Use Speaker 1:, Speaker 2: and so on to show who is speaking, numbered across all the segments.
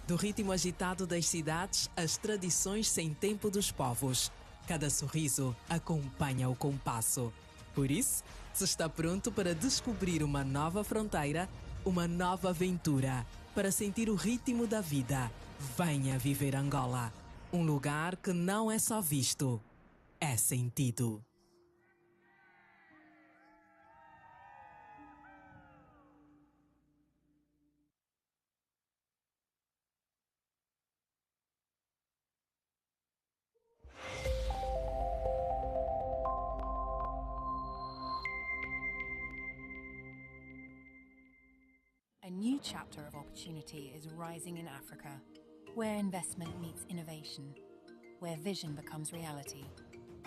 Speaker 1: Do ritmo agitado das cidades às tradições sem tempo dos povos, cada sorriso acompanha o compasso. Por isso, se está pronto para descobrir uma nova fronteira, uma nova aventura, para sentir o ritmo da vida, venha viver Angola. Um lugar que não é só visto, é sentido.
Speaker 2: A new chapter of opportunity is rising in Africa, where investment meets innovation, where vision becomes reality.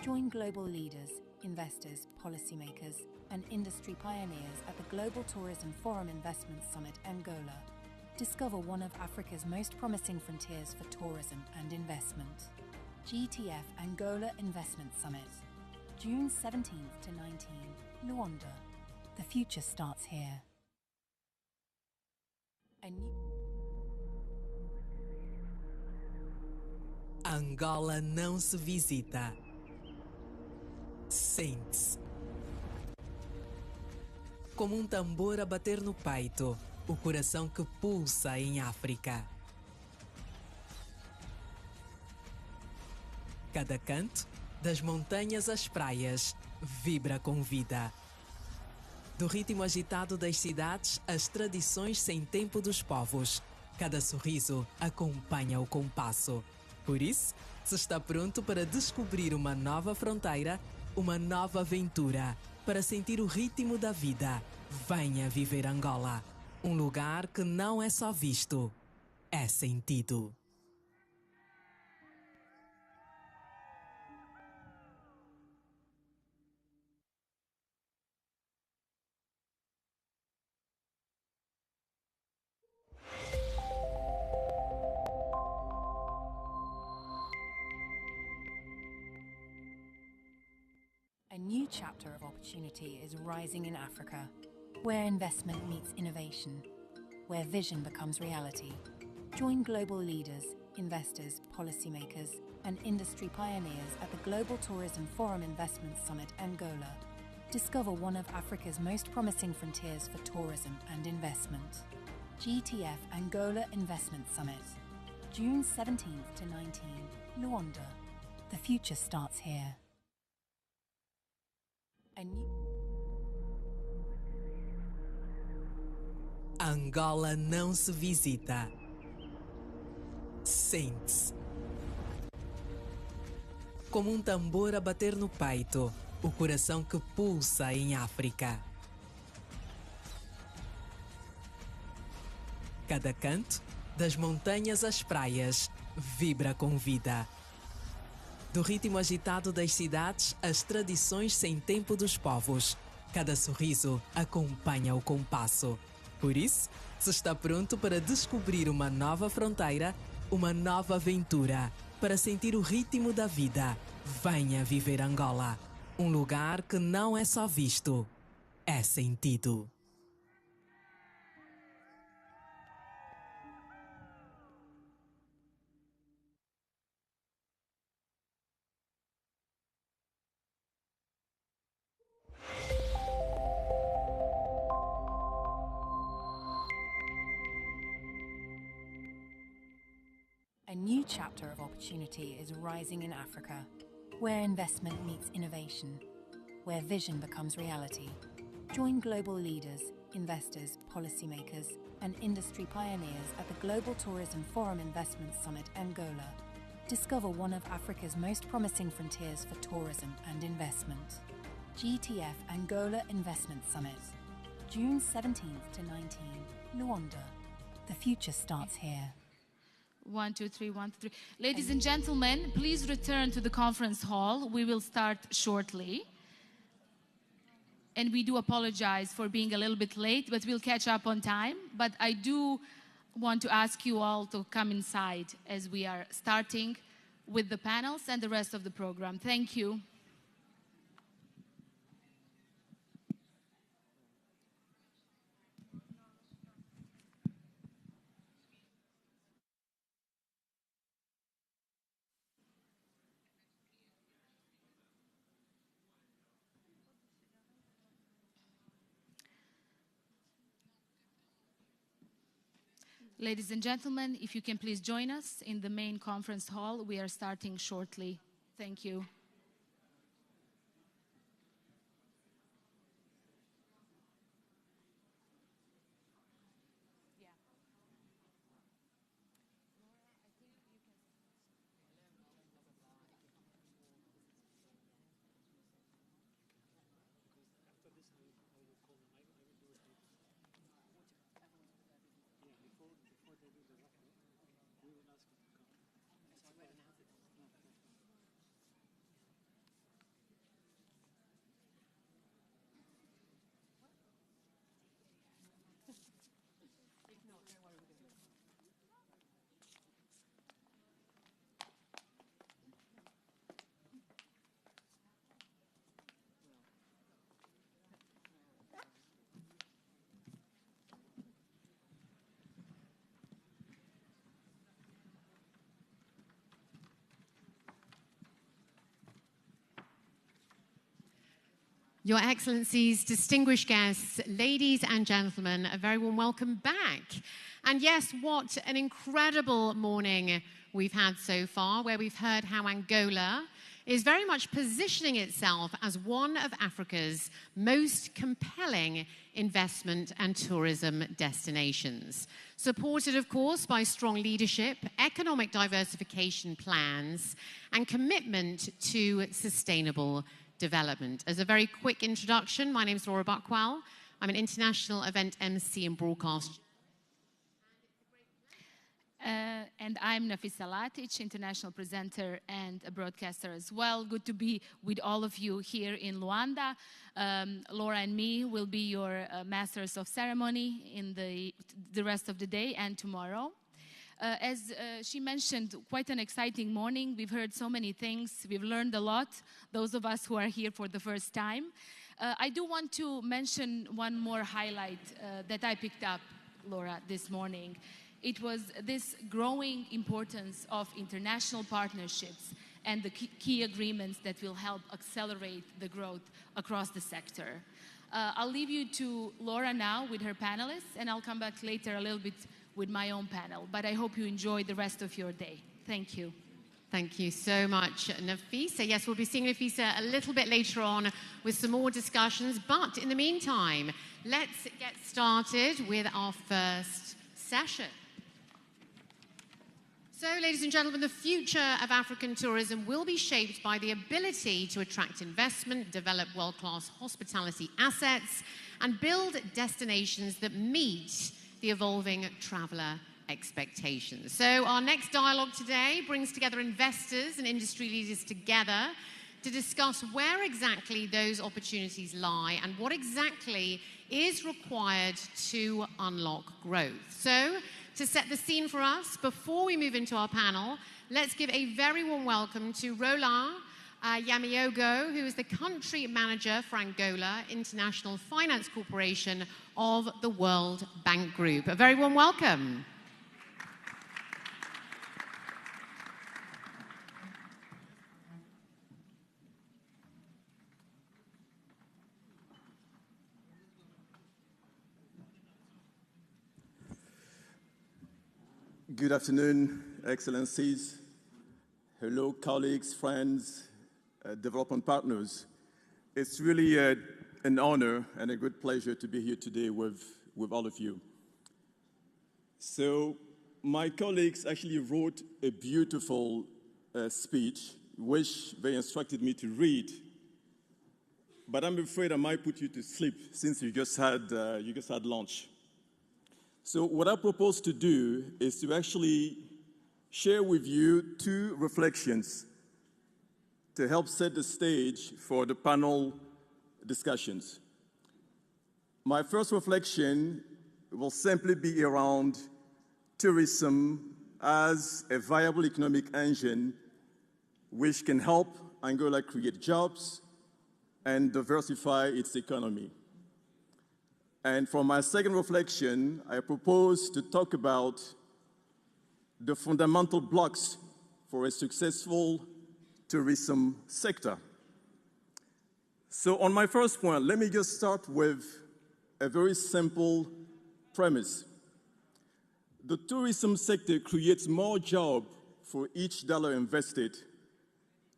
Speaker 2: Join global leaders, investors, policymakers, and industry pioneers at the Global Tourism Forum Investment Summit, Angola. Discover one of Africa's most promising frontiers for tourism and investment. GTF Angola Investment Summit, June 17th to 19, Luanda. The future starts here.
Speaker 1: Angola não se visita, sente-se. Como um tambor a bater no peito, o coração que pulsa em África. Cada canto, das montanhas às praias, vibra com vida. Do ritmo agitado das cidades às tradições sem tempo dos povos, cada sorriso acompanha o compasso. Por isso, se está pronto para descobrir uma nova fronteira, uma nova aventura, para sentir o ritmo da vida, venha viver Angola. Um lugar que não é só visto, é sentido.
Speaker 2: A new chapter of opportunity is rising in Africa, where investment meets innovation, where vision becomes reality. Join global leaders, investors, policymakers, and industry pioneers at the Global Tourism Forum Investment Summit, Angola. Discover one of Africa's most promising frontiers for tourism and investment. GTF Angola Investment Summit, June 17th to 19, Luanda. The future starts here.
Speaker 1: Angola não se visita, sente-se. Como um tambor a bater no peito, o coração que pulsa em África. Cada canto, das montanhas às praias, vibra com vida. Do ritmo agitado das cidades às tradições sem tempo dos povos, cada sorriso acompanha o compasso. Por isso, se está pronto para descobrir uma nova fronteira, uma nova aventura, para sentir o ritmo da vida, venha viver Angola. Um lugar que não é só visto, é sentido.
Speaker 2: A new chapter of opportunity is rising in Africa, where investment meets innovation, where vision becomes reality. Join global leaders, investors, policymakers, and industry pioneers at the Global Tourism Forum Investment Summit, Angola. Discover one of Africa's most promising frontiers for tourism and investment. GTF Angola Investment Summit, June 17th to 19, Luanda. The future starts here.
Speaker 3: 1, 2, 3, 1, 2, 3. Ladies and gentlemen, please return to the conference hall. We will start shortly. And we do apologize for being a little bit late, but we'll catch up on time. But I do want to ask you all to come inside as we are starting with the panels and the rest of the program. Thank you. Ladies and gentlemen, if you can please join us in the main conference hall. We are starting shortly. Thank you.
Speaker 4: Your Excellencies, distinguished guests, ladies and gentlemen, a very warm welcome back. And yes, what an incredible morning we've had so far, where we've heard how Angola is very much positioning itself as one of Africa's most compelling investment and tourism destinations. Supported, of course, by strong leadership, economic diversification plans, and commitment to sustainable development. As a very quick introduction, my name is Laura Buckwell. I'm an international event MC and broadcast.
Speaker 3: And I'm Nafisa Latic, international presenter and a broadcaster as well. Good to be with all of you here in Luanda. Laura and me will be your masters of ceremony in the rest of the day and tomorrow. As she mentioned, quite an exciting morning. We've heard so many things. We've learned a lot, those of us who are here for the first time. I do want to mention one more highlight that I picked up, Laura, this morning. It was this growing importance of international partnerships and the key agreements that will help accelerate the growth across the sector. I'll leave you to Laura now with her panelists, and I'll come back later a little bit with my own panel, but I hope you enjoy the rest of your day. Thank you.
Speaker 4: Thank you so much, Nafisa. Yes, we'll be seeing Nafisa a little bit later on with some more discussions, but in the meantime, let's get started with our first session. So, ladies and gentlemen, the future of African tourism will be shaped by the ability to attract investment, develop world-class hospitality assets, and build destinations that meet the evolving traveller expectations. So our next dialogue today brings together investors and industry leaders together to discuss where exactly those opportunities lie and what exactly is required to unlock growth. So to set the scene for us, before we move into our panel, let's give a very warm welcome to Roland Yamiogo, who is the country manager for Angola International Finance Corporation of the World Bank Group. A very warm welcome.
Speaker 5: Good afternoon, Excellencies. Hello, colleagues, friends, development partners. It's really an honor and a good pleasure to be here today with all of you. So my colleagues actually wrote a beautiful speech, which they instructed me to read. But I'm afraid I might put you to sleep since you just had lunch. So what I propose to do is to actually share with you two reflections to help set the stage for the panel discussions. My first reflection will simply be around tourism as a viable economic engine which can help Angola create jobs and diversify its economy. And for my second reflection, I propose to talk about the fundamental blocks for a successful tourism sector. So on my first point, let me just start with a very simple premise. the tourism sector creates more jobs for each dollar invested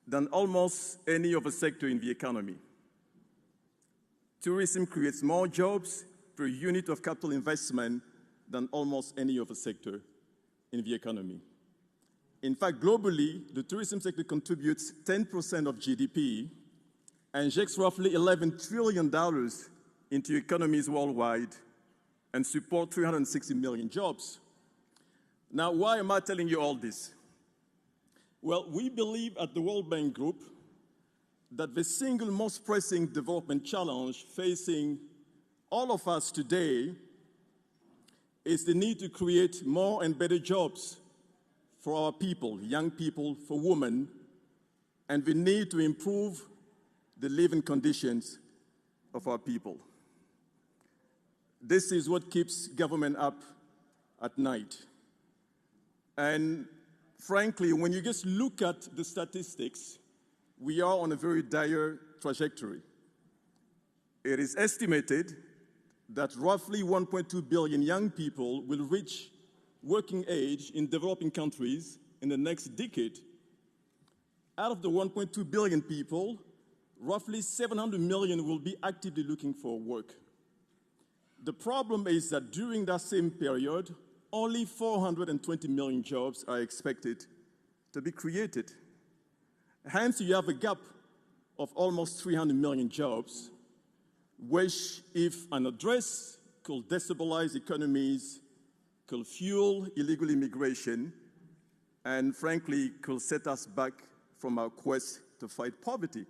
Speaker 5: than almost any other sector in the economy. Tourism creates more jobs per unit of capital investment than almost any other sector in the economy. In fact, globally, the tourism sector contributes 10% of GDP and injects roughly $11 trillion into economies worldwide and support 360 million jobs. Now, why am I telling you all this? Well, we believe at the World Bank Group that the single most pressing development challenge facing all of us today is the need to create more and better jobs for our people, young people, for women, and the need to improve the living conditions of our people. This is what keeps government up at night. And frankly, when you just look at the statistics, we are on a very dire trajectory. It is estimated that roughly 1.2 billion young people will reach working age in developing countries in the next decade. Out of the 1.2 billion people, roughly 700 million will be actively looking for work. The problem is that during that same period, only 420 million jobs are expected to be created. Hence, you have a gap of almost 300 million jobs, which, if unaddressed, could destabilize economies, could fuel illegal immigration, and frankly, could set us back from our quest to fight poverty.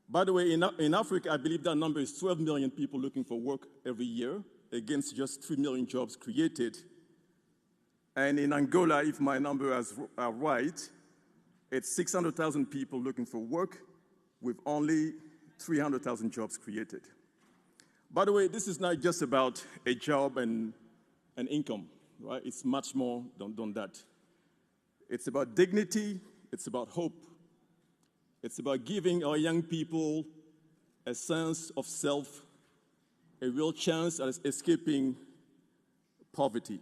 Speaker 5: By the way, in Africa, I believe that number is 12 million people looking for work every year against just 3 million jobs created. And in Angola, if my numbers are right, it's 600,000 people looking for work with only 300,000 jobs created. By the way, this is not just about a job and an income, right? It's much more than that. It's about dignity, it's about hope. It's about giving our young people a sense of self, a real chance at escaping poverty.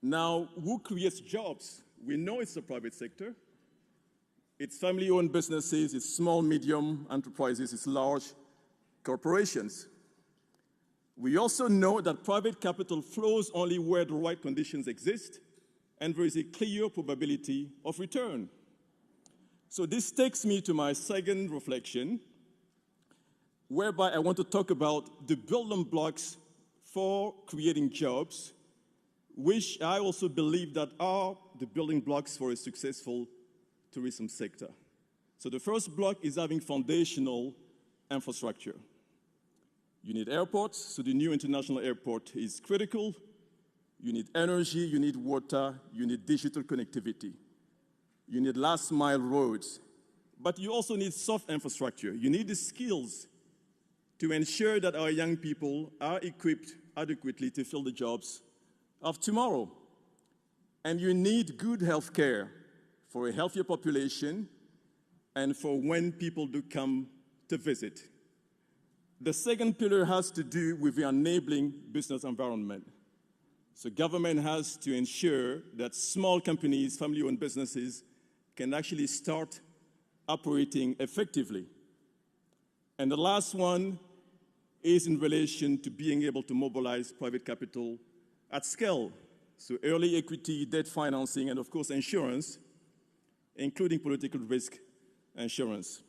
Speaker 5: Now, who creates jobs? We know it's the private sector. It's family-owned businesses, it's small, medium enterprises, it's large corporations. We also know that private capital flows only where the right conditions exist, and there is a clear probability of return. So this takes me to my second reflection, whereby I want to talk about the building blocks for creating jobs, which I also believe that are the building blocks for a successful tourism sector. So the first block is having foundational infrastructure. You need airports, so the new international airport is critical. You need energy, you need water, you need digital connectivity. You need last-mile roads, but you also need soft infrastructure. You need the skills to ensure that our young people are equipped adequately to fill the jobs of tomorrow. And you need good health care for a healthier population and for when people do come to visit. The second pillar has to do with the enabling business environment. So government has to ensure that small companies, family-owned businesses, can actually start operating effectively. And the last one is in relation to being able to mobilize private capital at scale. So early equity, debt financing, and of course insurance, including political risk insurance.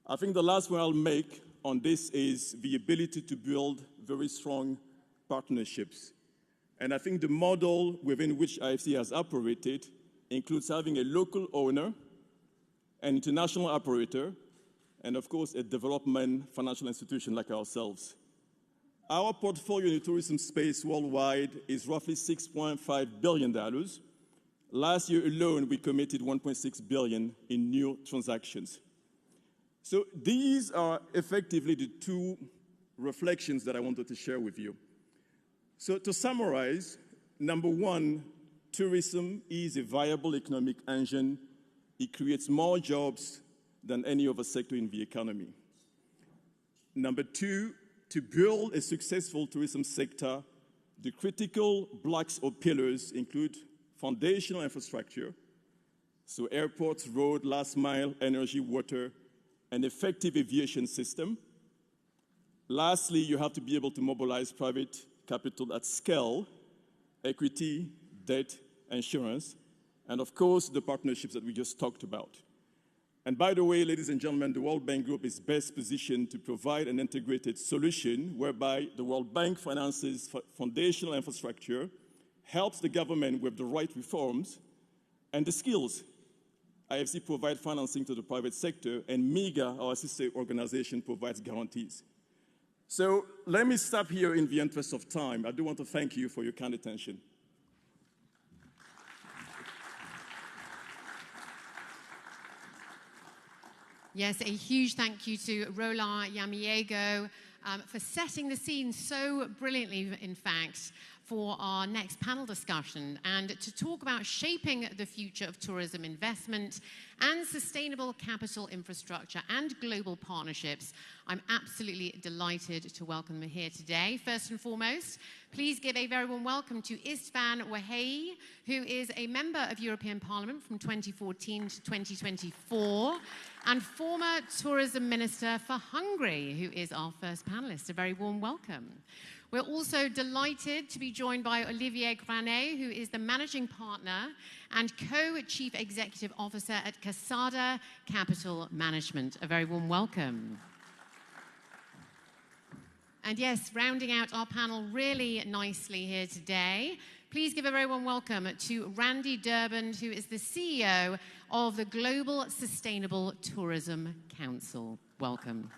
Speaker 5: I think the last one I'll make on this is the ability to build very strong partnerships. And I think the model within which IFC has operated includes having a local owner, an international operator, and of course a development financial institution like ourselves. Our portfolio in the tourism space worldwide is roughly $6.5 billion. Last year alone, we committed $1.6 billion in new transactions. So these are effectively the two reflections that I wanted to share with you. So to summarize, number one, tourism is a viable economic engine. It creates more jobs than any other sector in the economy. Number two, to build a successful tourism sector, The critical blocks or pillars include foundational infrastructure, so airports, road, last mile, energy, water, an effective aviation system. Lastly, you have to be able to mobilize private capital at scale, equity, debt, insurance, and of course, the partnerships that we just talked about. And by the way, ladies and gentlemen, the World Bank Group is best positioned to provide an integrated solution whereby the World Bank finances foundational infrastructure, helps the government with the right reforms and the skills. IFC provides financing to the private sector, and MIGA, our sister organization, provides guarantees. So let me stop here in the interest of time. I do want to thank you for your kind attention.
Speaker 4: Yes, a huge thank you to Roland Yamiego for setting the scene so brilliantly, in fact, for our next panel discussion and to talk about shaping the future of tourism investment and sustainable capital infrastructure and global partnerships. I'm absolutely delighted to welcome them here today. First and foremost, please give a very warm welcome to Istvan Wahei, who is a member of European Parliament from 2014 to 2024 and former tourism minister for Hungary, who is our first panelist. A very warm welcome. We're also delighted to be joined by Olivier Granet, who is the managing partner and co-chief executive officer at Casada Capital Management. A very warm welcome. And yes, rounding out our panel really nicely here today, please give a very warm welcome to Randy Durband, who is the CEO of the Global Sustainable Tourism Council. Welcome.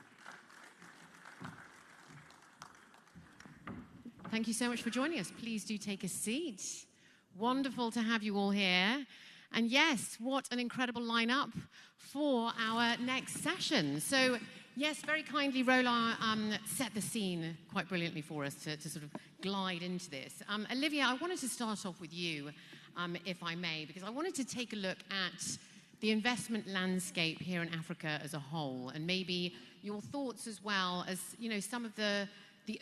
Speaker 4: Thank you so much for joining us. Please do take a seat. Wonderful to have you all here. And yes, what an incredible lineup for our next session. So yes, very kindly, Roland set the scene quite brilliantly for us to sort of glide into this. Olivia, I wanted to start off with you, if I may, because I wanted to take a look at the investment landscape here in Africa as a whole, and maybe your thoughts as well as, you know, some of the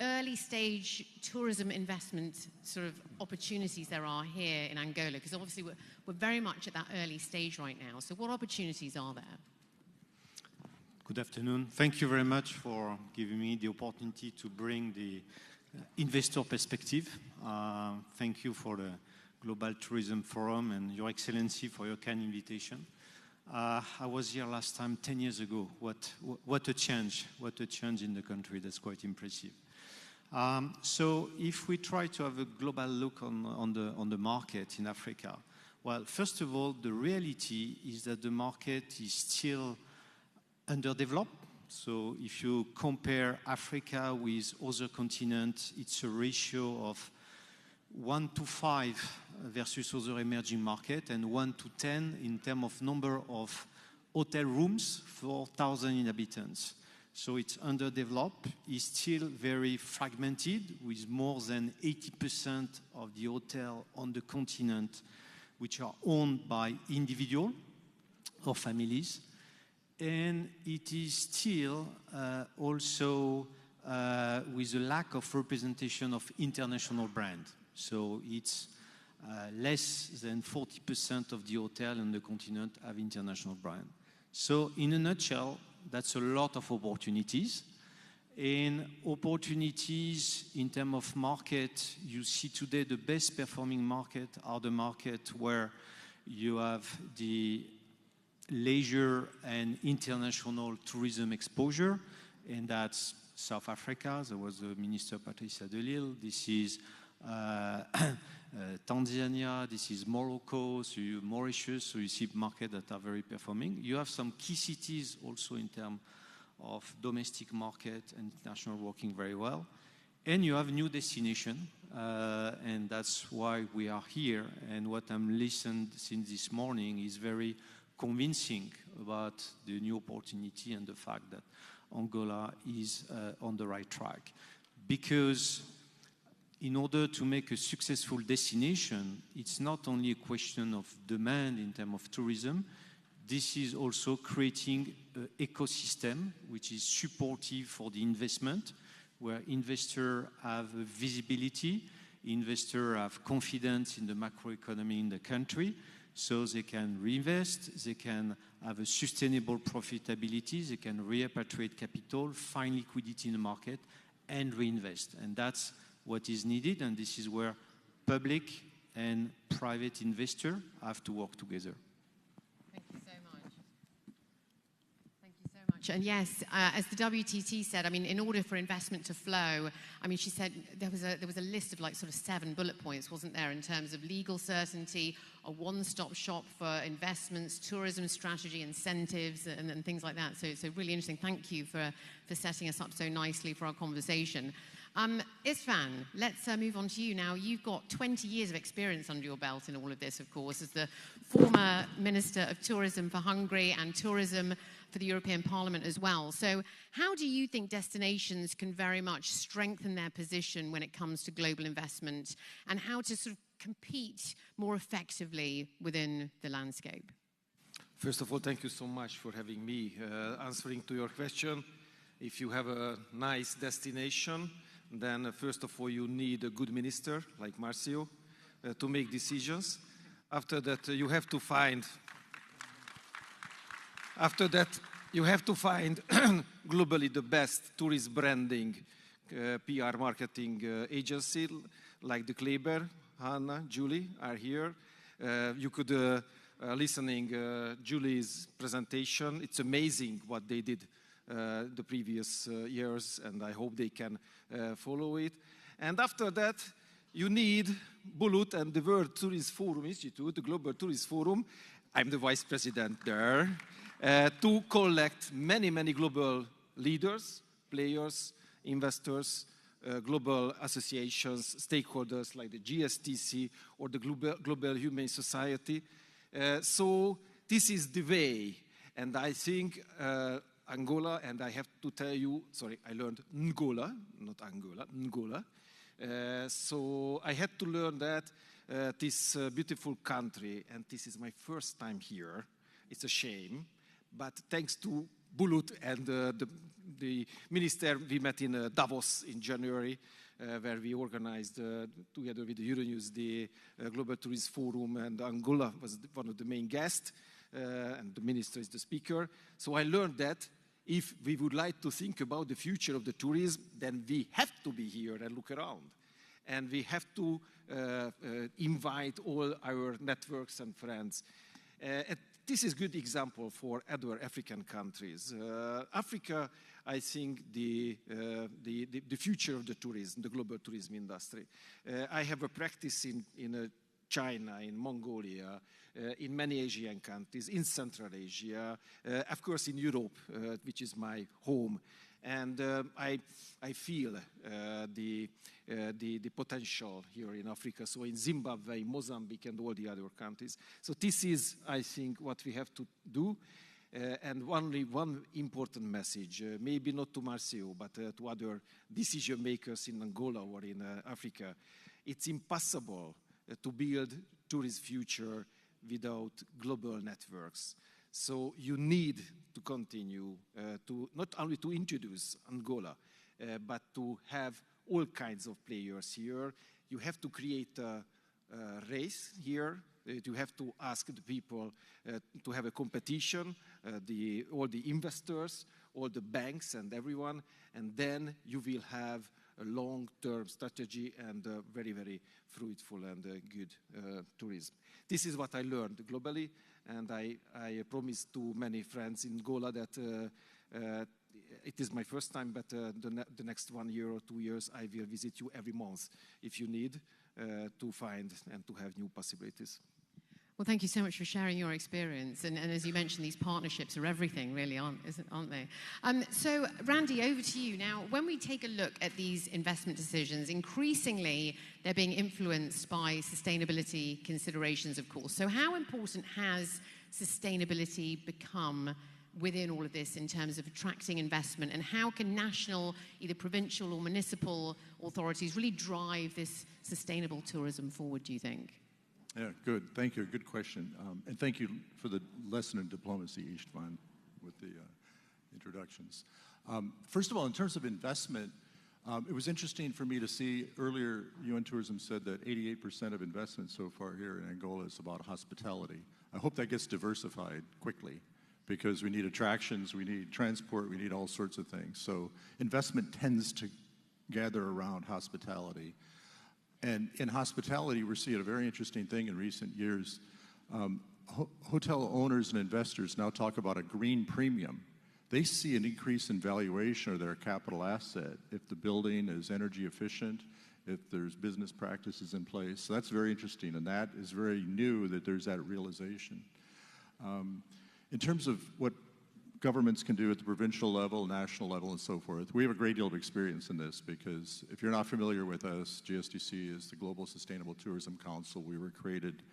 Speaker 4: early stage tourism investment sort of opportunities there are here in Angola, because obviously we're very much at that early stage right now. So what opportunities are there?
Speaker 6: Good afternoon. Thank you very much for giving me the opportunity to bring the investor perspective. Thank you for the Global Tourism Forum and Your Excellency for your kind invitation. I was here last time 10 years ago. What a change in the country. That's quite impressive. So if we try to have a global look on the market in Africa, well, first of all, the reality is that the market is still underdeveloped. So if you compare Africa with other continents, it's a ratio of 1 to 5 versus other emerging markets, and 1 to 10 in terms of number of hotel rooms for 1,000 inhabitants. So it's underdeveloped. It's still very fragmented, with more than 80% of the hotels on the continent which are owned by individuals or families. And it is still also with a lack of representation of international brands. So it's less than 40% of the hotels on the continent have international brands. So in a nutshell, that's a lot of opportunities. And opportunities in terms of market, you see today the best performing market are the market where you have the leisure and international tourism exposure, and that's South Africa. There was Minister Patricia de Lille. This is Tanzania, this is Morocco, so Mauritius, so you see markets that are very performing. You have some key cities also in terms of domestic market and international working very well. And you have new destination, and that's why we are here. And what I'm listening since this morning is very convincing about the new opportunity and the fact that Angola is on the right track. Because in order to make a successful destination, it's not only a question of demand in terms of tourism, this is also creating an ecosystem which is supportive for the investment, where investors have visibility investors have confidence in the macroeconomy in the country, so they can reinvest, they can have a sustainable profitability, they can repatriate capital, find liquidity in the market, and reinvest. And that's what is needed, and this is where public and private investors have to work together.
Speaker 4: Thank you so much. Thank you so much. And yes, as the WTT said, I mean, in order for investment to flow, I mean, she said there was a list of like sort of 7 bullet points, wasn't there, in terms of legal certainty, a one-stop shop for investments, tourism strategy, incentives, and things like that. So really interesting. Thank you for setting us up so nicely for our conversation. István, let's move on to you now. You've got 20 years of experience under your belt in all of this, of course, as the former Minister of Tourism for Hungary and Tourism for the European Parliament as well. So how do you think destinations can very much strengthen their position when it comes to global investment, and how to sort of compete more effectively within the landscape?
Speaker 7: First of all, thank you so much for having me answering to your question. If you have a nice destination, then first of all, you need a good minister like Marcio to make decisions. After that, you have to find globally the best tourist branding PR marketing agency like the Kleber. Hannah, Julie are here. You could listening Julie's presentation. It's amazing what they did the previous years, and I hope they can follow it. And after that, you need Bulut and the World Tourist Forum Institute, the Global Tourist Forum. I'm the vice president there, to collect many, many global leaders, players, investors, global associations, stakeholders like the GSTC or the Global Humane Society. So this is the way, and I think Angola, and I have to tell you, sorry, I learned Angola, not Angola, Angola. So I had to learn that this beautiful country, and this is my first time here. It's a shame, but thanks to Bulut and the minister, we met in Davos in January, where we organized together with the Euronews the Global Tourist Forum, and Angola was one of the main guests, and the minister is the speaker. So I learned that if we would like to think about the future of the tourism, then we have to be here and look around. And we have to invite all our networks and friends. This is a good example for other African countries. Africa, I think, the future of the tourism, the global tourism industry. I have a practice in China, in Mongolia, in many Asian countries, in Central Asia, of course in Europe, which is my home. And I feel the potential here in Africa, so in Zimbabwe, Mozambique, and all the other countries. So this is, I think, what we have to do. And only one important message, maybe not to Marcio, but to other decision makers in Angola or in Africa. It's impossible to build tourist future without global networks. So you need to continue to not only to introduce Angola, but to have all kinds of players here. You have to create a race here. You have to ask the people to have a competition, all the investors, all the banks and everyone, and then you will have a long-term strategy and very, very fruitful and good tourism. This is what I learned globally, and I promised to many friends in Angola that it is my first time, but the next 1 year or 2 years, I will visit you every month if you need to find and to have new possibilities.
Speaker 4: Well, thank you so much for sharing your experience. And as you mentioned, these partnerships are everything, really, aren't they? So, Randy, over to you. Now, when we take a look at these investment decisions, increasingly they're being influenced by sustainability considerations, of course. So how important has sustainability become within all of this in terms of attracting investment? And how can national, either provincial or municipal authorities really drive this sustainable tourism forward, do you think?
Speaker 8: Yeah, good. Thank you. Good question. And thank you for the lesson in diplomacy, István, with the introductions. First of all, in terms of investment, It was interesting for me to see earlier, UN Tourism said that 88% of investment so far here in Angola is about hospitality. I hope that gets diversified quickly because we need attractions, we need transport, we need all sorts of things. So investment tends to gather around hospitality. And in hospitality, we're seeing a very interesting thing in recent years. Hotel owners and investors now talk about a green premium. They see an increase in valuation of their capital asset if the building is energy efficient, if there's business practices in place. So that's very interesting, and that is very new that there's that realization. In terms of what governments can do at the provincial level, national level, and so forth, we have a great deal of experience in this because if you're not familiar with us, GSTC is the Global Sustainable Tourism Council. We were created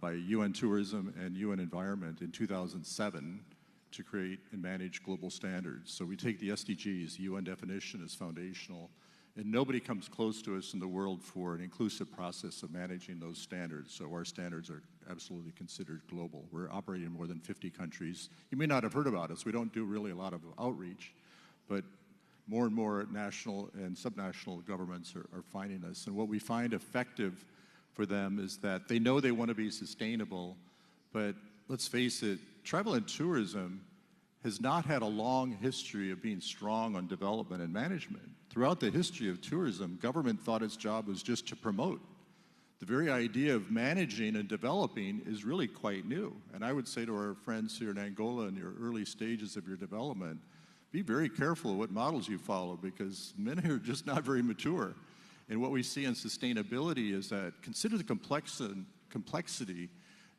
Speaker 8: by UN Tourism and UN Environment in 2007 to create and manage global standards. So we take the SDGs, UN definition is foundational, and nobody comes close to us in the world for an inclusive process of managing those standards. So our standards are absolutely considered global. We're operating in more than 50 countries. You may not have heard about us. We don't do really a lot of outreach, but more and more national and subnational governments are finding us. And what we find effective for them is that they know they want to be sustainable, but let's face it, travel and tourism has not had a long history of being strong on development and management. Throughout the history of tourism, government thought its job was just to promote. The very idea of managing and developing is really quite new. And I would say to our friends here in Angola in your early stages of your development, be very careful what models you follow because many are just not very mature. And what we see in sustainability is that consider the complexity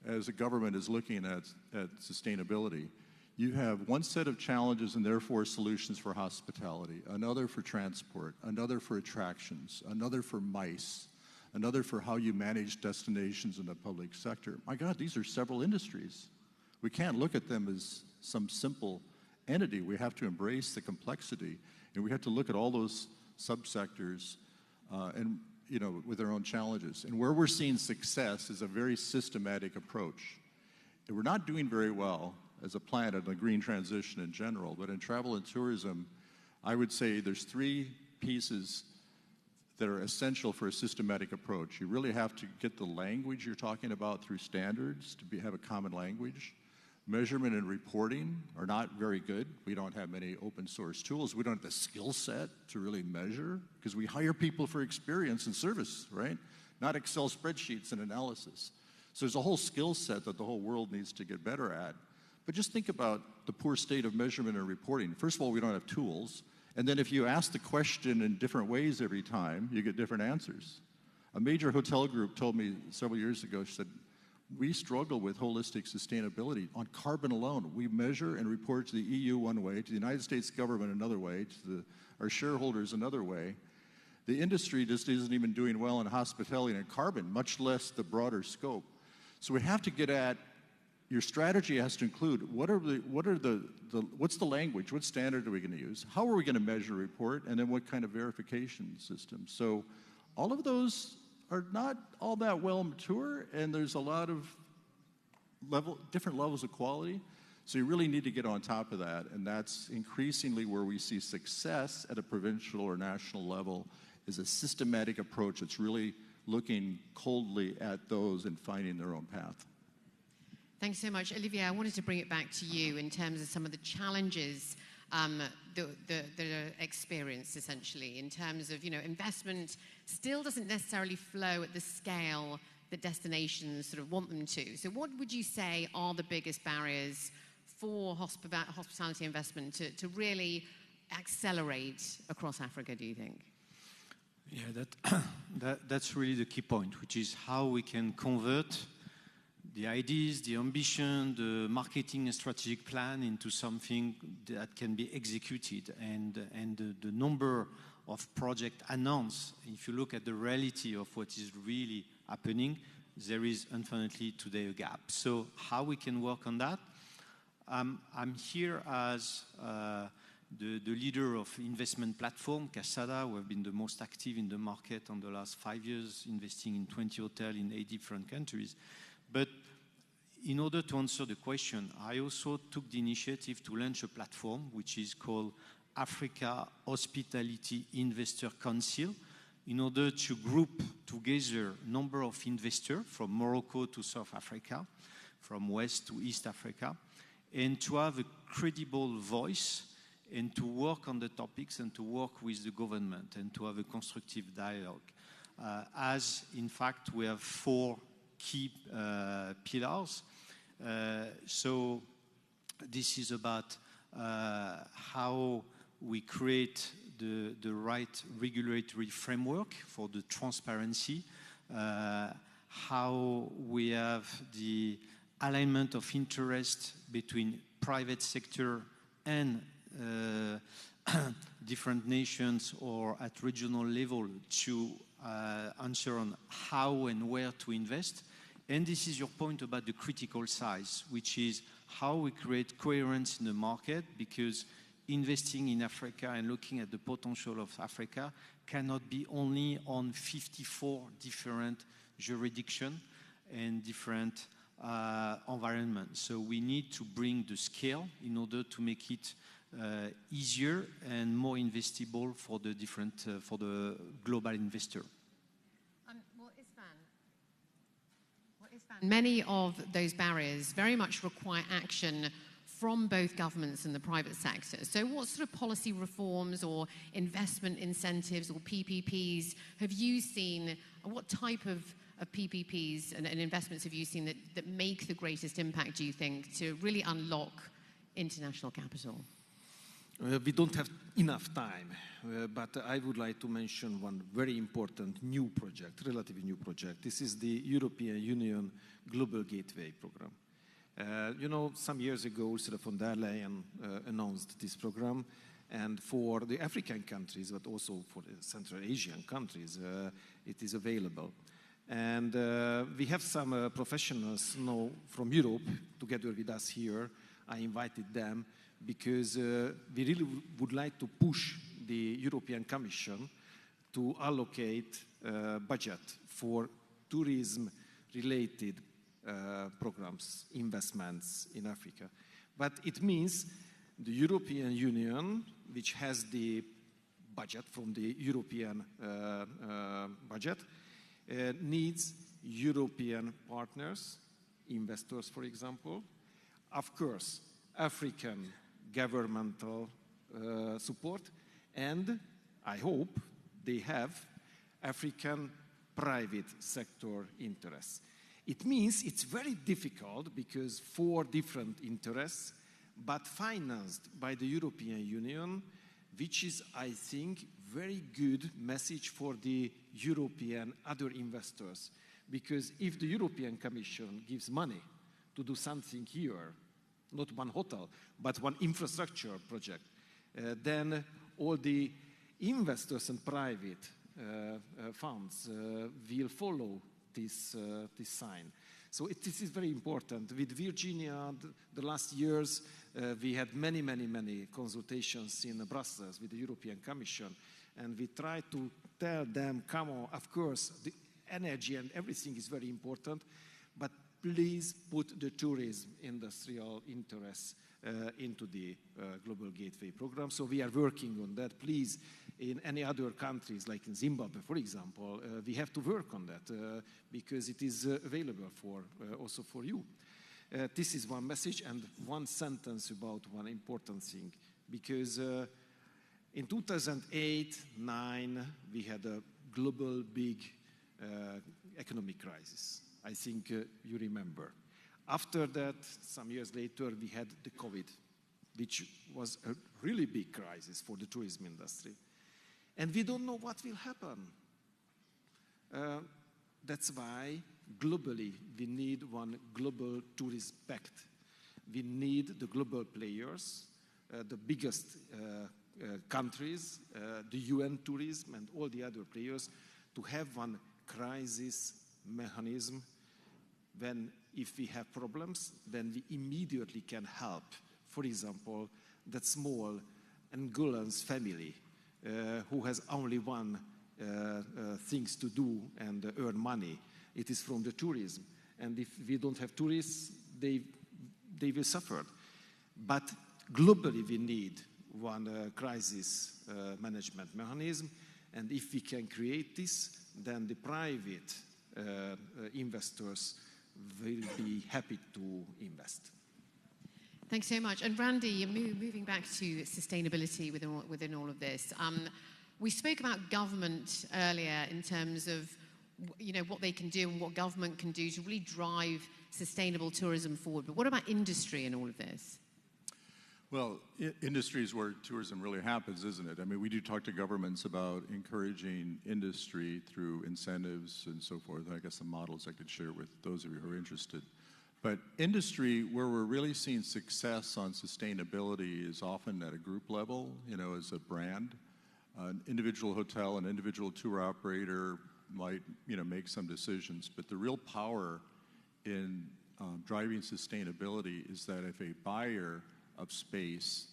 Speaker 8: as a government is looking at sustainability. You have one set of challenges and therefore solutions for hospitality, another for transport, another for attractions, another for MICE, another for how you manage destinations in the public sector. My God, these are several industries. We can't look at them as some simple entity. We have to embrace the complexity, and we have to look at all those subsectors and with their own challenges. And where we're seeing success is a very systematic approach. And we're not doing very well as a planet in the green transition in general, but in travel and tourism, I would say there's three pieces that are essential for a systematic approach. You really have to get the language you're talking about through standards to have a common language. Measurement and reporting are not very good. We don't have many open source tools. We don't have the skill set to really measure because we hire people for experience and service, right? Not Excel spreadsheets and analysis. So there's a whole skill set that the whole world needs to get better at. But just think about the poor state of measurement and reporting. First of all, we don't have tools. And then if you ask the question in different ways every time, you get different answers. A major hotel group told me several years ago, she said, we struggle with holistic sustainability. On carbon alone, we measure and report to the EU one way, to the United States government another way, to our shareholders another way. The industry just isn't even doing well in hospitality and carbon, much less the broader scope. So we have to get at, your strategy has to include what's the language, what standard are we going to use, how are we going to measure, report, and then what kind of verification system. So all of those are not all that well mature, and there's a lot of different levels of quality. So you really need to get on top of that, and that's increasingly where we see success at a provincial or national level is a systematic approach that's really looking coldly at those and finding their own path.
Speaker 4: Thanks so much. Olivier, I wanted to bring it back to you in terms of some of the challenges that are experienced essentially in terms of, investment still doesn't necessarily flow at the scale that destinations sort of want them to. So what would you say are the biggest barriers for hospitality investment to really accelerate across Africa, do you think?
Speaker 6: Yeah, that's really the key point, which is how we can convert the ideas, the ambition, the marketing and strategic plan into something that can be executed. And the number of projects announced, if you look at the reality of what is really happening, there is unfortunately today a gap. So how we can work on that? I'm here as the leader of investment platform, Casada, who have been the most active in the market on the last 5 years, investing in 20 hotels in 8 different countries. But in order to answer the question, I also took the initiative to launch a platform which is called Africa Hospitality Investor Council in order to group together a number of investors from Morocco to South Africa, from West to East Africa, and to have a credible voice and to work on the topics and to work with the government and to have a constructive dialogue. As in fact we have 4 key pillars. So this is about how we create the right regulatory framework for the transparency, how we have the alignment of interest between private sector and different nations or at regional level to answer on how and where to invest. And this is your point about the critical size, which is how we create coherence in the market, because investing in Africa and looking at the potential of Africa cannot be only on 54 different jurisdictions and different environments. So we need to bring the scale in order to make it easier and more investable for the different for the global investor.
Speaker 4: Many of those barriers very much require action from both governments and the private sector. So what sort of policy reforms or investment incentives or PPPs have you seen? What type of PPPs and investments have you seen that make the greatest impact, do you think, to really unlock international capital?
Speaker 7: We don't have enough time, but I would like to mention one very important new project, relatively new project. This is the European Union Global Gateway Program. You know, some years ago, Ursula von der Leyen announced this program, and for the African countries, but also for the Central Asian countries, it is available. And we have some professionals now from Europe together with us here. I invited them because we really would like to push the European Commission to allocate budget for tourism-related programs, investments in Africa. But it means the European Union, which has the budget from the European budget, needs European partners, investors, for example, of course, African governmental support, and I hope they have African private sector interests. It means it's very difficult because 4 different interests, but financed by the European Union, which is, I think, very good message for the European other investors. Because if the European Commission gives money to do something here, not one hotel, but one infrastructure project, then all the investors and private funds will follow this sign. So this is very important. With Virginia, the last years, we had many consultations in Brussels with the European Commission, and we tried to tell them, come on, of course, the energy and everything is very important, but please put the tourism industrial interests into the Global Gateway Program. So we are working on that. Please, in any other countries, like in Zimbabwe, for example, we have to work on that because it is available for also for you. This is one message, and one sentence about one important thing, because in 2008-9, we had a global big economic crisis. I think you remember. After that, some years later, we had the COVID, which was a really big crisis for the tourism industry. And we don't know what will happen. That's why, globally, we need one global tourist pact. We need the global players, the biggest countries, the UN tourism, and all the other players, to have one crisis mechanism when, if we have problems, then we immediately can help. For example, that small Angolan's family who has only one things to do and earn money. It is from the tourism. And if we don't have tourists, they will suffer. But globally we need one crisis management mechanism. And if we can create this, then the private investors will be happy to invest.
Speaker 4: Thanks so much. And Randy, moving back to sustainability within all of this, we spoke about government earlier in terms of what they can do and what government can do to really drive sustainable tourism forward. But what about industry in all of this?
Speaker 8: Well, industry is where tourism really happens, isn't it? I mean, we do talk to governments about encouraging industry through incentives and so forth. I guess some models I could share with those of you who are interested. But industry, where we're really seeing success on sustainability is often at a group level, as a brand. An individual hotel, an individual tour operator might, make some decisions. But the real power in driving sustainability is that if a buyer of space,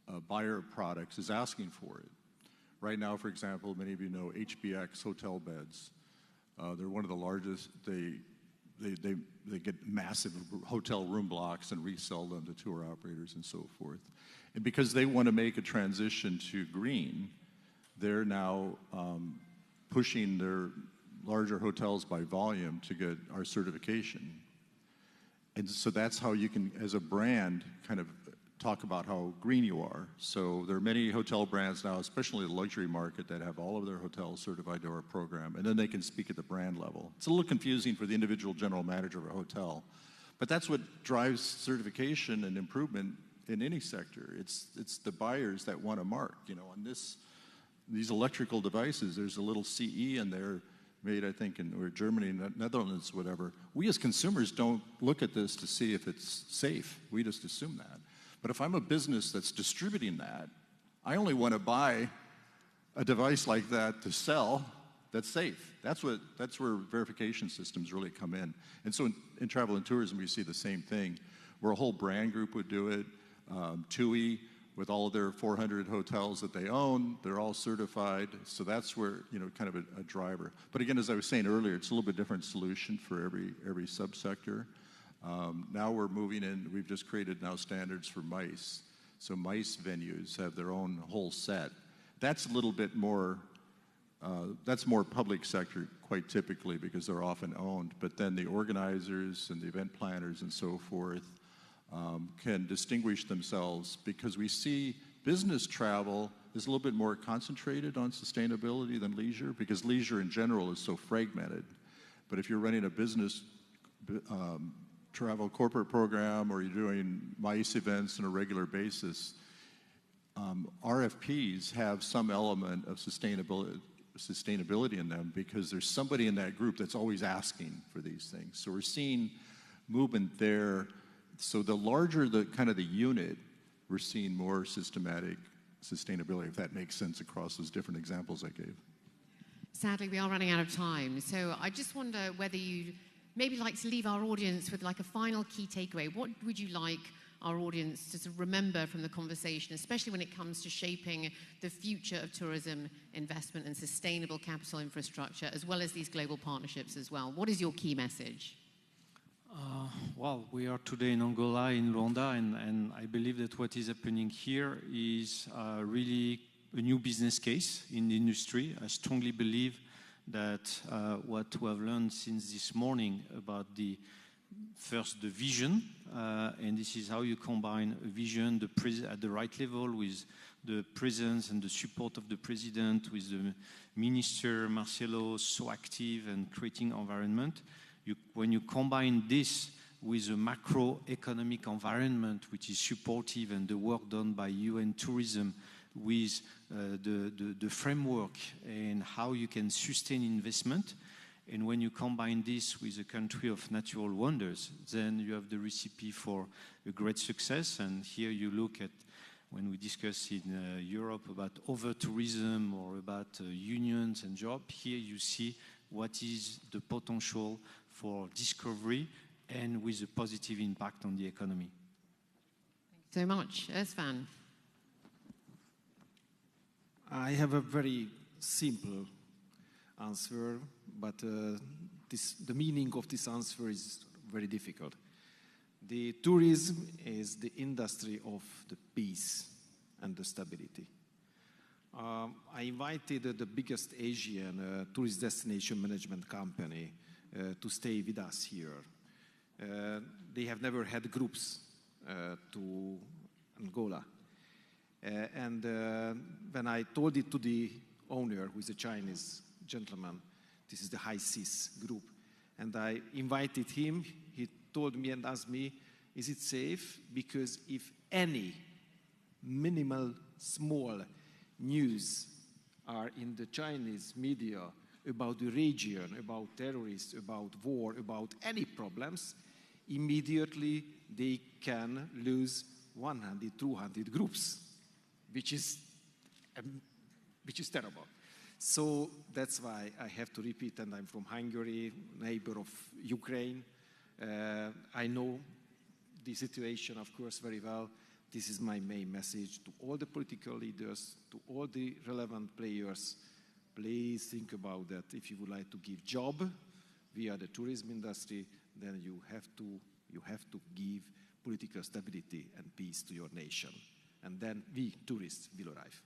Speaker 8: a buyer of products is asking for it. Right now, for example, many of you know HBX hotel beds. They're one of the largest. They get massive hotel room blocks and resell them to tour operators and so forth. And because they want to make a transition to green, they're now pushing their larger hotels by volume to get our certification. And so that's how you can, as a brand, kind of talk about how green you are. So there are many hotel brands now, especially the luxury market, that have all of their hotels certified to our program, and then they can speak at the brand level. It's a little confusing for the individual general manager of a hotel, but that's what drives certification and improvement in any sector. It's the buyers that want to mark. On these electrical devices, there's a little CE in there made, I think, in Germany, Netherlands, whatever. We as consumers don't look at this to see if it's safe. We just assume that. But if I'm a business that's distributing that, I only want to buy a device like that to sell that's safe. That's where verification systems really come in. And so in travel and tourism, we see the same thing, where a whole brand group would do it. TUI, with all of their 400 hotels that they own, they're all certified. So that's where, kind of a driver. But again, as I was saying earlier, it's a little bit different solution for every subsector. Now we're moving in, we've just created now standards for MICE. So MICE venues have their own whole set. That's a little bit more, that's more public sector quite typically because they're often owned. But then the organizers and the event planners and so forth can distinguish themselves because we see business travel is a little bit more concentrated on sustainability than leisure because leisure in general is so fragmented. But if you're running a business travel corporate program or you're doing MICE events on a regular basis, RFPs have some element of sustainability in them because there's somebody in that group that's always asking for these things. So we're seeing movement there. So the larger the kind of the unit, we're seeing more systematic sustainability, if that makes sense across those different examples I gave.
Speaker 4: Sadly, we are running out of time. So I just wonder whether you'd maybe like to leave our audience with like a final key takeaway. What would you like our audience to sort of remember from the conversation, especially when it comes to shaping the future of tourism investment and sustainable capital infrastructure, as well as these global partnerships as well? What is your key message?
Speaker 6: Well, we are today in Angola, in Luanda, and I believe that what is happening here is really a new business case in the industry. I strongly believe that what we have learned since this morning about the vision, and this is how you combine a vision at the right level with the presence and the support of the president, with the minister, Marcelo, so active and creating environment. When you combine this with a macroeconomic environment which is supportive and the work done by UN Tourism with the framework and how you can sustain investment, and when you combine this with a country of natural wonders, then you have the recipe for a great success. And here you look at, when we discuss in Europe about over-tourism or about unions and jobs, here you see what is the potential for discovery and with a positive impact on the economy.
Speaker 4: Thank you so much. Özvan.
Speaker 7: I have a very simple answer, but the meaning of this answer is very difficult. The tourism is the industry of the peace. and the stability. I invited the biggest Asian tourist destination management company to stay with us here. They have never had groups to Angola. And when I told it to the owner, who is a Chinese gentleman, this is the High Seas group, and I invited him, he told me and asked me, is it safe? Because if any minimal, small news are in the Chinese media about the region, about terrorists, about war, about any problems, immediately they can lose 100, 200 groups, which is terrible. So that's why I have to repeat, and I'm from Hungary, neighbor of Ukraine. I know the situation, of course, very well. This is my main message to all the political leaders, to all the relevant players. Please think about that. If you would like to give job via the tourism industry, then you have to give political stability and peace to your nation. And then we, tourists, will arrive.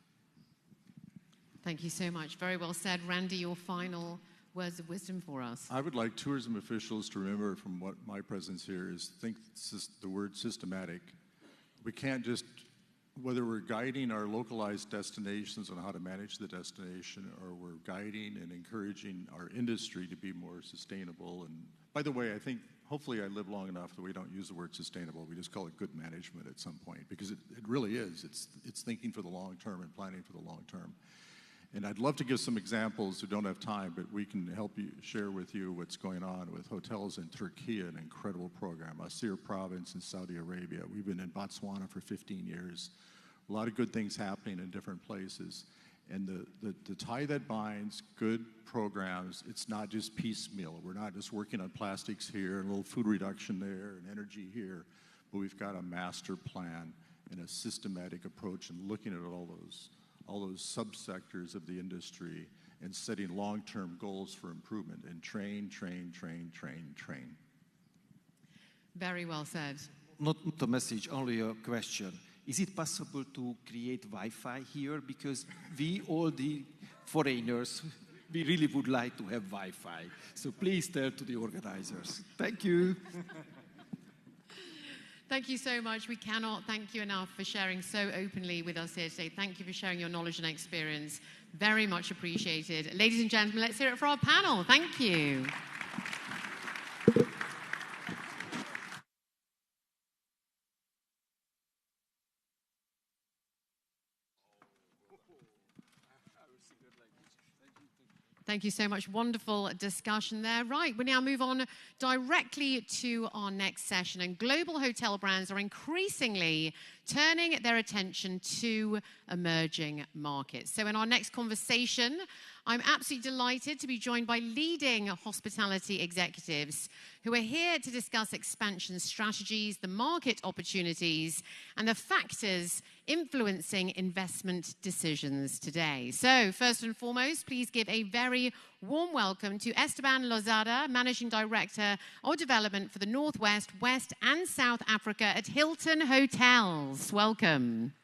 Speaker 4: Thank you so much. Very well said. Randy, your final words of wisdom for us.
Speaker 8: I would like tourism officials to remember from what my presence here is, think the word systematic. We can't just, whether we're guiding our localized destinations on how to manage the destination, or we're guiding and encouraging our industry to be more sustainable. And by the way, I think hopefully I live long enough that we don't use the word sustainable. We just call it good management at some point, because it really is. It's thinking for the long term and planning for the long term. And I'd love to give some examples. We don't have time, but we can help you share with you what's going on with hotels in Turkey, an incredible program. Asir province in Saudi Arabia. We've been in Botswana for 15 years. A lot of good things happening in different places. And the tie that binds good programs, it's not just piecemeal. We're not just working on plastics here, and a little food reduction there, and energy here, but we've got a master plan and a systematic approach and looking at all those subsectors of the industry and setting long-term goals for improvement, and train.
Speaker 4: Very well said.
Speaker 7: Not a message, only a question. Is it possible to create Wi-Fi here? Because we, all the foreigners, we really would like to have Wi-Fi. So please tell to the organizers. Thank you.
Speaker 4: Thank you so much. We cannot thank you enough for sharing so openly with us here today. Thank you for sharing your knowledge and experience. Very much appreciated. Ladies and gentlemen, let's hear it for our panel. Thank you. Thank you so much. Wonderful discussion there. Right, we now move on directly to our next session. And global hotel brands are increasingly turning their attention to emerging markets. So in our next conversation, I'm absolutely delighted to be joined by leading hospitality executives who are here to discuss expansion strategies, the market opportunities, and the factors influencing investment decisions today. So first and foremost, please give a very warm welcome to Esteban Lozada, Managing Director of Development for the Northwest, West, and South Africa at Hilton Hotels. Welcome.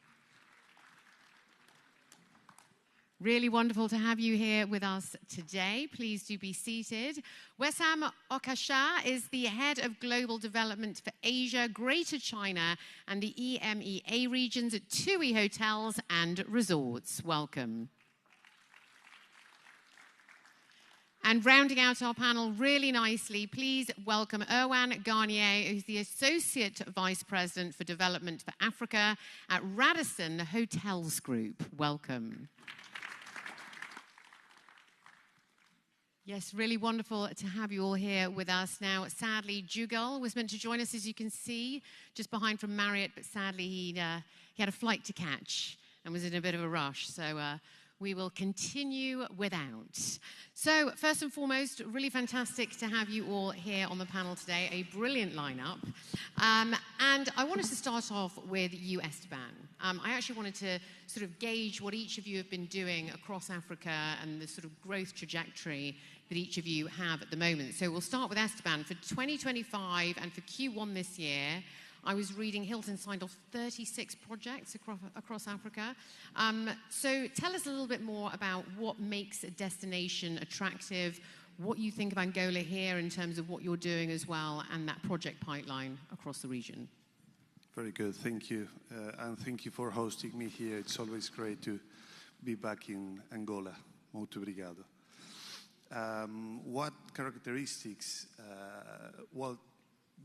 Speaker 4: Really wonderful to have you here with us today. Please do be seated. Wessam Okasha is the Head of Global Development for Asia, Greater China, and the EMEA regions at TUI Hotels and Resorts. Welcome. And rounding out our panel really nicely, please welcome Erwan Garnier, who's the Associate Vice President for Development for Africa at Radisson Hotels Group. Welcome. Yes, really wonderful to have you all here with us. Now, sadly, Jugal was meant to join us, as you can see, just behind from Marriott, but sadly he had a flight to catch and was in a bit of a rush. So we will continue without. So first and foremost, really fantastic to have you all here on the panel today. A brilliant lineup. And I wanted to start off with you, Esteban. I actually wanted to sort of gauge what each of you have been doing across Africa and the sort of growth trajectory that each of you have at the moment. So we'll start with Esteban. For 2025 and for Q1 this year, I was reading Hilton signed off 36 projects across Africa. So tell us a little bit more about what makes a destination attractive, what you think of Angola here in terms of what you're doing as well, and that project pipeline across the region.
Speaker 9: Very good, thank you. And thank you for hosting me here. It's always great to be back in Angola. Muito obrigado. What characteristics? Well,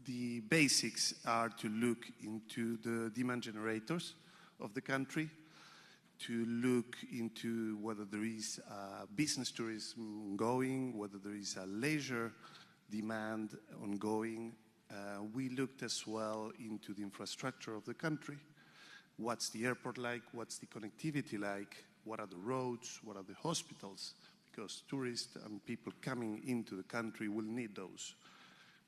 Speaker 9: the basics are to look into the demand generators of the country, to look into whether there is business tourism ongoing, whether there is a leisure demand ongoing. We looked as well into the infrastructure of the country. What's the airport like? What's the connectivity like? What are the roads? What are the hospitals? Because tourists and people coming into the country will need those.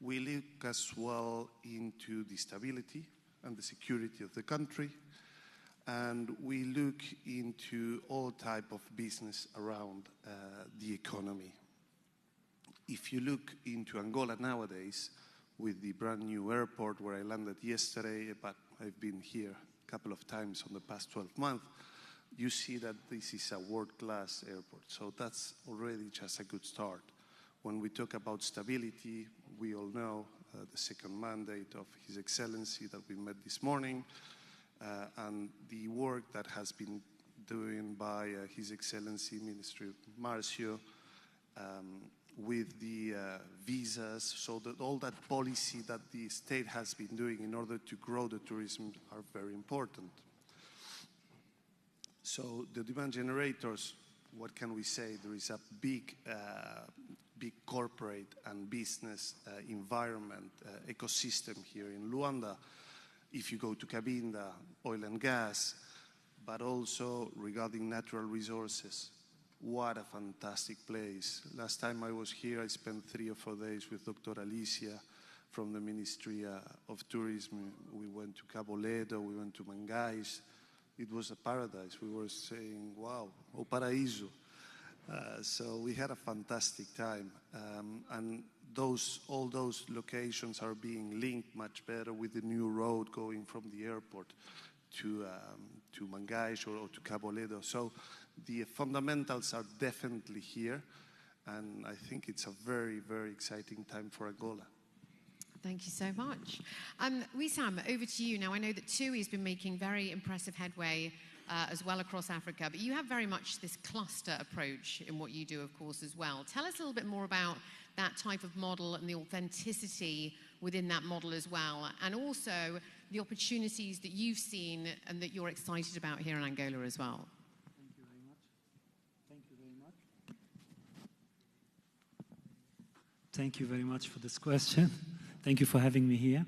Speaker 9: We look as well into the stability and the security of the country. And we look into all type of business around the economy. If you look into Angola nowadays, with the brand new airport where I landed yesterday, but I've been here a couple of times on the past 12 months, you see that this is a world-class airport. So that's already just a good start. When we talk about stability, we all know the second mandate of His Excellency that we met this morning, and the work that has been doing by His Excellency Ministry Marcio with the visas, so that all that policy that the state has been doing in order to grow the tourism are very important. So the demand generators, what can we say? There is a big corporate and business environment, ecosystem here in Luanda. If you go to Cabinda, oil and gas, but also regarding natural resources. What a fantastic place. Last time I was here, I spent 3 or 4 days with Dr. Alicia from the Ministry of Tourism. We went to Cabo Ledo, we went to Mangais. It was a paradise. We were saying, wow, o paraíso. So we had a fantastic time. And all those locations are being linked much better with the new road going from the airport to Mangais or to Cabo Ledo. So the fundamentals are definitely here, and I think it's a very, very exciting time for Angola.
Speaker 4: Thank you so much. Wissam, over to you. Now, I know that TUI has been making very impressive headway as well across Africa, but you have very much this cluster approach in what you do, of course, as well. Tell us a little bit more about that type of model and the authenticity within that model as well, and also the opportunities that you've seen and that you're excited about here in Angola as well.
Speaker 10: Thank you very much for this question. Thank you for having me here.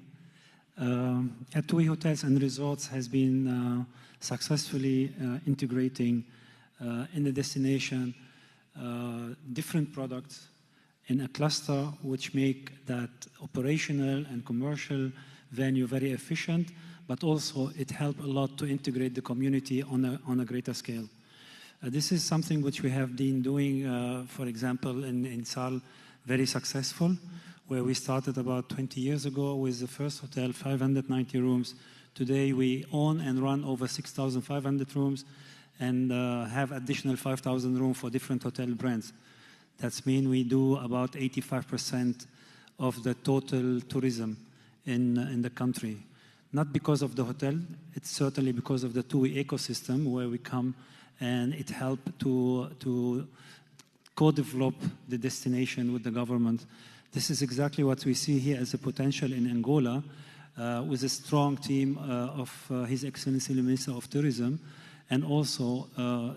Speaker 10: At TUI Hotels and Resorts has been successfully integrating in the destination different products in a cluster which make that operational and commercial venue very efficient, but also it helped a lot to integrate the community on a greater scale. This is something which we have been doing, for example, in Sal, very successful, where we started about 20 years ago with the first hotel, 590 rooms. Today we own and run over 6,500 rooms and have additional 5,000 rooms for different hotel brands. That means we do about 85% of the total tourism in the country. Not because of the hotel, it's certainly because of the TUI ecosystem where we come and it helped to co-develop the destination with the government. This is exactly what we see here as a potential in Angola with a strong team of His Excellency the Minister of Tourism, and also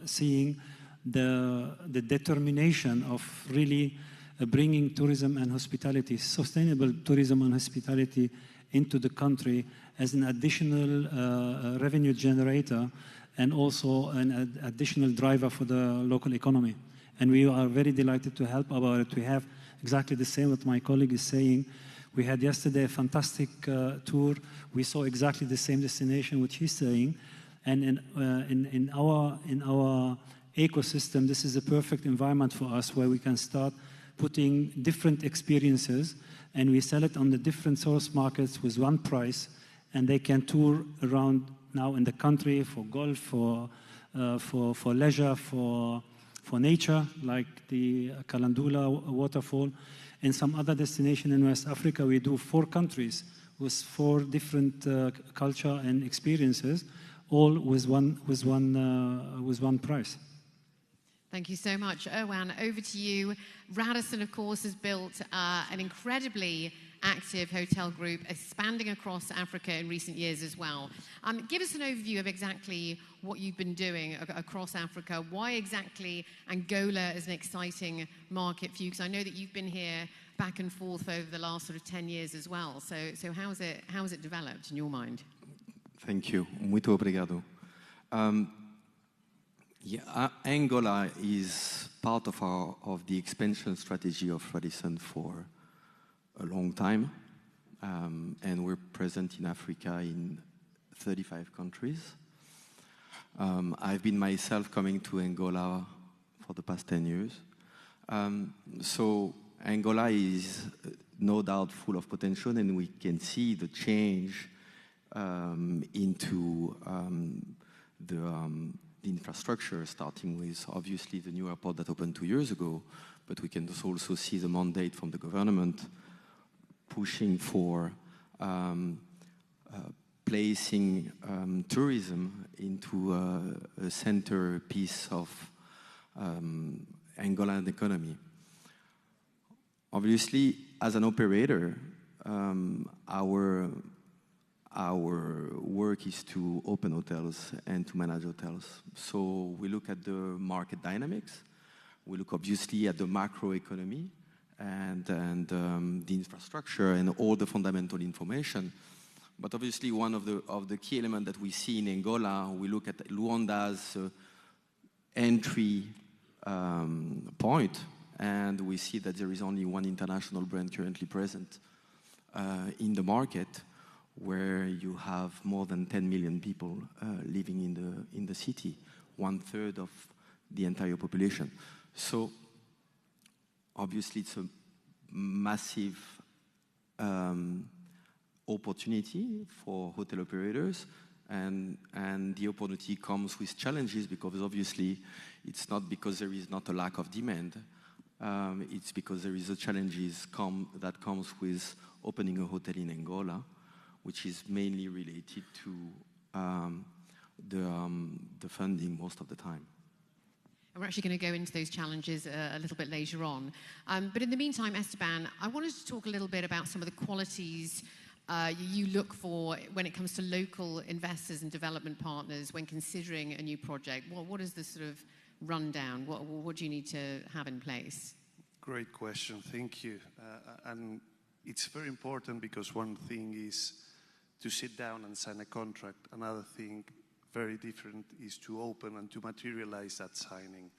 Speaker 10: seeing the determination of really bringing tourism and hospitality, sustainable tourism and hospitality into the country as an additional revenue generator and also an additional driver for the local economy. And we are very delighted to help about it. We have exactly the same what my colleague is saying. We had yesterday a fantastic tour. We saw exactly the same destination which he's saying. And in our ecosystem, this is a perfect environment for us where we can start putting different experiences and we sell it on the different source markets with one price and they can tour around now in the country for golf, for leisure, for nature, like the Kalandula waterfall. In some other destination in West Africa, we do 4 countries with 4 different culture and experiences, all with one price.
Speaker 4: Thank you so much. Erwan, over to you. Radisson, of course, has built an incredibly active hotel group, expanding across Africa in recent years as well. Give us an overview of exactly what you've been doing across Africa. Why exactly Angola is an exciting market for you? Because I know that you've been here back and forth over the last sort of 10 years as well. So how has it developed in your mind?
Speaker 11: Thank you. Muito obrigado. Angola is part of the expansion strategy of Radisson for a long time, and we're present in Africa in 35 countries. I've been myself coming to Angola for the past 10 years. So Angola is no doubt full of potential, and we can see the change into the infrastructure, starting with obviously the new airport that opened 2 years ago, but we can also see the mandate from the government pushing for placing tourism into a centerpiece of Angolan economy. Obviously, as an operator, our work is to open hotels and to manage hotels. So we look at the market dynamics. We look obviously at the macroeconomy and the infrastructure and all the fundamental information. But obviously one of the key elements that we see in Angola, we look at Luanda's entry point, and we see that there is only one international brand currently present in the market, where you have more than 10 million people living in the city, 1/3 of the entire population. So obviously it's a massive opportunity for hotel operators, and the opportunity comes with challenges, because obviously it's not because there is not a lack of demand, it's because there is a challenges that comes with opening a hotel in Angola, which is mainly related to the funding most of the time.
Speaker 4: And we're actually going to go into those challenges a little bit later on. But in the meantime, Esteban, I wanted to talk a little bit about some of the qualities you look for when it comes to local investors and development partners when considering a new project. What is the sort of rundown? What do you need to have in place?
Speaker 9: Great question, thank you. And it's very important, because one thing is to sit down and sign a contract. Another thing, very different, is to open and to materialize that signing.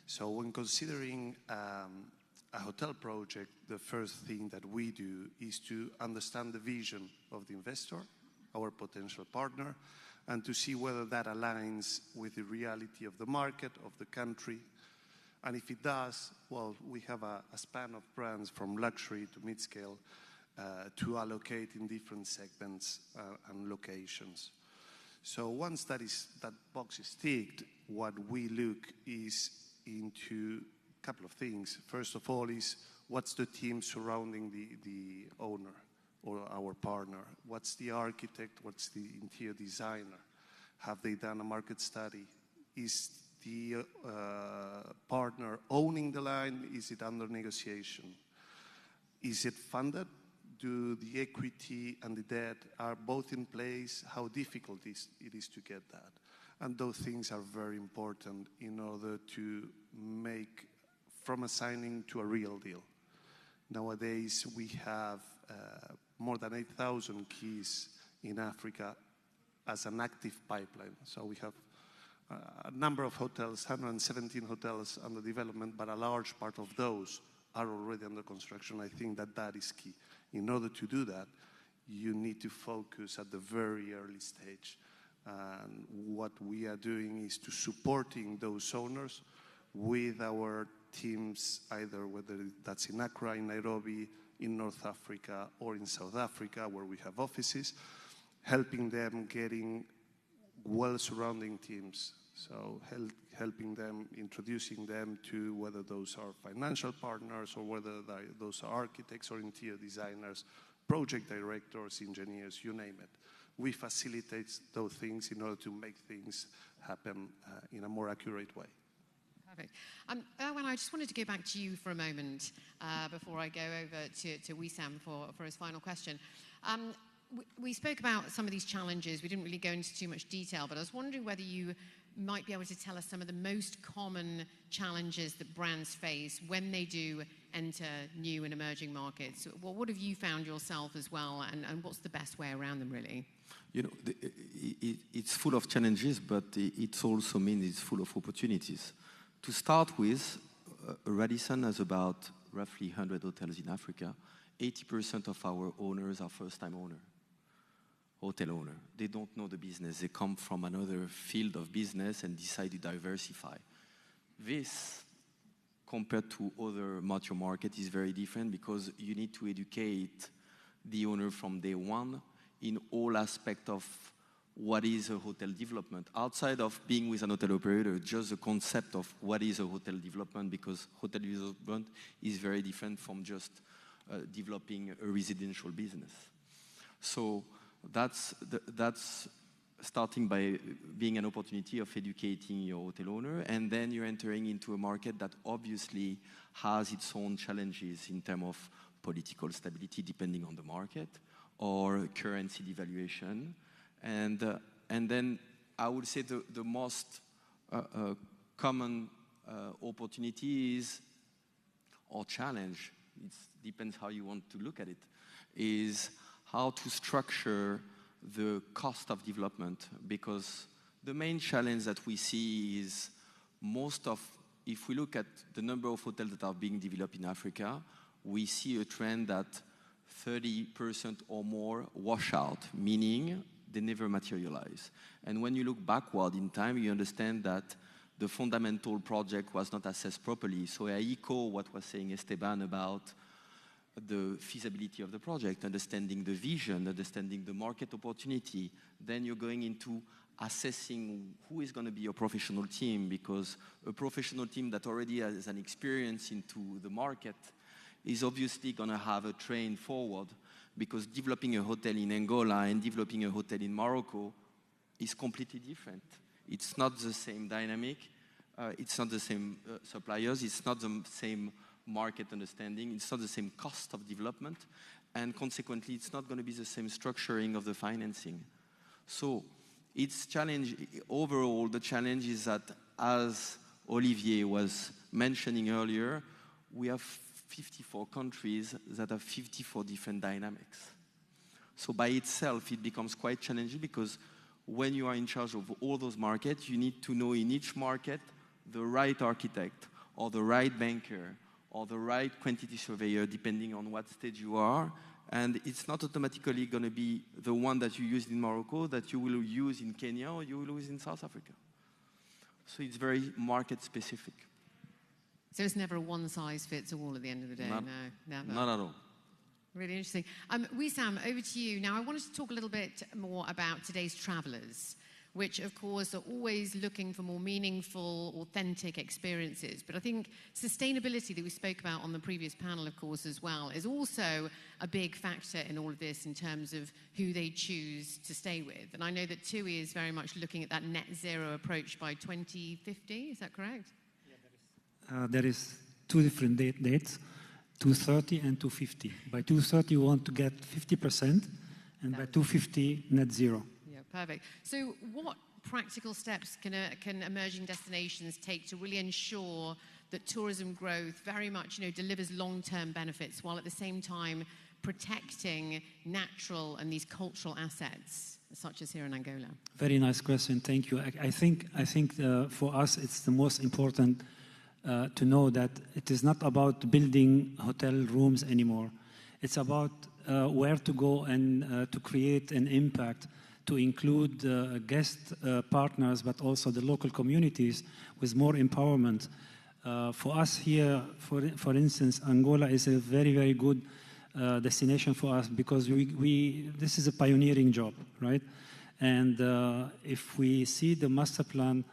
Speaker 9: So when considering a hotel project, the first thing that we do is to understand the vision of the investor, our potential partner, and to see whether that aligns with the reality of the market, of the country. And if it does, well, we have a span of brands from luxury to mid-scale to allocate in different segments and locations. So once that box is ticked, what we look is into a couple of things. First of all is, what's the team surrounding the owner or our partner? What's the architect? What's the interior designer? Have they done a market study? Is the partner owning the line? Is it under negotiation? Is it funded? Do the equity and the debt are both in place? How difficult it is to get that? And those things are very important in order to make from a signing to a real deal. Nowadays, we have more than 8,000 keys in Africa as an active pipeline. So we have a number of hotels, 117 hotels under development, but a large part of those are already under construction. I think that is key. In order to do that, you need to focus at the very early stage. And what we are doing is to supporting those owners with our teams, either whether that's in Accra, in Nairobi, in North Africa, or in South Africa, where we have offices, helping them getting well-surrounding teams. So helping them, introducing them to whether those are financial partners or whether those are architects or interior designers, project directors, engineers, you name it. We facilitate those things in order to make things happen in a more accurate way.
Speaker 4: Perfect. Erwan, I just wanted to go back to you for a moment before I go over to Wissam for his final question. We spoke about some of these challenges. We didn't really go into too much detail, but I was wondering whether you might be able to tell us some of the most common challenges that brands face when they do enter new and emerging markets. Well, what have you found yourself as well, and what's the best way around them, really?
Speaker 11: You know, it's full of challenges, but it also means it's full of opportunities. To start with, Radisson has about roughly 100 hotels in Africa. 80% of our owners are first-time owners. Hotel owner. They don't know the business. They come from another field of business and decide to diversify. This, compared to other mature markets, is very different because you need to educate the owner from day one in all aspects of what is a hotel development. Outside of being with an hotel operator, just the concept of what is a hotel development, because hotel development is very different from just developing a residential business. So that's starting by being an opportunity of educating your hotel owner, and then you're entering into a market that obviously has its own challenges in terms of political stability, depending on the market, or currency devaluation. And then I would say the most common opportunity is, or challenge, it depends how you want to look at it, is how to structure the cost of development, because the main challenge that we see is if we look at the number of hotels that are being developed in Africa, we see a trend that 30% or more wash out, meaning they never materialize. And when you look backward in time, you understand that the fundamental project was not assessed properly. So I echo what was saying Esteban about the feasibility of the project, understanding the vision, understanding the market opportunity. Then you're going into assessing who is going to be your professional team, because a professional team that already has an experience into the market is obviously going to have a train forward, because developing a hotel in Angola and developing a hotel in Morocco is completely different. It's not the same dynamic, it's not the same suppliers, it's not the same market understanding, it's not the same cost of development, and consequently it's not going to be the same structuring of the financing. So it's challenge. Overall, the challenge is that, as Olivier was mentioning earlier, we have 54 countries that have 54 different dynamics. So by itself, it becomes quite challenging, because when you are in charge of all those markets, you need to know in each market the right architect or the right banker or the right quantity surveyor, depending on what stage you are. And it's not automatically going to be the one that you used in Morocco that you will use in Kenya or you will use in South Africa. So it's very market specific.
Speaker 4: So it's never a one-size-fits-all at the end of the day? No, never.
Speaker 11: Not at all.
Speaker 4: Really interesting. Wissam, over to you. Now, I wanted to talk a little bit more about today's travellers, which, of course, are always looking for more meaningful, authentic experiences. But I think sustainability that we spoke about on the previous panel, of course, as well, is also a big factor in all of this in terms of who they choose to stay with. And I know that TUI is very much looking at that net zero approach by 2050. Is that correct?
Speaker 10: Yeah, there is two different dates, 2030 and 2050. By 2030, we want to get 50%, and by 2050, net zero.
Speaker 4: Perfect. So what practical steps can emerging destinations take to really ensure that tourism growth very much delivers long-term benefits, while at the same time protecting natural and these cultural assets, such as here in Angola?
Speaker 10: Very nice question. Thank you. I think for us, it's the most important to know that it is not about building hotel rooms anymore. It's about where to go and to create an impact, to include guest partners, but also the local communities with more empowerment. For us here, for instance, Angola is a very, very good destination for us because this is a pioneering job, right? And if we see the master plan,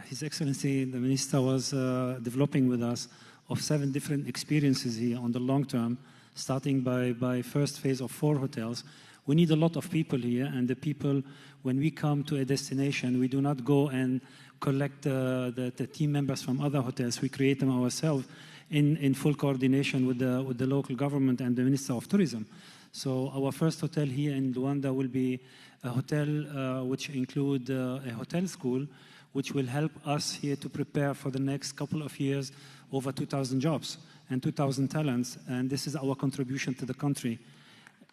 Speaker 10: His Excellency, the Minister was developing with us of 7 different experiences here on the long term, starting by first phase of 4 hotels. We need a lot of people here, and the people, when we come to a destination, we do not go and collect the team members from other hotels. We create them ourselves in full coordination with the local government and the Minister of Tourism. So our first hotel here in Luanda will be a hotel which include a hotel school, which will help us here to prepare for the next couple of years over 2,000 jobs and 2,000 talents. And this is our contribution to the country.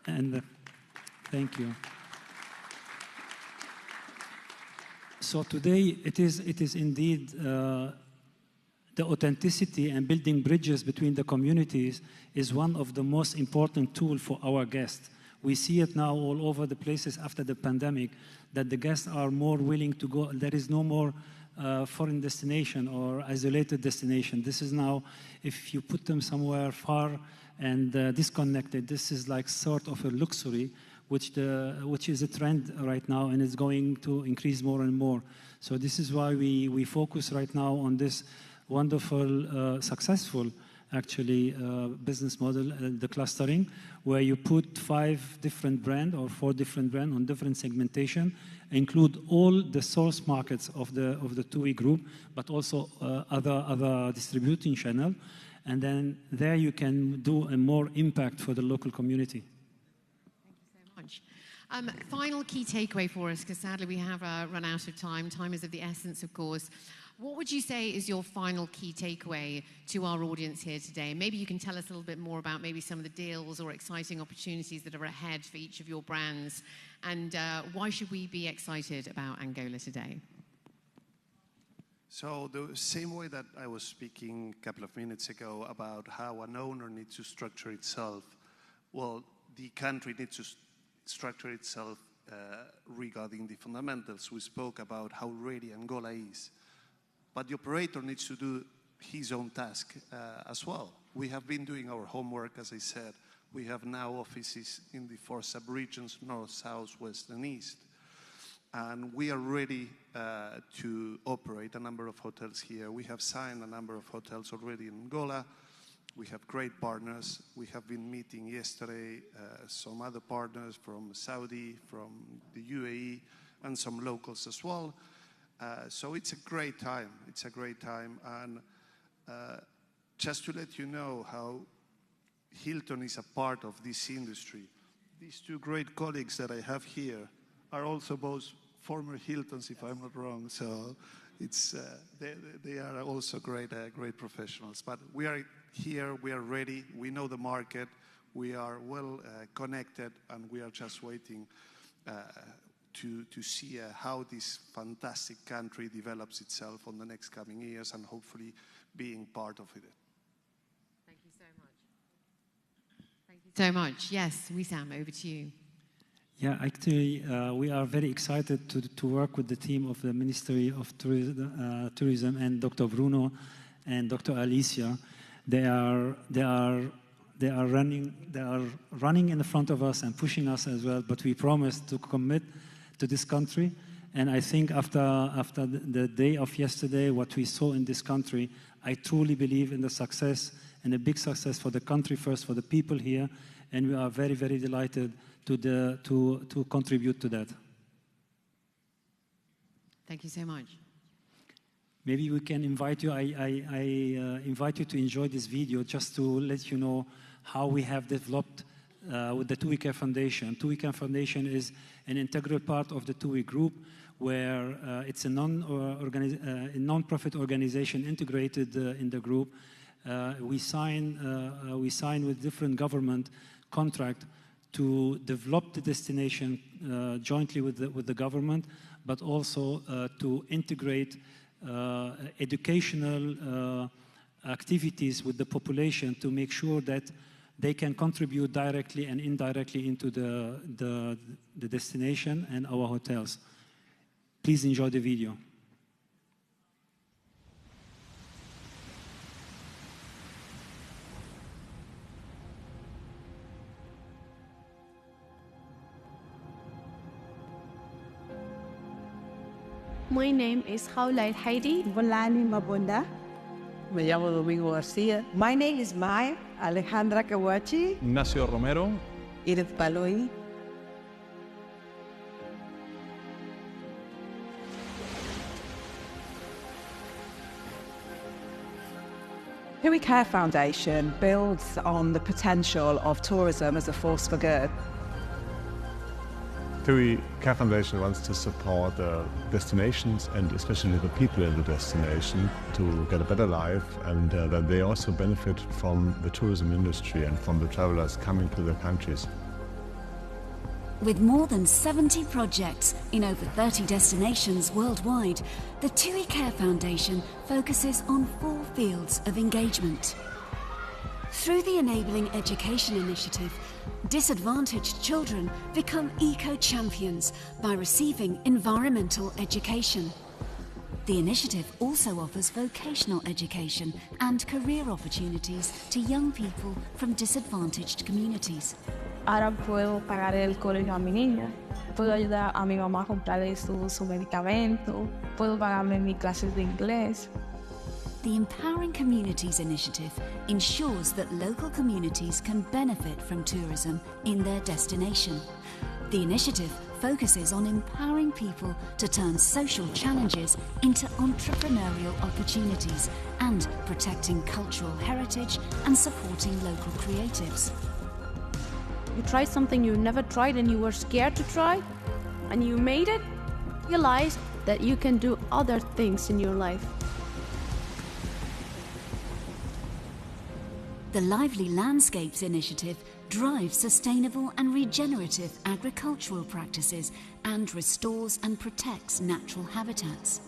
Speaker 10: And thank you. So today it is indeed the authenticity and building bridges between the communities is one of the most important tools for our guests. We see it now all over the places after the pandemic that the guests are more willing to go. There is no more foreign destination or isolated destination. This is now, if you put them somewhere far and disconnected, this is like sort of a luxury, which is a trend right now, and it's going to increase more and more. So this is why we focus right now on this wonderful, successful, actually, business model, the clustering, where you put 5 different brands or 4 different brands on different segmentation, include all the source markets of the TUI group, but also other distributing channel, and then there you can do a more impact for the local community.
Speaker 4: Thank you so much. Final key takeaway for us, because sadly we have run out of time. Time is of the essence, of course. What would you say is your final key takeaway to our audience here today? Maybe you can tell us a little bit more about maybe some of the deals or exciting opportunities that are ahead for each of your brands, and why should we be excited about Angola today?
Speaker 9: So the same way that I was speaking a couple of minutes ago about how an owner needs to structure itself, well, the country needs to structure itself regarding the fundamentals. We spoke about how ready Angola is. But the operator needs to do his own task as well. We have been doing our homework, as I said. We have now offices in the 4 sub-regions, north, south, west, and east. And we are ready to operate a number of hotels here. We have signed a number of hotels already in Angola. We have great partners. We have been meeting yesterday some other partners from Saudi, from the UAE, and some locals as well. So it's a great time. It's a great time. And just to let you know how Hilton is a part of this industry, these 2 great colleagues that I have here are also both former Hiltons, if I'm not wrong. So it's they are also great professionals. But we are here. We are ready. We know the market. We are well connected, and we are just waiting to see how this fantastic country develops itself on the next coming years, and hopefully being part of it.
Speaker 4: Thank you so much. Thank you so much. Yes, Wissam, over to you.
Speaker 10: Yeah, actually, we are very excited to work with the team of the Ministry of Tourism and Dr. Bruno and Dr. Alicia. They are running in the front of us and pushing us as well. But we promise to commit to this country, and I think after the day of yesterday, what we saw in this country, I truly believe in the success and a big success for the country first, for the people here, and we are very, very delighted to contribute to that.
Speaker 4: Thank you so much.
Speaker 10: Maybe we can invite you. I invite you to enjoy this video just to let you know how we have developed with the TUI Care Foundation. TUI Care Foundation is an integral part of the TUI Group, where it's a non-profit organization integrated in the group. We sign with different government contract to develop the destination jointly with the government, but also to integrate educational activities with the population to make sure that they can contribute directly and indirectly into the destination and our hotels. Please enjoy the video.
Speaker 12: My name is Haulait Heidi.
Speaker 13: Volani Mabunda.
Speaker 14: Me llamo Domingo García.
Speaker 13: My name is Mai Alejandra Kawachi.
Speaker 15: Ignacio Romero.
Speaker 16: Edith Paloi.
Speaker 17: TUI Care Foundation builds on the potential of tourism as a force for good.
Speaker 15: TUI Care Foundation wants to support destinations and especially the people in the destination to get a better life, and that they also benefit from the tourism industry and from the travelers coming to their countries.
Speaker 18: With more than 70 projects in over 30 destinations worldwide, the TUI Care Foundation focuses on 4 fields of engagement. Through the Enabling Education Initiative, disadvantaged children become eco-champions by receiving environmental education. The initiative also offers vocational education and career opportunities to young people from disadvantaged communities.
Speaker 12: Ahora puedo pagar el colegio a mi niña, puedo ayudar a mi mamá a comprarle su medicamento, puedo pagarme mis clases de inglés.
Speaker 18: The Empowering Communities Initiative ensures that local communities can benefit from tourism in their destination. The initiative focuses on empowering people to turn social challenges into entrepreneurial opportunities and protecting cultural heritage and supporting local creatives.
Speaker 12: You tried something you never tried and you were scared to try, and you made it, realize that you can do other things in your life.
Speaker 18: The Lively Landscapes Initiative drives sustainable and regenerative agricultural practices and restores and protects natural habitats.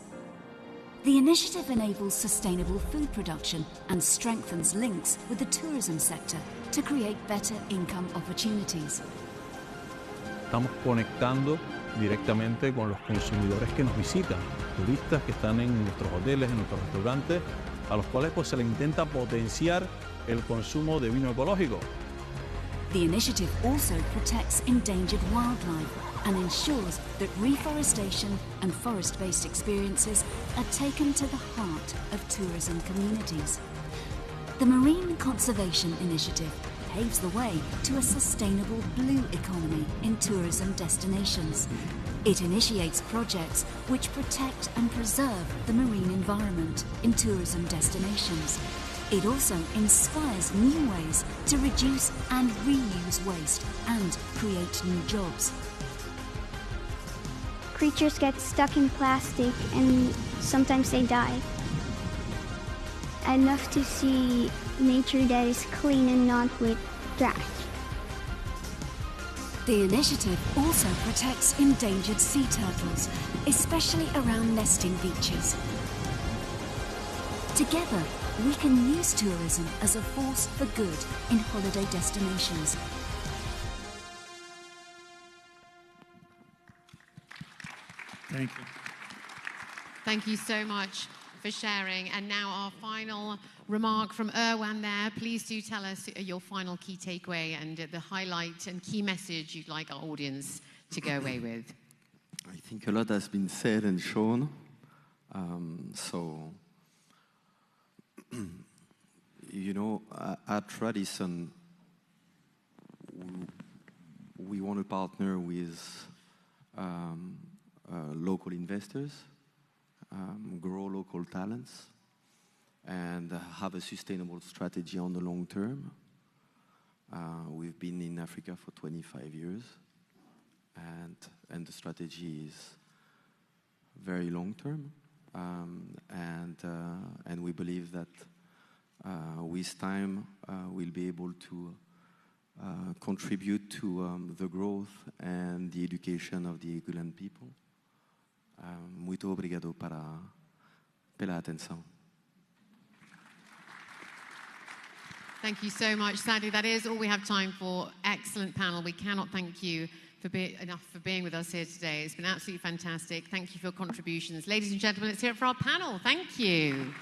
Speaker 18: The initiative enables sustainable food production and strengthens links with the tourism sector to create better income opportunities.
Speaker 15: Estamos conectando directamente con los consumidores que nos visitan, turistas que están en nuestros hoteles, en nuestros restaurantes, a los cuales pues se les intenta potenciar el consumo de vino ecológico.
Speaker 18: The initiative also protects endangered wildlife and ensures that reforestation and forest-based experiences are taken to the heart of tourism communities. The Marine Conservation Initiative paves the way to a sustainable blue economy in tourism destinations. It initiates projects which protect and preserve the marine environment in tourism destinations. It also inspires new ways to reduce and reuse waste and create new jobs.
Speaker 19: Creatures get stuck in plastic and sometimes they die. I love to see nature that is clean and not with trash.
Speaker 18: The initiative also protects endangered sea turtles, especially around nesting beaches. Together, we can use tourism as a force for good in holiday destinations.
Speaker 10: Thank you.
Speaker 4: Thank you so much for sharing. And now our final remark from Erwan there. Please do tell us your final key takeaway and the highlight and key message you'd like our audience to go away with.
Speaker 11: I think a lot has been said and shown. You know, at Radisson, we want to partner with local investors, grow local talents, and have a sustainable strategy on the long term. We've been in Africa for 25 years, and the strategy is very long term. And we believe that with time we'll be able to contribute to the growth and the education of the Angolan people. Muito obrigado pela atenção.
Speaker 4: Thank you so much. Sadly, that is all we have time for. Excellent panel. We cannot thank you enough for being with us here today. It's been absolutely fantastic. Thank you for your contributions. Ladies and gentlemen, let's hear it for our panel. Thank you.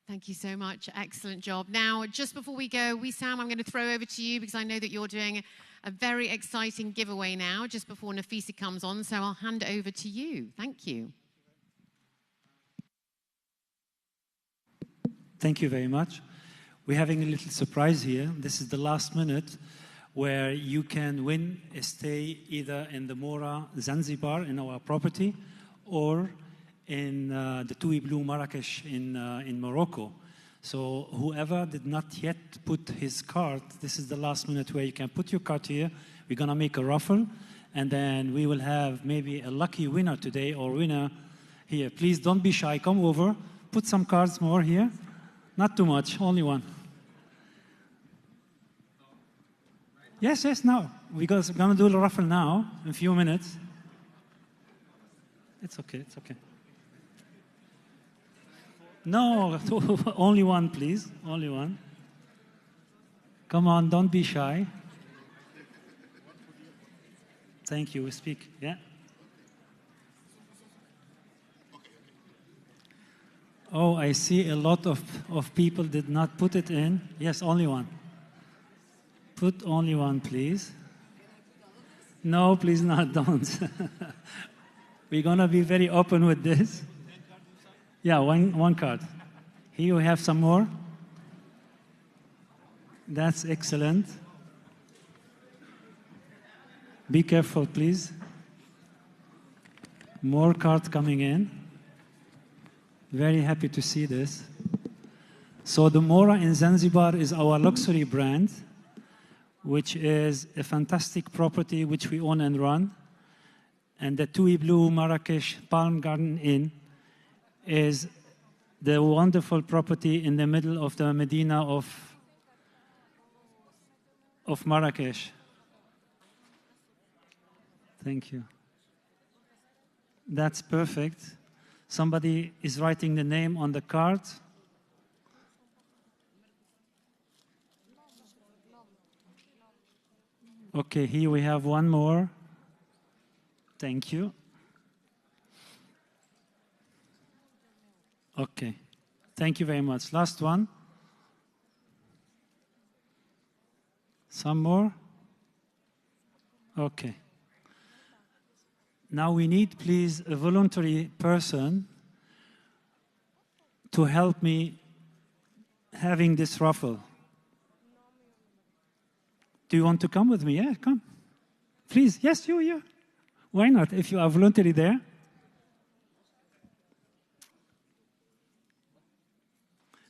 Speaker 4: Thank you so much. Excellent job. Now, just before we go, Wissam, I'm going to throw over to you because I know that you're doing a very exciting giveaway now just before Nafisa comes on. So I'll hand over to you. Thank you.
Speaker 10: Thank you very much. We're having a little surprise here. This is the last minute where you can win a stay either in the Mora Zanzibar in our property or in the Tui Blue Marrakesh in Morocco. So whoever did not yet put his card, this is the last minute where you can put your card here. We're going to make a raffle, and then we will have maybe a lucky winner today or winner here. Please don't be shy. Come over. Put some cards more here. Not too much, only one. Yes, now. We're going to do the raffle now in a few minutes. It's okay. No, only one, please. Only one. Come on, don't be shy. Thank you. Speak. Yeah. Oh, I see a lot of people did not put it in. Yes, only one. Put only one, please. No, please not, don't. We're going to be very open with this. Yeah, one card. Here we have some more. That's excellent. Be careful, please. More cards coming in. Very happy to see this. So the Mora in Zanzibar is our luxury brand, which is a fantastic property which we own and run. And the Tui Blue Marrakesh Palm Garden Inn is the wonderful property in the middle of the Medina of Marrakesh. Thank you. That's perfect. Somebody is writing the name on the card. Okay, here we have one more. Thank you. Okay. Thank you very much. Last one. Some more? Okay. Now we need, please, a voluntary person to help me having this raffle. Do you want to come with me? Yeah, come. Please, yes, you, yeah. Why not, if you are voluntarily there?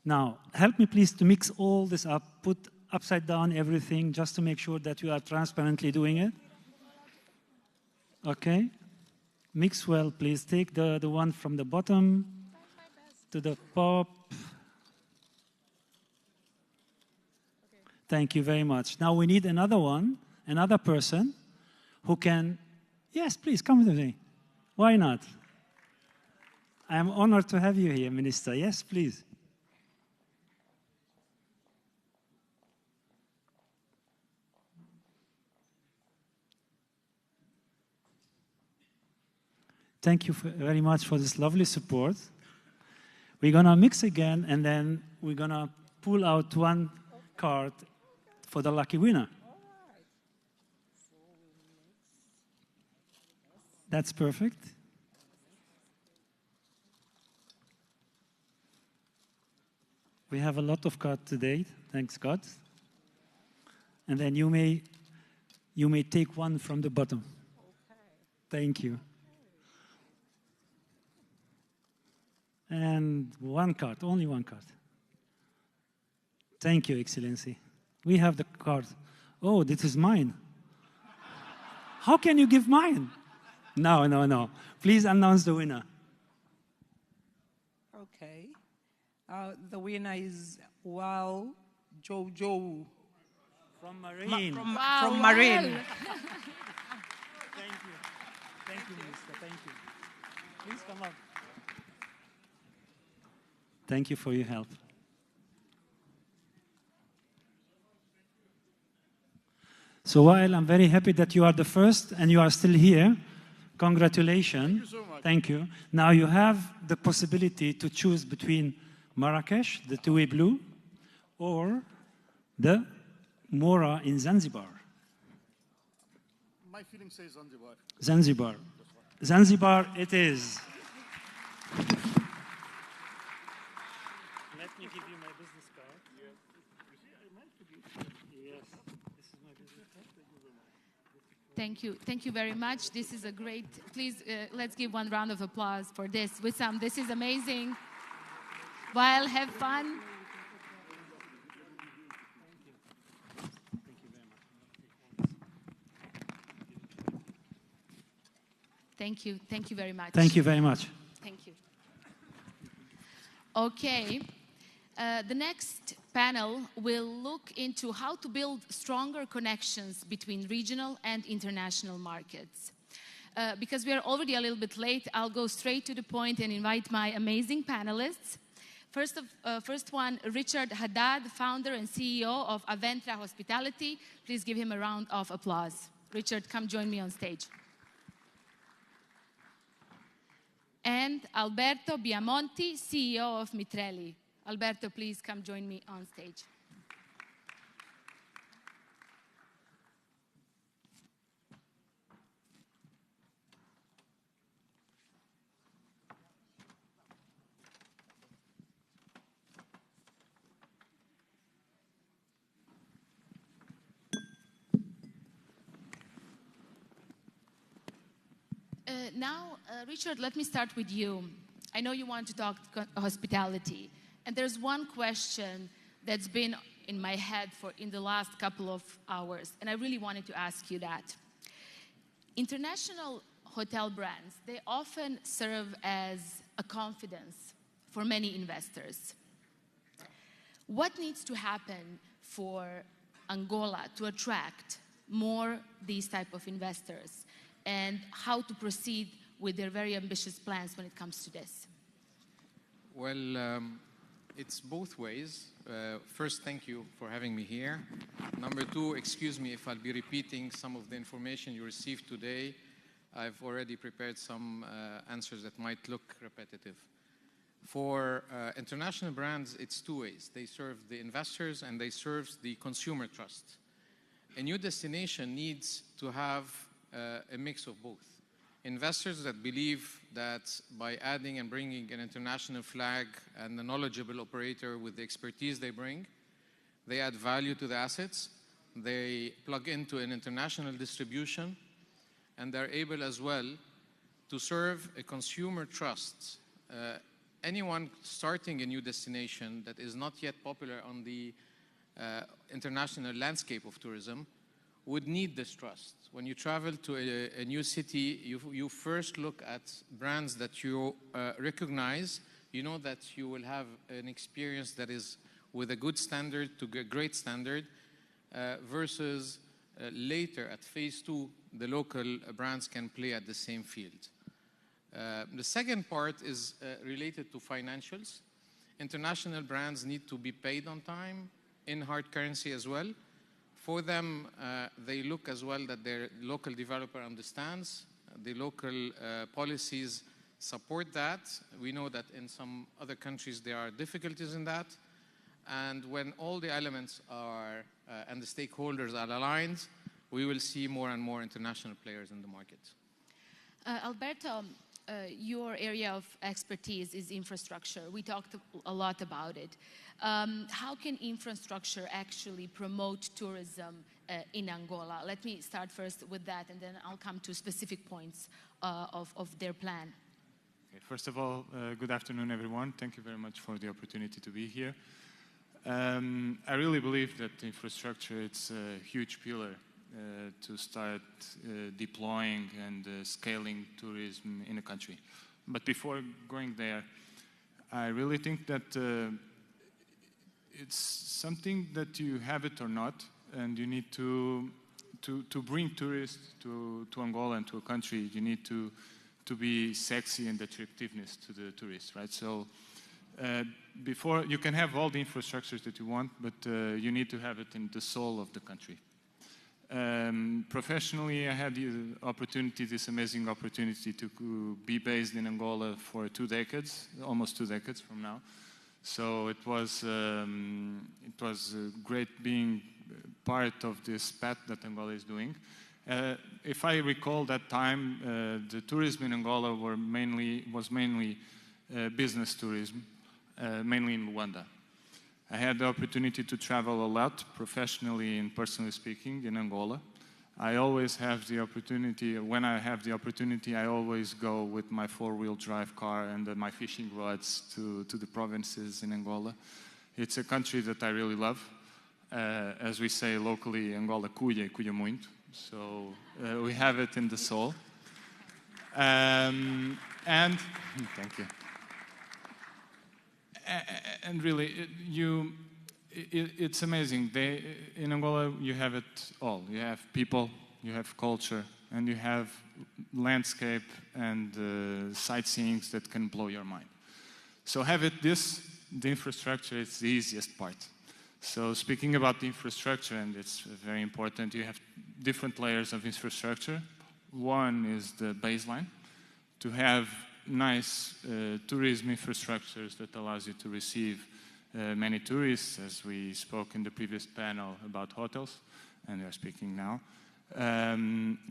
Speaker 10: Now, help me please to mix all this up, put upside down everything, just to make sure that you are transparently doing it. Okay? Mix well, please. Take the one from the bottom to the top. Thank you very much. Now we need another one, another person who can, yes, please, come with me. Why not? I am honored to have you here, Minister. Yes, please. Thank you very much for this lovely support. We're going to mix again, and then we're going to pull out one card for the lucky winner. That's perfect. We have a lot of cards today, thanks God. And then you may take one from the bottom. Thank you. And one card, only one card. Thank you, Excellency. We have the card. Oh, this is mine. How can you give mine? No. Please announce the winner.
Speaker 14: Okay. The winner is Wow Jojo.
Speaker 10: From Marine.
Speaker 14: From Marine.
Speaker 10: Thank you. Thank you, Minister. Thank you. Please come up. Thank you for your help. So while I'm very happy that you are the first and you are still here, congratulations.
Speaker 8: Thank you so much.
Speaker 10: Thank you. Now you have the possibility to choose between Marrakesh, the Tui Blue, or the Mora in Zanzibar?
Speaker 16: My feeling says Zanzibar.
Speaker 10: Zanzibar. Zanzibar it is. Let me give you my business card.
Speaker 16: Yes. You see, I meant to give.
Speaker 10: Yes, this is my business card.
Speaker 3: Thank you. Thank you very much. This is a great, please, let's give one round of applause for this. Wissam, this is amazing. Well, have fun. Thank you. Thank you very much.
Speaker 10: Thank you very much.
Speaker 3: Thank you. Okay. The next panel will look into how to build stronger connections between regional and international markets. Because we are already a little bit late, I'll go straight to the point and invite my amazing panelists. First one, Richard Haddad, founder and CEO of Aventra Hospitality. Please give him a round of applause. Richard, come join me on stage. And Alberto Biamonti, CEO of Mitrelli. Alberto, please come join me on stage. Now, Richard, let me start with you. I know you want to talk hospitality. And there's one question that's been in my head in the last couple of hours, and I really wanted to ask you that. International hotel brands, they often serve as a confidence for many investors. What needs to happen for Angola to attract more these type of investors, and how to proceed with their very ambitious plans when it comes to this?
Speaker 20: Well, it's both ways. First, thank you for having me here. Number two, excuse me if I'll be repeating some of the information you received today. I've already prepared some answers that might look repetitive. For international brands, it's two ways. They serve the investors and they serve the consumer trust. A new destination needs to have a mix of both. Investors that believe that by adding and bringing an international flag and a knowledgeable operator with the expertise they bring, they add value to the assets, they plug into an international distribution, and they're able as well to serve a consumer trust. Anyone starting a new destination that is not yet popular on the international landscape of tourism would need this trust. When you travel to a new city, you first look at brands that you recognize. You know that you will have an experience that is with a good standard to a great standard, versus later at phase two, the local brands can play at the same field. The second part is related to financials. International brands need to be paid on time in hard currency as well. For them, they look as well that their local developer understands. The local policies support that. We know that in some other countries there are difficulties in that. And when all the elements are and the stakeholders are aligned, we will see more and more international players in the market.
Speaker 3: Alberto, your area of expertise is infrastructure. We talked a lot about it. How can infrastructure actually promote tourism in Angola? Let me start first with that, and then I'll come to specific points of their plan.
Speaker 21: Okay, first of all, good afternoon, everyone. Thank you very much for the opportunity to be here. I really believe that infrastructure is a huge pillar to start deploying and scaling tourism in a country. But before going there, I really think that it's something that you have it or not, and you need to bring tourists to Angola and to a country. You need to be sexy and attractiveness to the tourists, right? So before you can have all the infrastructures that you want, but you need to have it in the soul of the country. Professionally, I had the opportunity, this amazing opportunity to be based in Angola for 2 decades, almost 2 decades from now. So it was great being part of this path that Angola is doing. If I recall that time, the tourism in Angola was mainly business tourism, mainly in Luanda. I had the opportunity to travel a lot, professionally and personally speaking, in Angola. I always have the opportunity, when I have the opportunity, I always go with my four-wheel drive car and my fishing rods to the provinces in Angola. It's a country that I really love. As we say locally, Angola cuida muito. So we have it in the soul. And thank you. And really, it's amazing. In Angola, you have it all. You have people, you have culture, and you have landscape and sightseeing that can blow your mind. So the infrastructure is the easiest part. So speaking about the infrastructure, and it's very important, you have different layers of infrastructure. One is the baseline, to have nice tourism infrastructures that allows you to receive many tourists, as we spoke in the previous panel about hotels, and we are speaking now.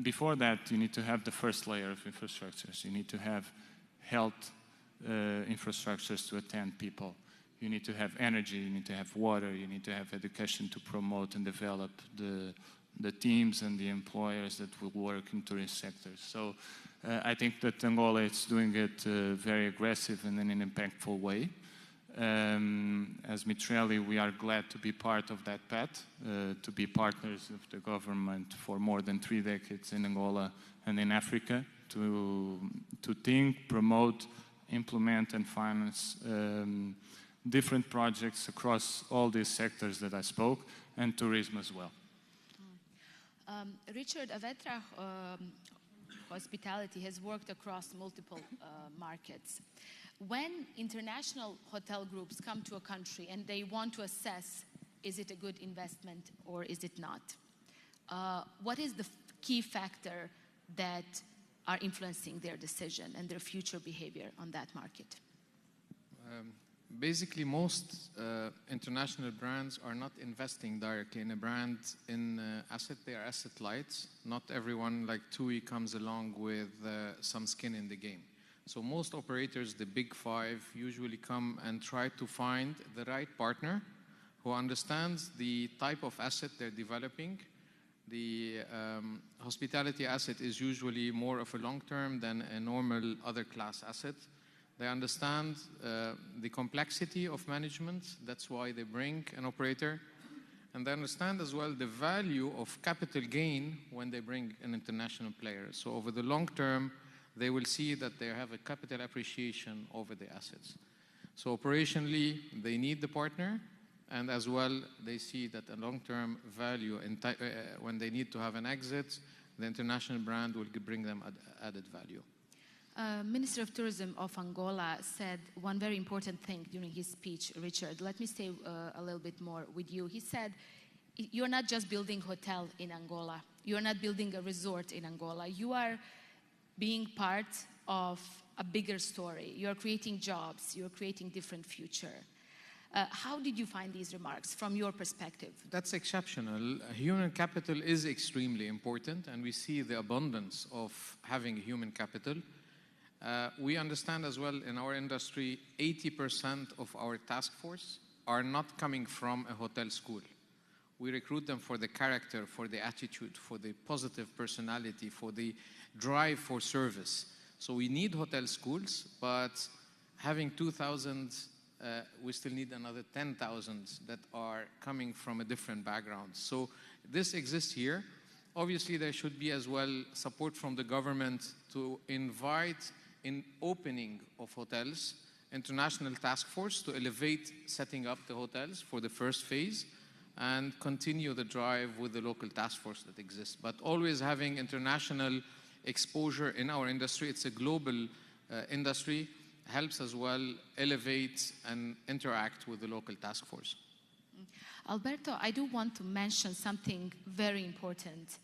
Speaker 21: Before that, you need to have the first layer of infrastructures. You need to have health infrastructures to attend people. You need to have energy, you need to have water, you need to have education to promote and develop the teams and the employers that will work in tourist sectors. So I think that Angola is doing it very aggressive and in an impactful way. As Mitrelli, we are glad to be part of that path, to be partners of the government for more than 3 decades in Angola and in Africa, to think, promote, implement and finance different projects across all these sectors that I spoke, and tourism as well.
Speaker 3: Richard, Avetra Hospitality has worked across multiple markets. When international hotel groups come to a country and they want to assess, is it a good investment or is it not? What is the key factor that are influencing their decision and their future behavior on that market?
Speaker 20: Basically, most international brands are not investing directly in a brand in asset. They are asset light. Not everyone like TUI comes along with some skin in the game. So most operators, the big 5, usually come and try to find the right partner who understands the type of asset they're developing. The hospitality asset is usually more of a long-term than a normal other class asset. They understand the complexity of management. That's why they bring an operator. And they understand as well the value of capital gain when they bring an international player. So over the long term, they will see that they have a capital appreciation over the assets. So operationally, they need the partner. And as well, they see that a long-term value, when they need to have an exit, the international brand will bring them added value.
Speaker 3: Minister of Tourism of Angola said one very important thing during his speech, Richard. Let me stay a little bit more with you. He said, you're not just building a hotel in Angola. You're not building a resort in Angola. You are being part of a bigger story. You're creating jobs. You're creating different future. How did you find these remarks from your perspective?
Speaker 20: That's exceptional. Human capital is extremely important, and we see the abundance of having human capital. We understand as well in our industry, 80% of our task force are not coming from a hotel school. We recruit them for the character, for the attitude, for the positive personality, for the drive for service. So we need hotel schools, but having 2,000, we still need another 10,000 that are coming from a different background. So this exists here. Obviously, there should be as well support from the government to invite in opening of hotels, international task force to elevate setting up the hotels for the first phase and continue the drive with the local task force that exists. But always having international exposure in our industry, it's a global industry, helps as well elevate and interact with the local task force.
Speaker 3: Alberto, I do want to mention something very important.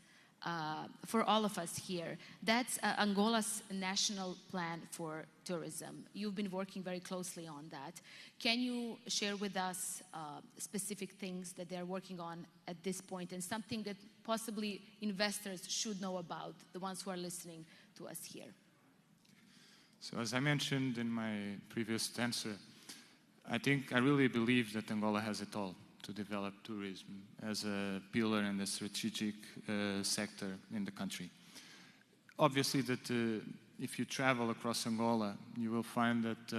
Speaker 3: for all of us here. That's Angola's national plan for tourism. You've been working very closely on that. Can you share with us specific things that they're working on at this point and something that possibly investors should know about, the ones who are listening to us here?
Speaker 21: So as I mentioned in my previous answer, I really believe that Angola has it all to develop tourism as a pillar and a strategic sector in the country. Obviously, that if you travel across Angola, you will find that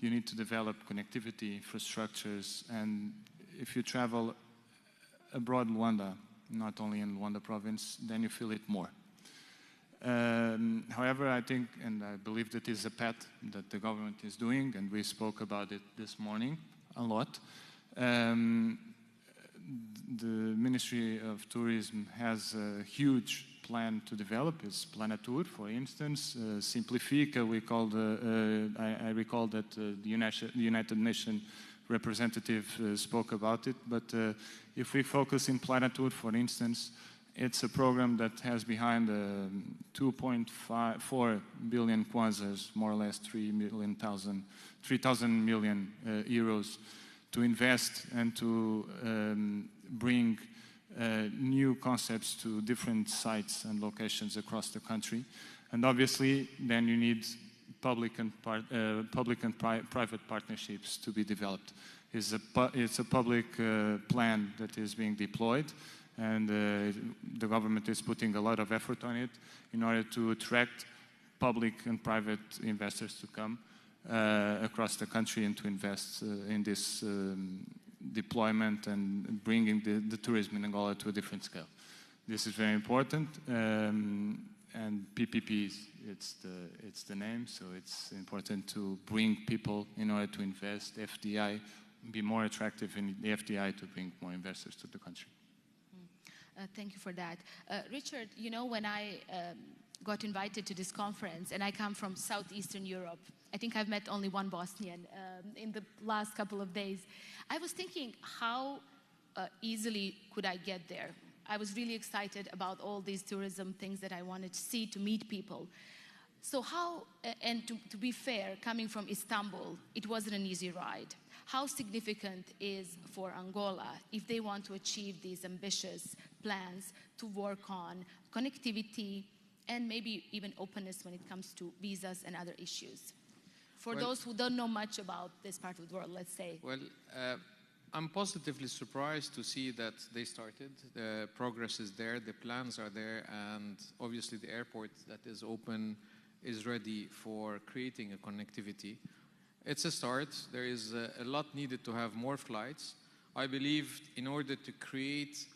Speaker 21: you need to develop connectivity, infrastructures, and if you travel abroad Luanda, not only in Luanda province, then you feel it more. However, I think, and I believe that is a path that the government is doing, and we spoke about it this morning a lot. The Ministry of Tourism has a huge plan to develop. It's Planatur, for instance. Simplifica, I recall that the United Nations representative spoke about it. But if we focus in Planatur, for instance, it's a program that has behind 2.4 billion kwanzas, more or less 3,000 million euros, to invest and to bring new concepts to different sites and locations across the country. And obviously, then you need public and private partnerships to be developed. It's a public plan that is being deployed, and the government is putting a lot of effort on it in order to attract public and private investors to come across the country and to invest in this deployment and bringing the tourism in Angola to a different scale. This is very important, and PPPs, it's the name, so it's important to bring people in order to invest, FDI, be more attractive in the FDI to bring more investors to the country.
Speaker 3: Thank you for that. Richard, you know, when I got invited to this conference, and I come from Southeastern Europe, I think I've met only one Bosnian in the last couple of days. I was thinking, how easily could I get there? I was really excited about all these tourism things that I wanted to see, to meet people. So how, and to be fair, coming from Istanbul, it wasn't an easy ride. How significant is for Angola, if they want to achieve these ambitious plans, to work on connectivity and maybe even openness when it comes to visas and other issues? For those who don't know much about this part of the world, let's say.
Speaker 20: Well, I'm positively surprised to see that they started. The progress is there, the plans are there, and obviously the airport that is open is ready for creating a connectivity. It's a start. There is a lot needed to have more flights. I believe in order to create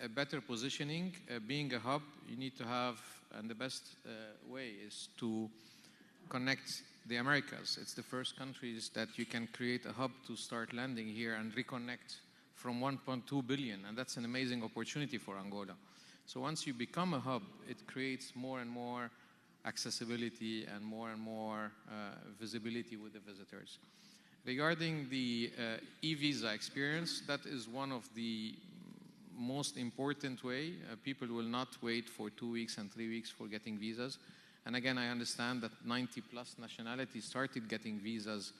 Speaker 20: a better positioning, being a hub, you need to have, and the best way is to connect the Americas. It's the first countries that you can create a hub to start landing here and reconnect from 1.2 billion, and that's an amazing opportunity for Angola. So once you become a hub, it creates more and more accessibility and more visibility with the visitors. Regarding the e-visa experience, that is one of the most important way. People will not wait for 2 weeks and 3 weeks for getting visas. And again, I understand that 90+ nationalities started getting visas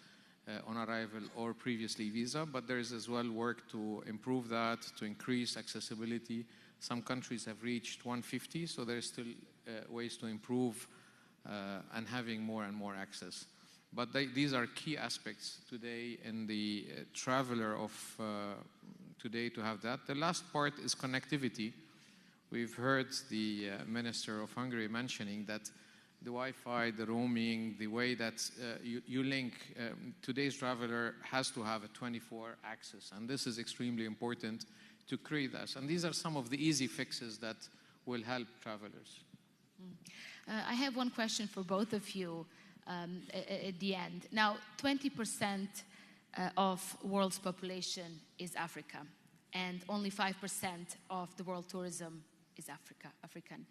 Speaker 20: on arrival or previously visa, but there is as well work to improve that, to increase accessibility. Some countries have reached 150, so there's still ways to improve and having more and more access. But these are key aspects today in the traveler of today to have that. The last part is connectivity. We've heard the Minister of Hungary mentioning that the Wi-Fi, the roaming, the way that you link, today's traveler has to have a 24 access, and this is extremely important to create that. And these are some of the easy fixes that will help travelers.
Speaker 3: I have one question for both of you at the end. Now, 20% of world's population is Africa, and only 5% of the world tourism is African.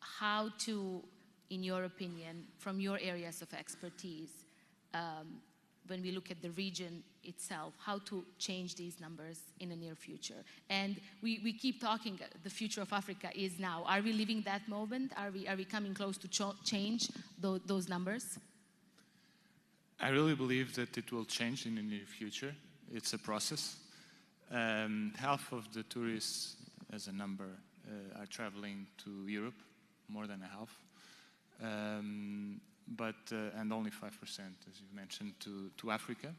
Speaker 3: How to, in your opinion, from your areas of expertise, when we look at the region itself, how to change these numbers in the near future. And we keep talking, the future of Africa is now. Are we living that moment? Are we coming close to change those numbers?
Speaker 21: I really believe that it will change in the near future. It's a process. Half of the tourists, as a number, are traveling to Europe, more than a half. And only 5%, as you mentioned, to Africa.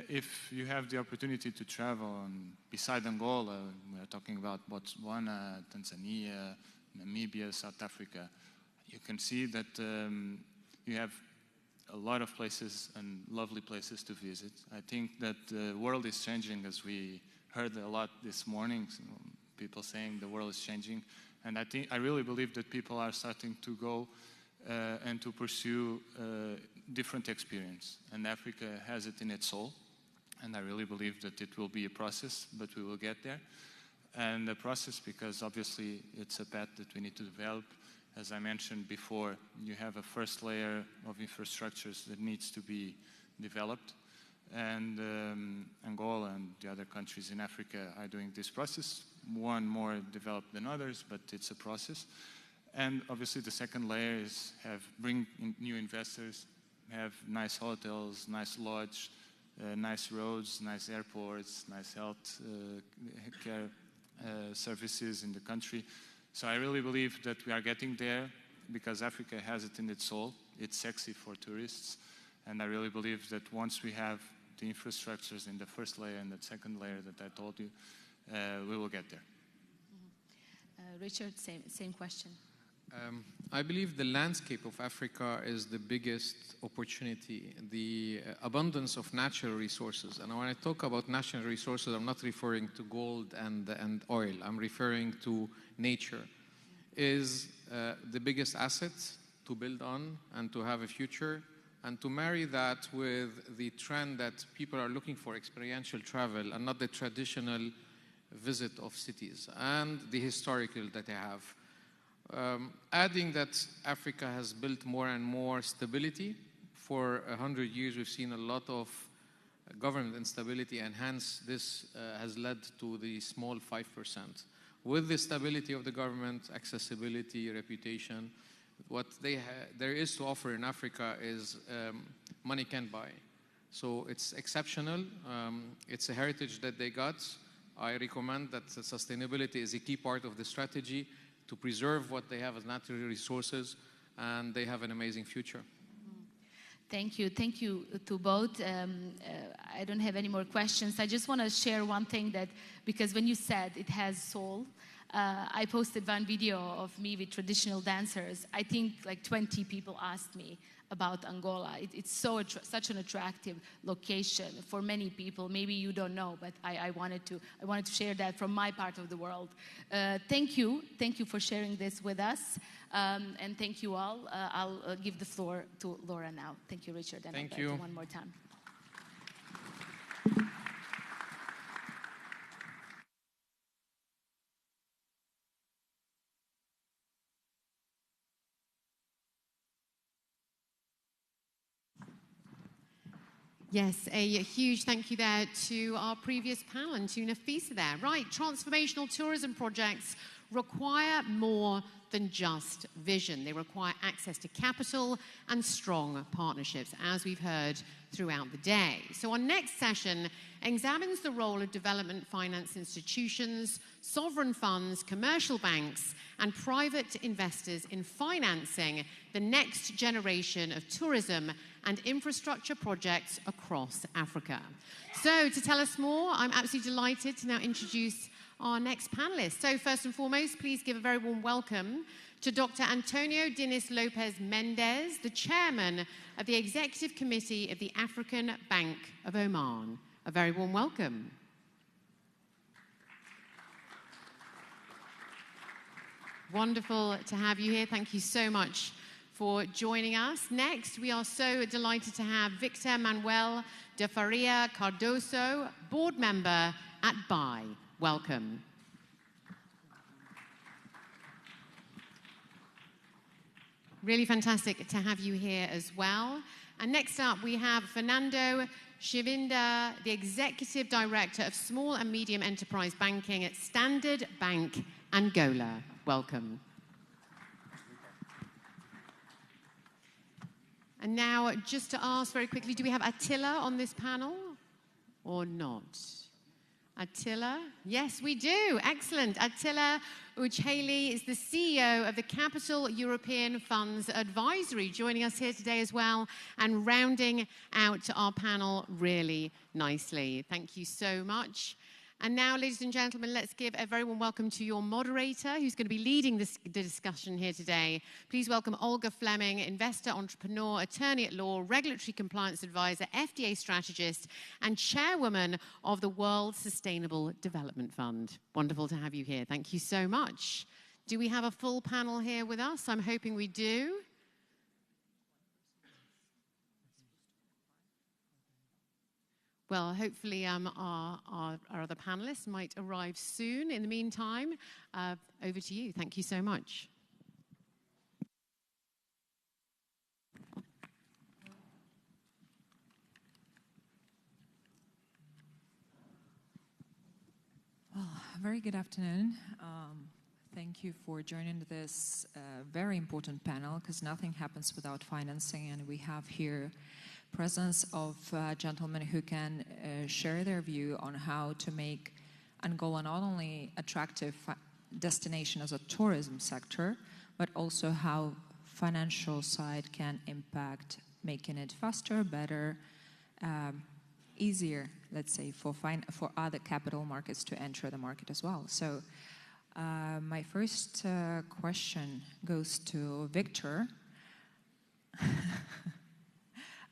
Speaker 21: If you have the opportunity to travel beside Angola, we are talking about Botswana, Tanzania, Namibia, South Africa, you can see that you have a lot of places and lovely places to visit. I think that the world is changing, as we heard a lot this morning, people saying the world is changing. And I really believe that people are starting to go and to pursue different experience. And Africa has it in its soul. And I really believe that it will be a process, but we will get there. And a process because obviously it's a path that we need to develop. As I mentioned before, you have a first layer of infrastructures that needs to be developed. And Angola and the other countries in Africa are doing this process. One more developed than others, but it's a process. And obviously the second layer is bring in new investors, have nice hotels, nice lodge, nice roads, nice airports, nice health care services in the country. So I really believe that we are getting there because Africa has it in its soul. It's sexy for tourists. And I really believe that once we have the infrastructures in the first layer and the second layer that I told you, we will get there.
Speaker 3: Richard, same question.
Speaker 20: I believe the landscape of Africa is the biggest opportunity, the abundance of natural resources. And when I talk about natural resources, I'm not referring to gold and oil. I'm referring to nature. Is the biggest asset to build on and to have a future, and to marry that with the trend that people are looking for experiential travel and not the traditional visit of cities and the historical that they have. Adding that Africa has built more and more stability. For 100 years, we've seen a lot of government instability, and hence this has led to the small 5%. With the stability of the government, accessibility, reputation, what there is to offer in Africa is money can't buy. So it's exceptional. It's a heritage that they got. I recommend that sustainability is a key part of the strategy to preserve what they have as natural resources, and they have an amazing future.
Speaker 3: Thank you. Thank you to both. I don't have any more questions. I just want to share one thing that, because when you said it has soul, I posted one video of me with traditional dancers. I think like 20 people asked me about Angola. It's such an attractive location for many people. Maybe you don't know, but I wanted to share that from my part of the world. Thank you for sharing this with us, and thank you all. I'll give the floor to Laura now. Thank you, Richard, and
Speaker 20: thank
Speaker 3: Alberto,
Speaker 20: you
Speaker 3: one more time.
Speaker 4: Yes, a huge thank you there to our previous panel and to Nafisa there. Right, transformational tourism projects require more than just vision. They require access to capital and strong partnerships, as we've heard throughout the day. So our next session examines the role of development finance institutions, sovereign funds, commercial banks, and private investors in financing the next generation of tourism and infrastructure projects across Africa. So to tell us more, I'm absolutely delighted to now introduce our next panelists. So first and foremost, please give a very warm welcome to Dr. Antonio Diniz Lopez Mendez, the chairman of the Executive Committee of the African Bank of Oman. A very warm welcome. Wonderful to have you here. Thank you so much for joining us. Next, we are so delighted to have Victor Manuel de Faria Cardoso, board member at BAI. Really fantastic to have you here as well. And next up, we have Fernando Shivinda, the Executive Director of Small and Medium Enterprise Banking at Standard Bank Angola. Welcome. And now, just to ask very quickly, do we have Attila on this panel or not? Attila? Yes, we do. Excellent. Attila Ucheli is the CEO of the Capital European Funds Advisory, joining us here today as well and rounding out our panel really nicely. Thank you so much. And now, ladies and gentlemen, let's give a very warm welcome to your moderator, who's going to be leading the discussion here today. Please welcome Olga Fleming, investor, entrepreneur, attorney at law, regulatory compliance advisor, FDA strategist, and chairwoman of the World Sustainable Development Fund. Wonderful to have you here. Thank you so much. Do we have a full panel here with us? I'm hoping we do. Well, hopefully our other panelists might arrive soon. In the meantime, over to you. Thank you so much.
Speaker 1: Well, very good afternoon. Thank you for joining this very important panel, because nothing happens without financing, and we have here presence of gentlemen who can share their view on how to make Angola not only attractive destination as a tourism sector, but also how financial side can impact making it faster, better, easier, let's say, for other capital markets to enter the market as well. So my first question goes to Victor.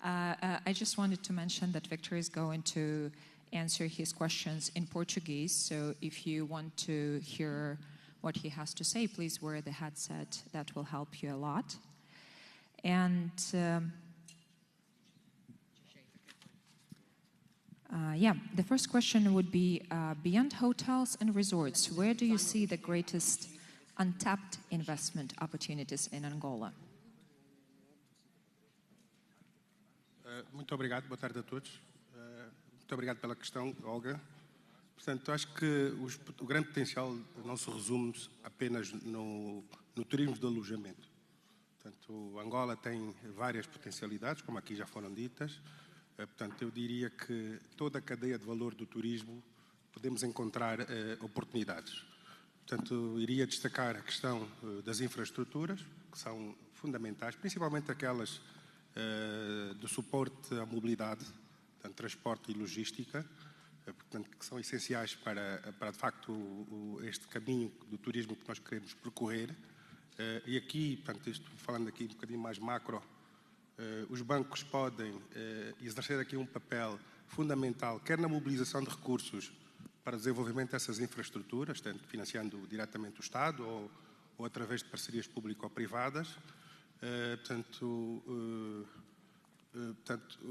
Speaker 1: I just wanted to mention that Victor is going to answer his questions in Portuguese, so if you want to hear what he has to say, please wear the headset. That will help you a lot. And the first question would be, beyond hotels and resorts, where do you see the greatest untapped investment opportunities in Angola?
Speaker 9: Muito obrigado, boa tarde a todos. Muito obrigado pela questão, Olga. Portanto, acho que o grande potencial não se resume apenas no turismo de alojamento. Portanto, Angola tem várias potencialidades, como aqui já foram ditas. Portanto, eu diria que toda a cadeia de valor do turismo podemos encontrar oportunidades. Portanto, iria destacar a questão das infraestruturas, que são fundamentais, principalmente aquelas do suporte à mobilidade, portanto, transporte e logística, portanto, que são essenciais para de facto, este caminho do turismo que nós queremos percorrer. E aqui, portanto, falando aqui um bocadinho mais macro, os bancos podem exercer aqui um papel fundamental, quer na mobilização de recursos para o desenvolvimento dessas infraestruturas, tanto financiando diretamente o Estado ou através de parcerias público-privadas. Portanto,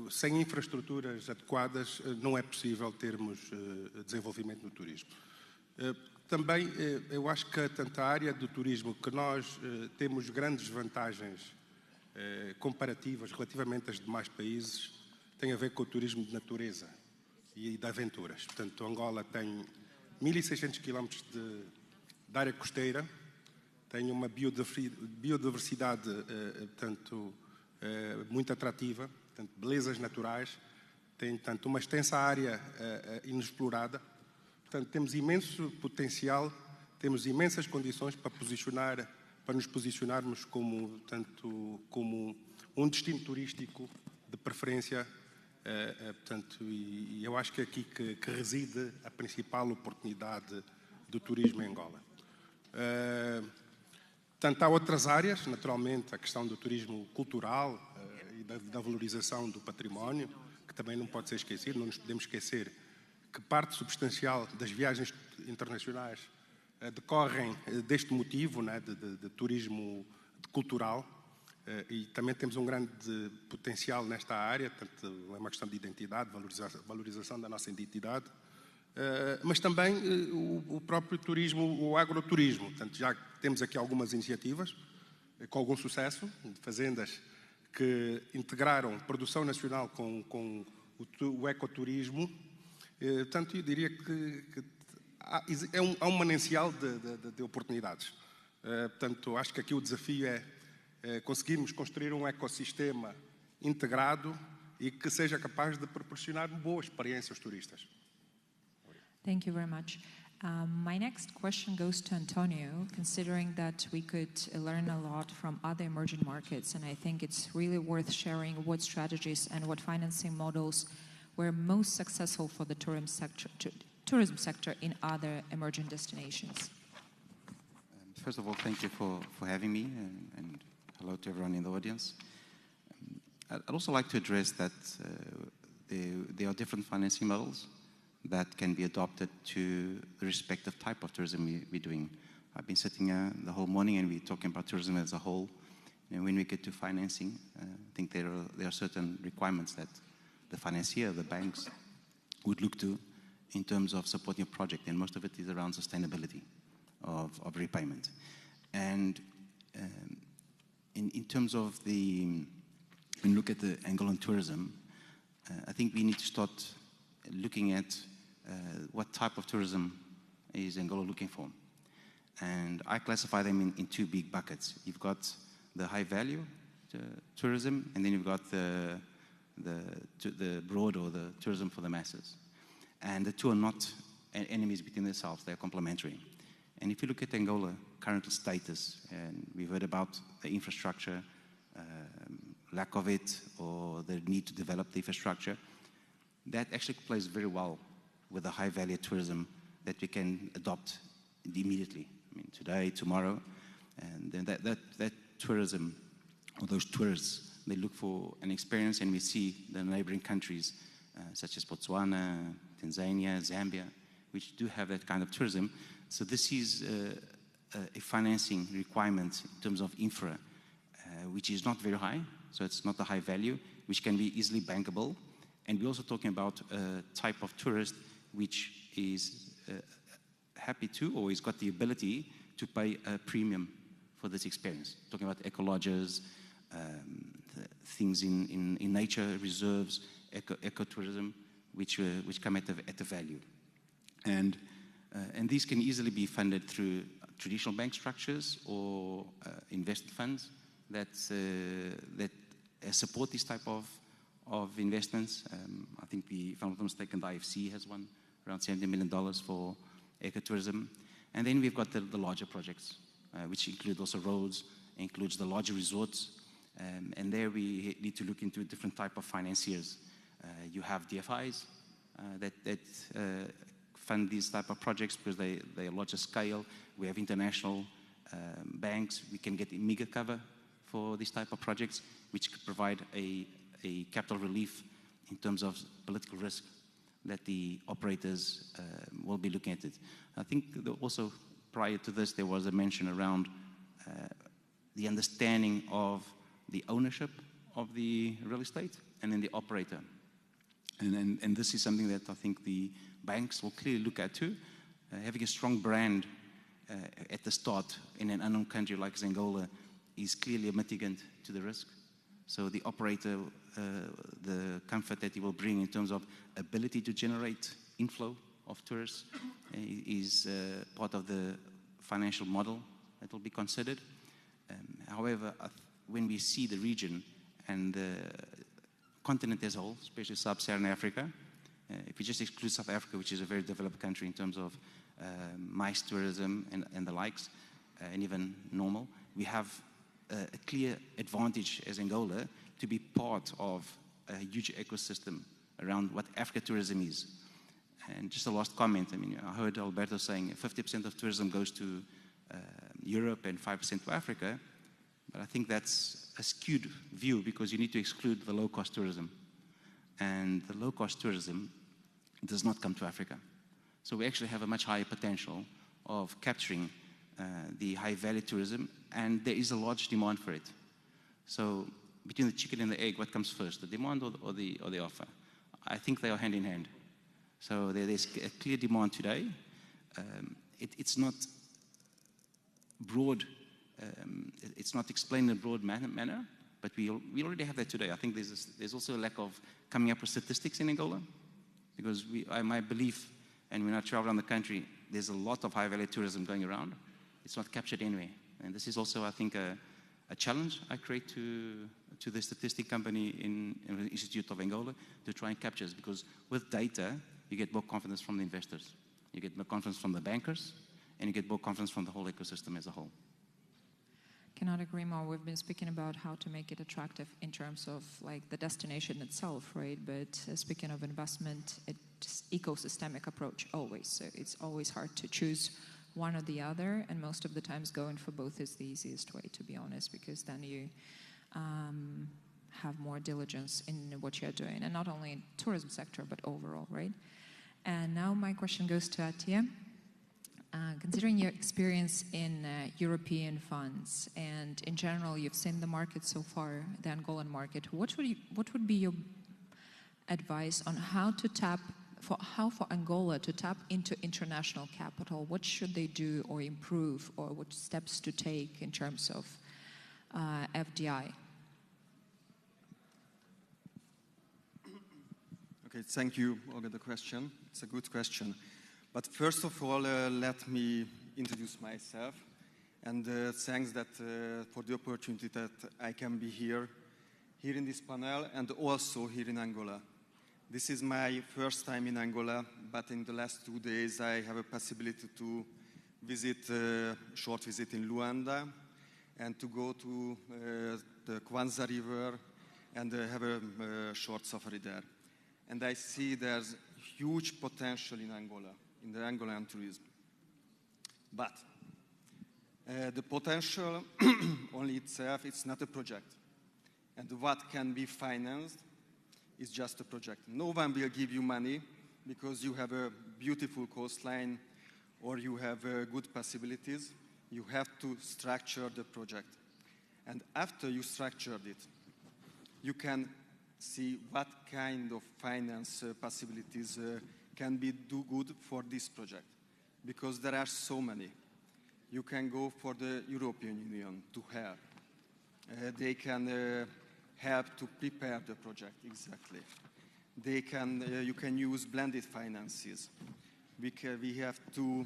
Speaker 9: sem infraestruturas adequadas não é possível termos desenvolvimento no turismo. Também eu acho que tanto a área do turismo, que nós temos grandes vantagens comparativas relativamente às demais países, tem a ver com o turismo de natureza e de aventuras. Portanto, Angola tem 1.600 quilómetros de área costeira, tem uma biodiversidade portanto, muito atrativa, portanto, belezas naturais, tem portanto, uma extensa área inexplorada. Portanto, temos imenso potencial, temos imensas condições para nos posicionarmos como um destino turístico de preferência. Portanto, e eu acho que é aqui que reside a principal oportunidade do turismo em Angola. Portanto, há outras áreas, naturalmente, a questão do turismo cultural e da valorização do património, que também não pode ser esquecido. Não nos podemos esquecer que parte substancial das viagens internacionais decorrem deste motivo, né, de turismo cultural, e também temos um grande potencial nesta área. Portanto, é uma questão de identidade, valorização da nossa identidade, mas também o próprio turismo, o agroturismo. Portanto, já temos aqui algumas iniciativas com algum sucesso, de fazendas que integraram produção nacional com o ecoturismo. Portanto, eu diria que há um manancial de oportunidades. Portanto, acho que aqui o desafio é conseguirmos construir um ecossistema integrado e que seja capaz de proporcionar boa experiência aos turistas.
Speaker 1: Thank you very much. My next question goes to Antonio, considering that we could learn a lot from other emerging markets, and I think it's really worth sharing what strategies and what financing models were most successful for the tourism sector in other emerging destinations.
Speaker 2: First of all, thank you for having me, and hello to everyone in the audience. I'd also like to address that there are different financing models that can be adopted to the respective type of tourism we're doing. I've been sitting here the whole morning and we're talking about tourism as a whole. When we get to financing, I think there are certain requirements that the financier, the banks, would look to in terms of supporting a project, and most of it is around sustainability of repayment. And in terms of when you look at the Angolan tourism, I think we need to start looking at what type of tourism is Angola looking for. And I classify them in two big buckets. You've got the high value tourism, and then you've got the broad or the tourism for the masses. And the two are not enemies between themselves, they're complementary. And if you look at Angola current status, and we've heard about the infrastructure, lack of it, or the need to develop the infrastructure, that actually plays very well with the high value tourism that we can adopt immediately. I mean, today, tomorrow, and then that tourism, or those tourists, they look for an experience, and we see the neighboring countries such as Botswana, Tanzania, Zambia, which do have that kind of tourism. So this is a financing requirement in terms of infra, which is not very high, so it's not a high value, which can be easily bankable. And we're also talking about a type of tourist which is happy to, or has got the ability to pay a premium for this experience. Talking about eco-lodges, things in nature reserves, ecotourism, which come at a value. And these can easily be funded through traditional bank structures or investment funds that support this type of investments. I think if I'm not mistaken, the IFC has one, around $70 million for ecotourism. And then we've got the larger projects, which include also roads, includes the larger resorts. And there we need to look into a different type of financiers. You have DFIs that fund these type of projects because they are larger scale. We have international banks. We can get meager cover for this type of projects, which could provide a capital relief in terms of political risk that the operators will be looking at it. I think also prior to this, there was a mention around the understanding of the ownership of the real estate and then the operator. And this is something that I think the banks will clearly look at too. Having a strong brand at the start in an unknown country like Angola is clearly a mitigant to the risk. So the operator, the comfort that he will bring in terms of ability to generate inflow of tourists is part of the financial model that will be considered. However, when we see the region and the continent as a whole, especially sub-Saharan Africa, if we just exclude South Africa, which is a very developed country in terms of MICE tourism and the likes, and even normal, we have a clear advantage as Angola to be part of a huge ecosystem around what Africa tourism is. And just a last comment, I mean, I heard Alberto saying 50% of tourism goes to Europe and 5% to Africa, but I think that's a skewed view because you need to exclude the low-cost tourism. And the low-cost tourism does not come to Africa. So we actually have a much higher potential of capturing the high-value tourism, and there is a large demand for it. So between the chicken and the egg, what comes first, the demand or the offer? I think they are hand in hand. So there's a clear demand today. It's not broad it's not explained in a broad manner, but we already have that today. I think there's also a lack of coming up with statistics in Angola, because my belief, and when I travel around the country, there's a lot of high-value tourism going around. It's not captured anywhere. And this is also, I think, a challenge I create to the statistic company in the Institute of Angola to try and capture this, because with data, you get more confidence from the investors, you get more confidence from the bankers, and you get more confidence from the whole ecosystem as a whole.
Speaker 1: Cannot agree more. We've been speaking about how to make it attractive in terms of like the destination itself, right? But speaking of investment, it's ecosystemic approach always. So it's always hard to choose one or the other, and most of the times going for both is the easiest way, to be honest, because then you have more diligence in what you're doing, and not only in tourism sector, but overall, right? And now my question goes to Atia. Considering your experience in European funds, and in general, you've seen the market so far, the Angolan market, what would be your advice on how for Angola to tap into international capital? What should they do or improve, or what steps to take in terms of FDI?
Speaker 5: Okay, thank you, Olga, the question. It's a good question. But first of all, let me introduce myself, and thanks for the opportunity that I can be here in this panel, and also here in Angola. This is my first time in Angola, but in the last 2 days I have a possibility to visit a short visit in Luanda, and to go to the Kwanza River and have a short safari there. And I see there's huge potential in Angola, in the Angolan tourism. But the potential only itself, it's not a project. And what can be financed is just a project. No one will give you money because you have a beautiful coastline or you have good possibilities. You have to structure the project. And after you structured it, you can see what kind of finance possibilities can be good for this project, because there are so many. You can go for the European Union to help. They can help to prepare the project, exactly. You can use blended finances. We have to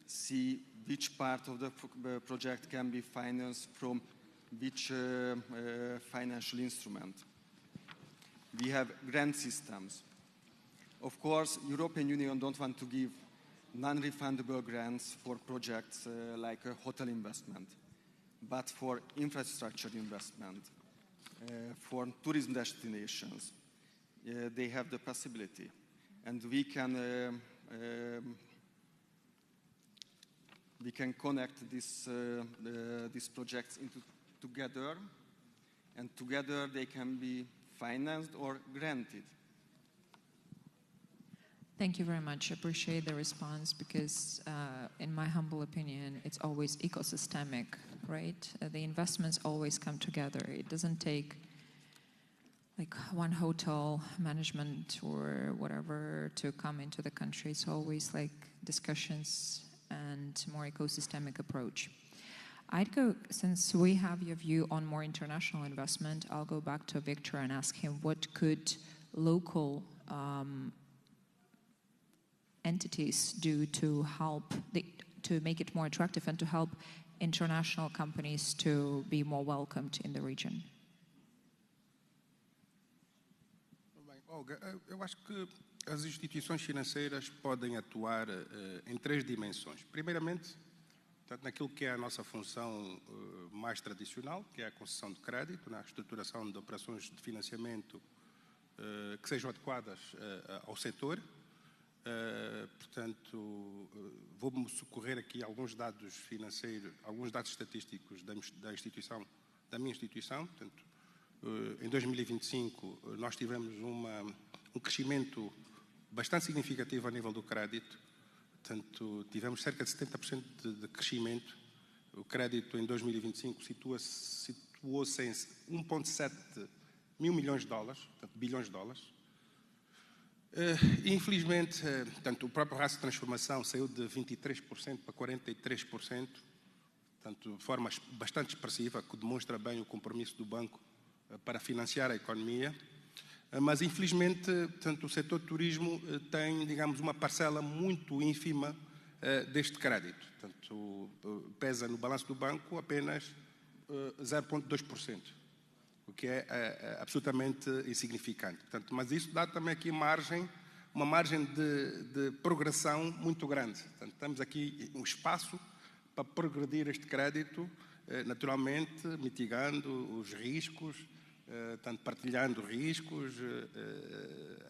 Speaker 5: see which part of the project can be financed from which financial instrument. We have grant systems. Of course, European Union don't want to give non-refundable grants for projects like a hotel investment, but for infrastructure investment, for tourism destinations, they have the possibility. And we can connect these projects together, and together they can be financed or granted.
Speaker 1: Thank you very much. I appreciate the response, because in my humble opinion, it's always ecosystemic, right? The investments always come together. It doesn't take like one hotel management or whatever to come into the country. It's always like discussions and more ecosystemic approach. I'd go, since we have your view on more international investment, I'll go back to Victor and ask him what could local entities do to help to make it more attractive and to help international companies to be more welcomed in the region?
Speaker 22: Bem, Olga, eu acho que as instituições financeiras podem atuar em 3 dimensões. Primeiramente, portanto, naquilo que é a nossa função mais tradicional, que é a concessão de crédito, na estruturação de operações de financiamento que sejam adequadas ao setor. Portanto, vou-me socorrer aqui alguns dados financeiros, alguns dados estatísticos da minha instituição. Portanto, em 2025 nós tivemos um crescimento bastante significativo a nível do crédito. Portanto, tivemos cerca de 70% de crescimento. O crédito em 2025 situou-se em 1,7 mil milhões de dólares, portanto, bilhões de dólares. Infelizmente, portanto, o próprio ratio de transformação saiu de 23% para 43%. portanto, de forma bastante expressiva, que demonstra bem o compromisso do banco para financiar a economia. Mas, infelizmente, portanto, o setor de turismo tem, digamos, uma parcela muito ínfima deste crédito. Portanto, pesa no balanço do banco apenas 0,2%, o que é absolutamente insignificante. Portanto, mas isso dá também aqui uma margem de progressão muito grande. Portanto, temos aqui um espaço para progredir este crédito, naturalmente mitigando os riscos, tanto partilhando riscos,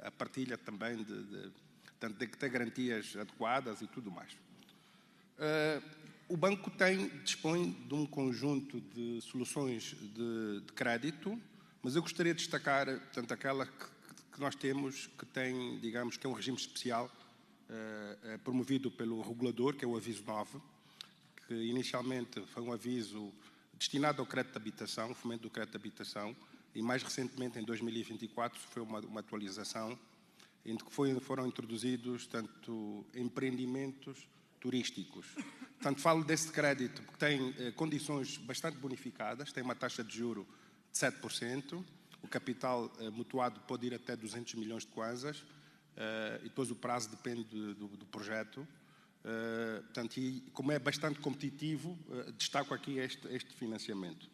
Speaker 22: a partilha também de ter garantias adequadas e tudo mais. O banco dispõe de um conjunto de soluções de crédito, mas eu gostaria de destacar, portanto, aquela que nós temos, que tem, digamos, que é um regime especial promovido pelo regulador, que é o aviso 9, que inicialmente foi um aviso destinado ao crédito de habitação, fomento do crédito de habitação, e mais recentemente, em 2024, foi uma atualização em que foram introduzidos, tanto empreendimentos turísticos. Portanto, falo desse crédito porque tem condições bastante bonificadas, tem uma taxa de juro de 7%, o capital mutuado pode ir até 200 milhões de kwanzas, e depois o prazo depende do projeto. Portanto, e como é bastante competitivo, destaco aqui este financiamento.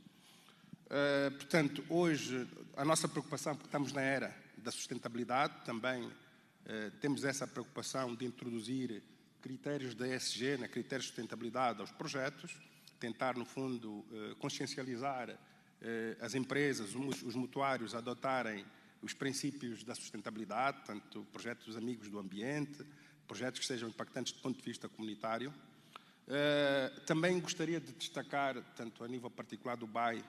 Speaker 22: Portanto, hoje, a nossa preocupação, porque estamos na era da sustentabilidade, também temos essa preocupação de introduzir critérios da ESG, critérios de sustentabilidade aos projetos, tentar, no fundo, consciencializar as empresas, os mutuários a adotarem os princípios da sustentabilidade, tanto projetos amigos do ambiente, projetos que sejam impactantes do ponto de vista comunitário. Também gostaria de destacar, tanto a nível particular do BAE,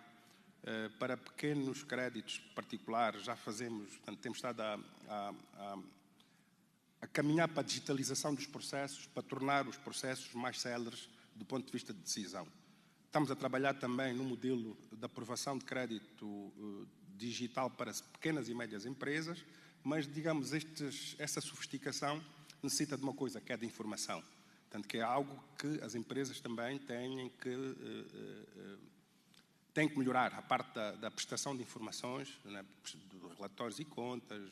Speaker 22: para pequenos créditos particulares, já fazemos, portanto, temos estado a caminhar para a digitalização dos processos, para tornar os processos mais céleres do ponto de vista de decisão. Estamos a trabalhar também no modelo de aprovação de crédito digital para pequenas e médias empresas, mas, digamos, essa sofisticação necessita de uma coisa, que é de informação. Portanto, que é algo que as empresas também têm que melhorar, a parte da prestação de informações, né, de relatórios e contas,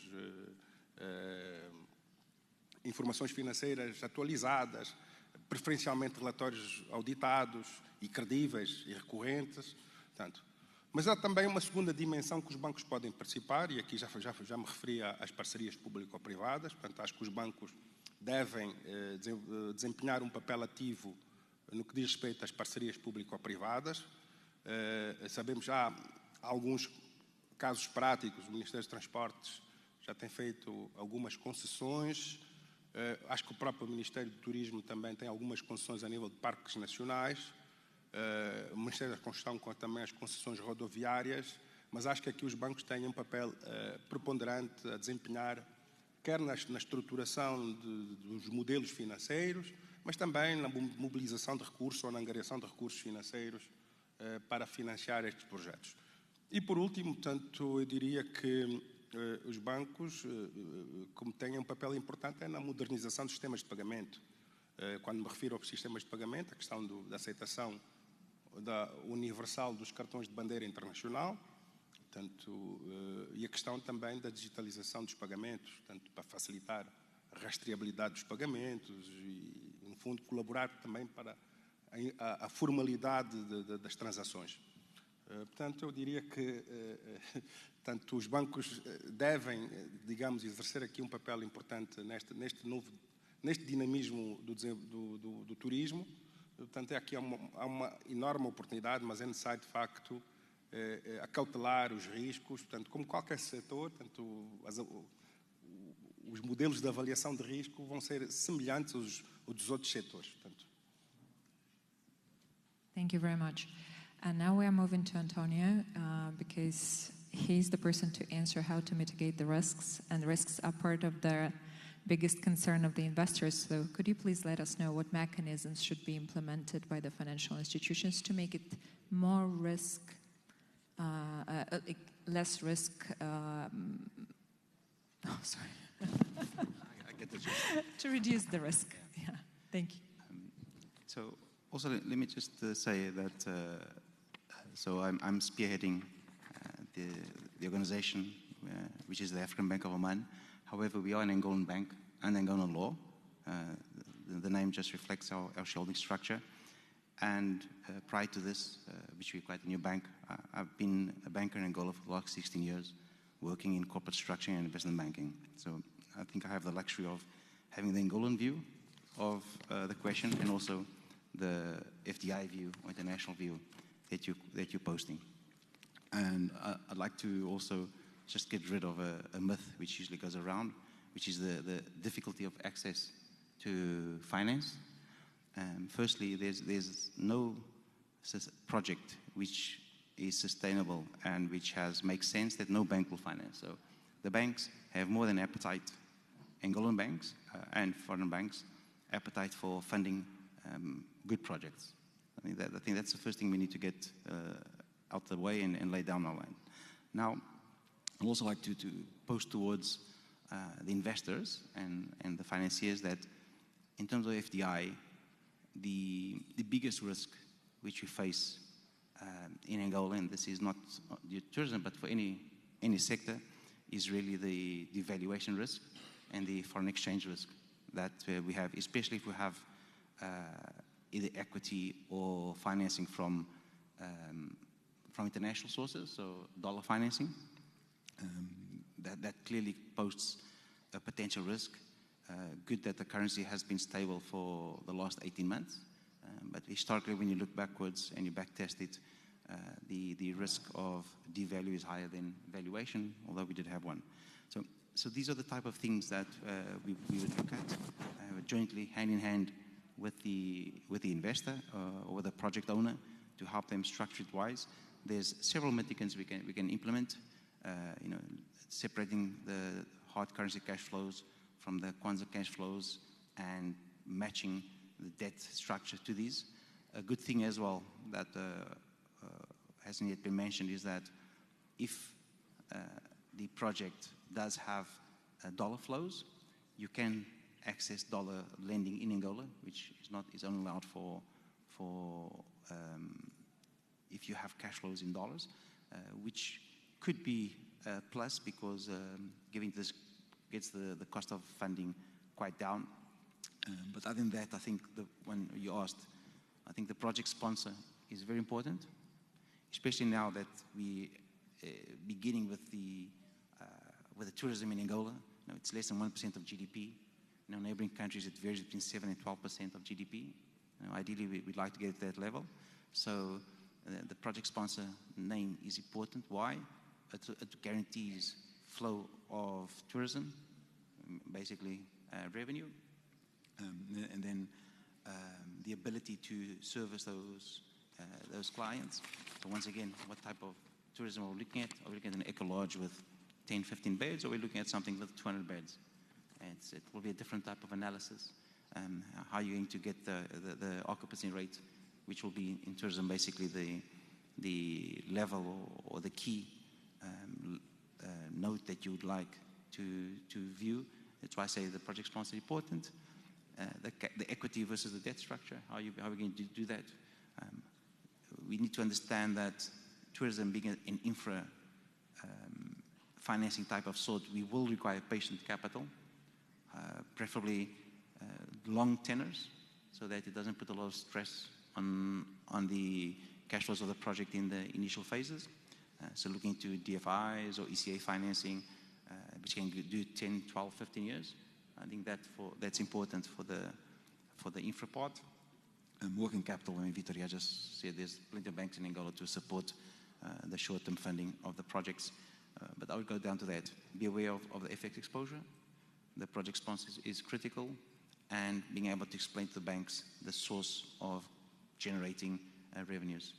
Speaker 22: informações financeiras atualizadas, preferencialmente relatórios auditados e credíveis e recorrentes. Portanto, mas há também uma segunda dimensão que os bancos podem participar, e aqui já me referi às parcerias público-privadas. Portanto, acho que os bancos devem desempenhar um papel ativo no que diz respeito às parcerias público-privadas. Sabemos já alguns casos práticos, o Ministério dos Transportes já tem feito algumas concessões, acho que o próprio Ministério do Turismo também tem algumas concessões a nível de parques nacionais, o Ministério da Construção também as concessões rodoviárias, mas acho que aqui os bancos têm um papel preponderante a desempenhar, quer na estruturação dos modelos financeiros, mas também na mobilização de recursos ou na angariação de recursos financeiros para financiar estes projetos. E, por último, portanto, eu diria que os bancos, como têm um papel importante, é na modernização dos sistemas de pagamento. Quando me refiro aos sistemas de pagamento, a questão da aceitação universal dos cartões de bandeira internacional, portanto, e a questão também da digitalização dos pagamentos, portanto, para facilitar a rastreabilidade dos pagamentos e, no fundo, colaborar também para a formalidade das transações. Portanto, eu diria que tanto os bancos devem, digamos, exercer aqui um papel importante neste dinamismo do turismo. Portanto, aqui há uma enorme oportunidade, mas é necessário, de facto, acautelar os riscos. Portanto, como qualquer setor, portanto, os modelos de avaliação de risco vão ser semelhantes aos dos outros setores. Portanto.
Speaker 1: Thank you very much. And now we are moving to Antonio because he's the person to answer how to mitigate the risks, and risks are part of the biggest concern of the investors. So could you please let us know what mechanisms should be implemented by the financial institutions to make it more risk, less risk, sorry.
Speaker 2: I get the
Speaker 1: to reduce the risk. Yeah, thank you.
Speaker 2: So Also, let me just say that, so I'm spearheading the organization, which is the African Bank of Oman. However, we are an Angolan bank and Angolan law. The name just reflects our shareholding structure. And prior to this, which we're quite a new bank, I've been a banker in Angola for the last 16 years, working in corporate structuring and investment banking. So I think I have the luxury of having the Angolan view of the question and also the FDI view or international view that you're posting. And I'd like to also just get rid of a myth which usually goes around, which is the difficulty of access to finance. Firstly, there's no project which is sustainable and which makes sense that no bank will finance. So the banks have more than appetite, Angolan banks and foreign banks, appetite for funding good projects. I think that's the first thing we need to get out the way and lay down our line. Now, I'd also like to post towards the investors and the financiers that in terms of FDI, the biggest risk which we face in Angola, and this is not the tourism, but for any sector, is really the devaluation risk and the foreign exchange risk that we have, especially if we have either equity or financing from international sources, so dollar financing. That clearly poses a potential risk. Good that the currency has been stable for the last 18 months. But historically, when you look backwards and you backtest it, the risk of devalue is higher than valuation, although we did have one. So these are the type of things that we would look at jointly, hand in hand, with the investor or the project owner to help them structure it wise. There's several mitigants we can implement. Separating the hard currency cash flows from the Kwanzaa cash flows and matching the debt structure to these. A good thing as well that hasn't yet been mentioned is that if the project does have dollar flows, you can access dollar lending in Angola, which is only allowed for if you have cash flows in dollars, which could be a plus because giving this gets the cost of funding quite down. But other than that, I think when you asked, I think the project sponsor is very important, especially now that we beginning with the tourism in Angola. It's less than 1% of GDP. Neighboring countries, it varies between 7 and 12% of GDP. Ideally, we'd like to get to that level. So the project sponsor name is important. Why? It guarantees flow of tourism, basically revenue, and then the ability to service those clients. So once again, what type of tourism are we looking at? Are we looking at an eco lodge with 10, 15 beds, or are we looking at something with 200 beds? It will be a different type of analysis. How are you going to get the occupancy rate, which will be in tourism basically the level or the key note that you would like to view. That's why I say the project sponsor is important. The equity versus the debt structure, how are we going to do that? We need to understand that tourism being an infra financing type of sort, we will require patient capital, preferably long tenors, so that it doesn't put a lot of stress on the cash flows of the project in the initial phases. So looking to DFIs or ECA financing, which can do 10, 12, 15 years. I think that's important for the infra part. Working capital, Vitoria just said there's plenty of banks in Angola to support the short-term funding of the projects. But I would go down to that. Be aware of the FX exposure. The project sponsor is critical, and being able to explain to the banks the source of generating revenues.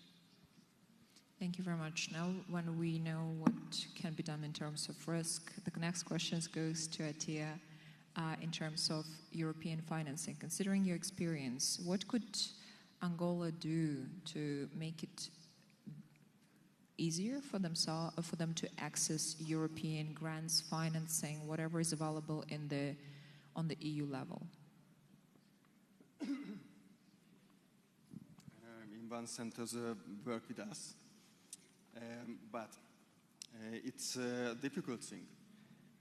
Speaker 1: Thank you very much. Now, when we know what can be done in terms of risk, the next question goes to Atia in terms of European financing. Considering your experience, what could Angola do to make it easier for them to access European grants, financing, whatever is available on the EU level?
Speaker 5: European centers work with us. But it's a difficult thing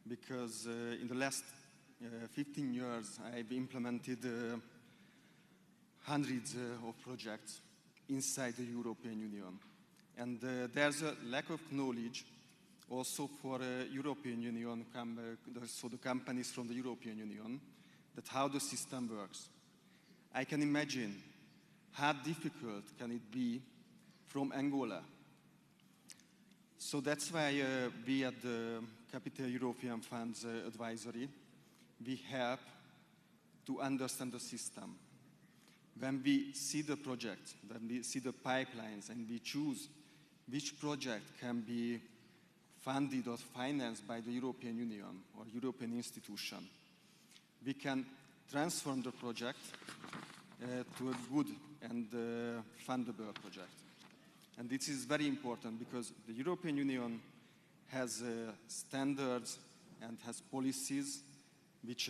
Speaker 5: because in the last 15 years I've implemented hundreds of projects inside the European Union. And there's a lack of knowledge also for European Union, so the companies from the European Union, that how the system works. I can imagine how difficult can it be from Angola. So that's why we at the Capital European Funds Advisory, we help to understand the system. When we see the project, when we see the pipelines and we choose which project can be funded or financed by the European Union or European institution, we can transform the project to a good and fundable project. And this is very important because the European Union has standards and has policies which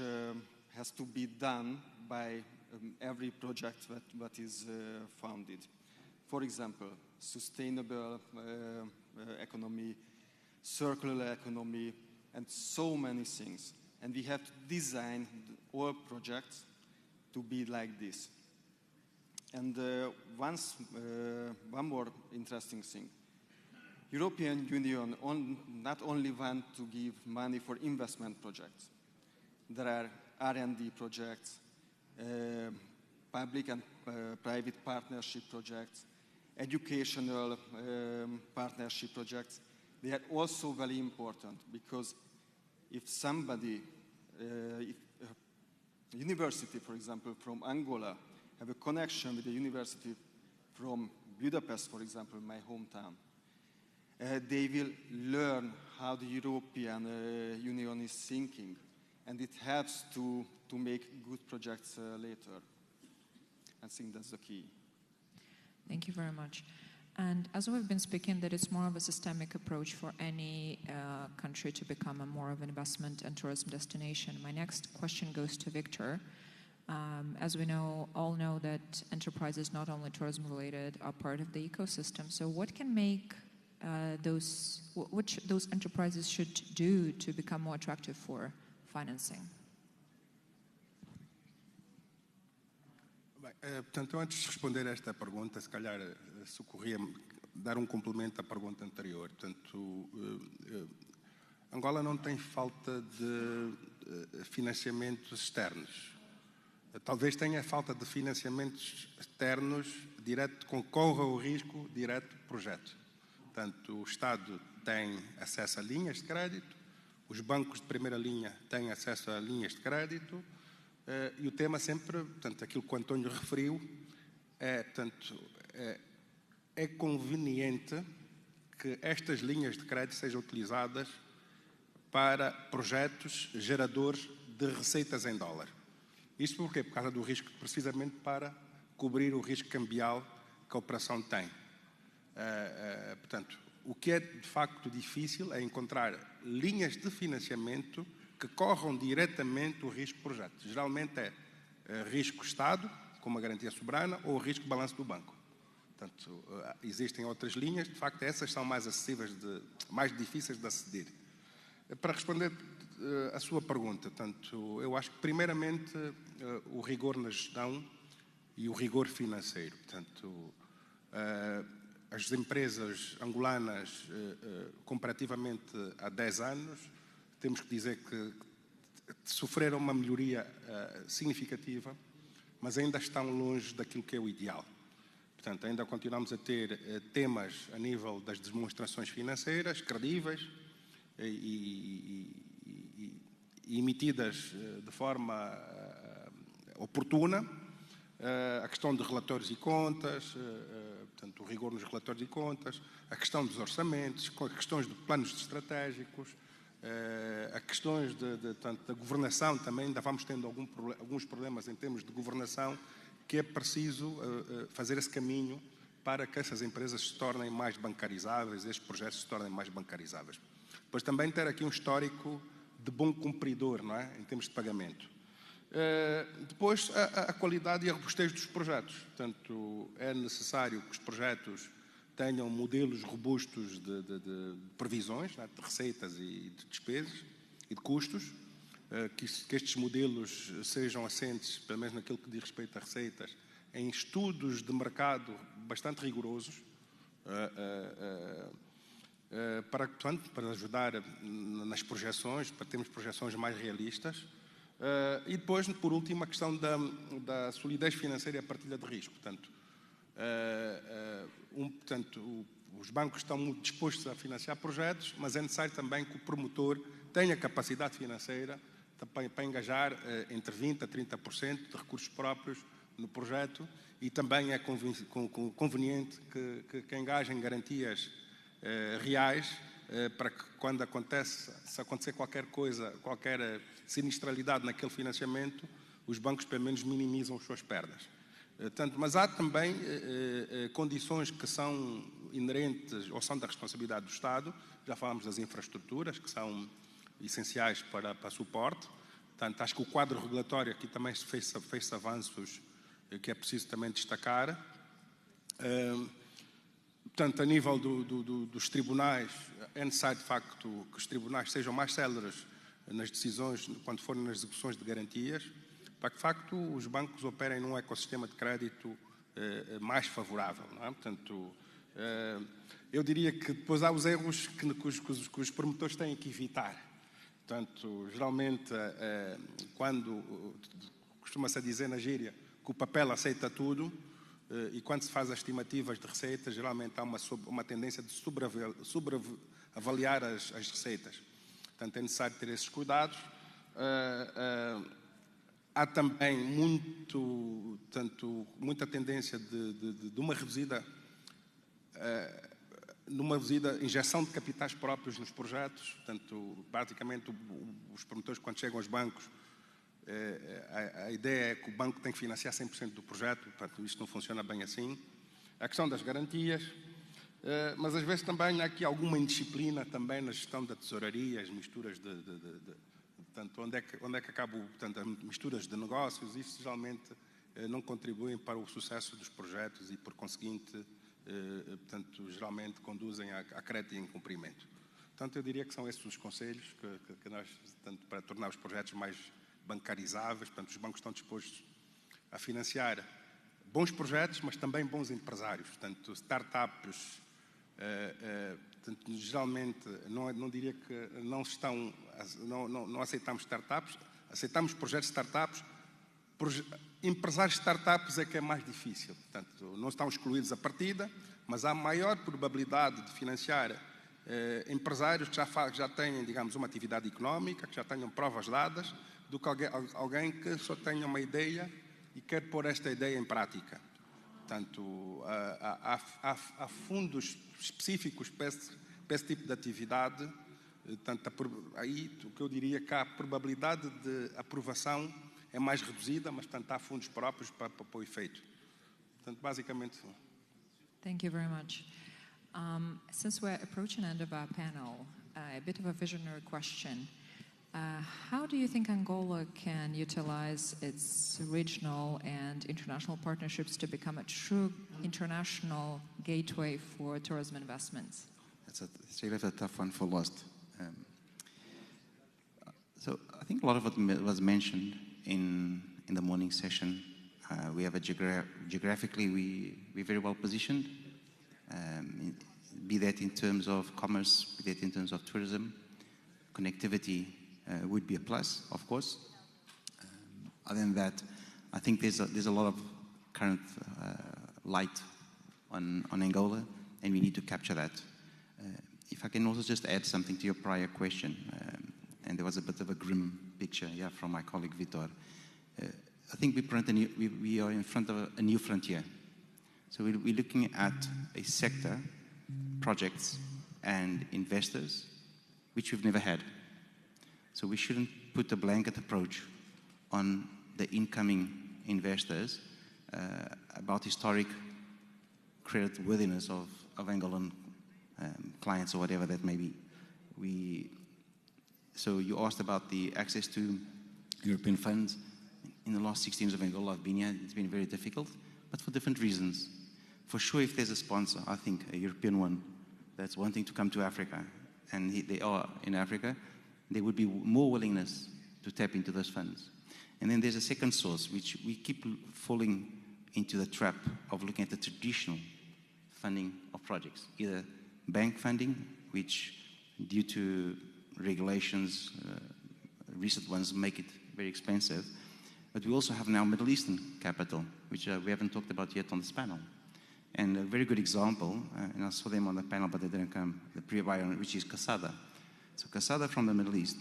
Speaker 5: has to be done by every project that is funded. For example, sustainable economy, circular economy, and so many things. And we have to design all projects to be like this. And one more interesting thing. European Union not only want to give money for investment projects. There are R&D projects, public and private partnership projects, educational partnership projects. They are also very important because if somebody, if a university, for example, from Angola, have a connection with a university from Budapest, for example, my hometown, they will learn how the European Union is thinking, and it helps to make good projects later. I think that's the key.
Speaker 1: Thank you very much. And as we've been speaking, that it's more of a systemic approach for any country to become a more of an investment and tourism destination. My next question goes to Victor. As we all know that enterprises, not only tourism related, are part of the ecosystem. So what can make those enterprises should do to become more attractive for financing?
Speaker 22: Portanto, antes de responder a esta pergunta, se calhar socorria-me dar um complemento à pergunta anterior. Portanto, Angola não tem falta de financiamentos externos. Talvez tenha falta de financiamentos externos direto, concorra ao risco direto do projeto. Portanto, o Estado tem acesso a linhas de crédito, os bancos de primeira linha têm acesso a linhas de crédito, e o tema sempre, portanto, aquilo que o António referiu, é conveniente que estas linhas de crédito sejam utilizadas para projetos geradores de receitas em dólar. Isto porquê? Por causa do risco, precisamente para cobrir o risco cambial que a operação tem. Portanto, o que é de facto difícil é encontrar linhas de financiamento que corram diretamente o risco projeto. Geralmente é risco Estado, com uma garantia soberana, ou risco balanço do banco. Portanto, existem outras linhas, de facto essas são mais acessíveis, mais difíceis de aceder. Para responder a sua pergunta, portanto, eu acho que primeiramente o rigor na gestão e o rigor financeiro. Portanto, as empresas angolanas, comparativamente há 10 anos, temos que dizer que sofreram uma melhoria significativa, mas ainda estão longe daquilo que é o ideal. Portanto, ainda continuamos a ter temas a nível das demonstrações financeiras, credíveis e emitidas de forma oportuna, a questão de relatórios e contas, portanto, o rigor nos relatórios e contas, a questão dos orçamentos, questões de planos estratégicos, a questões da governação também, ainda vamos tendo alguns problemas em termos de governação, que é preciso fazer esse caminho para que essas empresas se tornem mais bancarizáveis, estes projetos se tornem mais bancarizáveis. Depois também ter aqui um histórico de bom cumpridor, não é? Em termos de pagamento. Depois, a qualidade e a robustez dos projetos. Portanto, é necessário que os projetos tenham modelos robustos de previsões, né, de receitas e de despesas e de custos, que estes modelos sejam assentes, pelo menos naquilo que diz respeito a receitas, em estudos de mercado bastante rigorosos, para ajudar nas projeções, para termos projeções mais realistas. E depois, por último, a questão da solidez financeira e a partilha de risco. Portanto, os bancos estão muito dispostos a financiar projetos, mas é necessário também que o promotor tenha capacidade financeira para engajar entre 20% a 30% de recursos próprios no projeto, e também é conveniente que engajem garantias reais para que, se acontecer qualquer coisa, qualquer sinistralidade naquele financiamento, os bancos pelo menos minimizam as suas perdas. Mas há também condições que são inerentes ou são da responsabilidade do Estado. Já falámos das infraestruturas, que são essenciais para suporte. Portanto, acho que o quadro regulatório aqui também fez avanços que é preciso também destacar. Portanto, a nível dos tribunais, é necessário, de facto, que os tribunais sejam mais céleres nas decisões, quando forem nas execuções de garantias, para que, de facto, os bancos operem num ecossistema de crédito mais favorável. Não é? Portanto, eu diria que depois há os erros que os promotores têm que evitar. Portanto, geralmente, quando costuma-se dizer na gíria que o papel aceita tudo, e quando se faz as estimativas de receitas, geralmente há uma tendência de sobreavaliar as receitas. Portanto, é necessário ter esses cuidados. Há também muita tendência de uma reduzida injeção de capitais próprios nos projetos. Portanto, basicamente, os promotores, quando chegam aos bancos, a ideia é que o banco tem que financiar 100% do projeto. Portanto, isto não funciona bem assim. A questão das garantias, mas às vezes também há aqui alguma indisciplina também na gestão da tesouraria, as misturas portanto, onde é que acabam, portanto, as misturas de negócios. Isso geralmente não contribuem para o sucesso dos projetos e, por conseguinte, portanto, geralmente conduzem a crédito e incumprimento. Portanto, eu diria que são esses os conselhos que nós, portanto, para tornar os projetos mais bancarizáveis. Portanto, os bancos estão dispostos a financiar bons projetos, mas também bons empresários. Portanto, startups, portanto, geralmente, não diria que não aceitamos startups, aceitamos projetos de startups. Empresários de startups é que é mais difícil. Portanto, não estão excluídos à partida, mas há maior probabilidade de financiar empresários que já têm, digamos, uma atividade económica, que já tenham provas dadas, do que alguém que só tenha uma ideia e quer pôr esta ideia em prática. Portanto, há fundos específicos para esse tipo de atividade. Portanto, aí o que eu diria é que a probabilidade de aprovação é mais reduzida, mas, portanto, há fundos próprios para o efeito. Portanto, basicamente...
Speaker 1: Thank you very much. Since we're approaching the end of our panel, a bit of a visionary question. How do you think Angola can utilize its regional and international partnerships to become a true international gateway for tourism investments?
Speaker 2: It's a tough one for Lost. So I think a lot of what was mentioned in the morning session. We have geographically, we're very well positioned, be that in terms of commerce, be that in terms of tourism. Connectivity would be a plus, of course. Other than that, I think there's a lot of current light on Angola, and we need to capture that. If I can also just add something to your prior question, and there was a bit of a grim picture, from my colleague Vitor. I think we are in front of a new frontier. So we're looking at a sector, projects, and investors, which we've never had. So we shouldn't put a blanket approach on the incoming investors about historic creditworthiness of Angolan clients or whatever that may be. So you asked about the access to European funds. in the last 16 years of Angola I've been here, it's been very difficult, but for different reasons. For sure, if there's a sponsor, I think a European one, that's wanting to come to Africa, and they are in Africa, there would be more willingness to tap into those funds. And then there's a second source, which we keep falling into the trap of looking at the traditional funding of projects, either bank funding, which due to regulations, recent ones make it very expensive. But we also have now Middle Eastern capital, which we haven't talked about yet on this panel. And a very good example, and I saw them on the panel, but they didn't come, the pre-buyer, which is Casada. So Casada from the Middle East,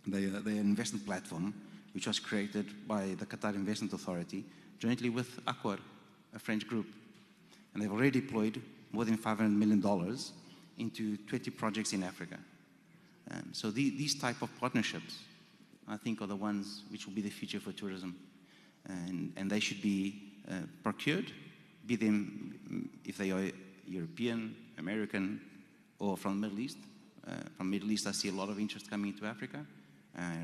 Speaker 2: they're an investment platform which was created by the Qatar Investment Authority jointly with Accor, a French group. And they've already deployed more than $500 million into 20 projects in Africa. So these type of partnerships, I think, are the ones which will be the future for tourism. And they should be procured, be them if they are European, American, or from the Middle East. From the Middle East, I see a lot of interest coming into Africa.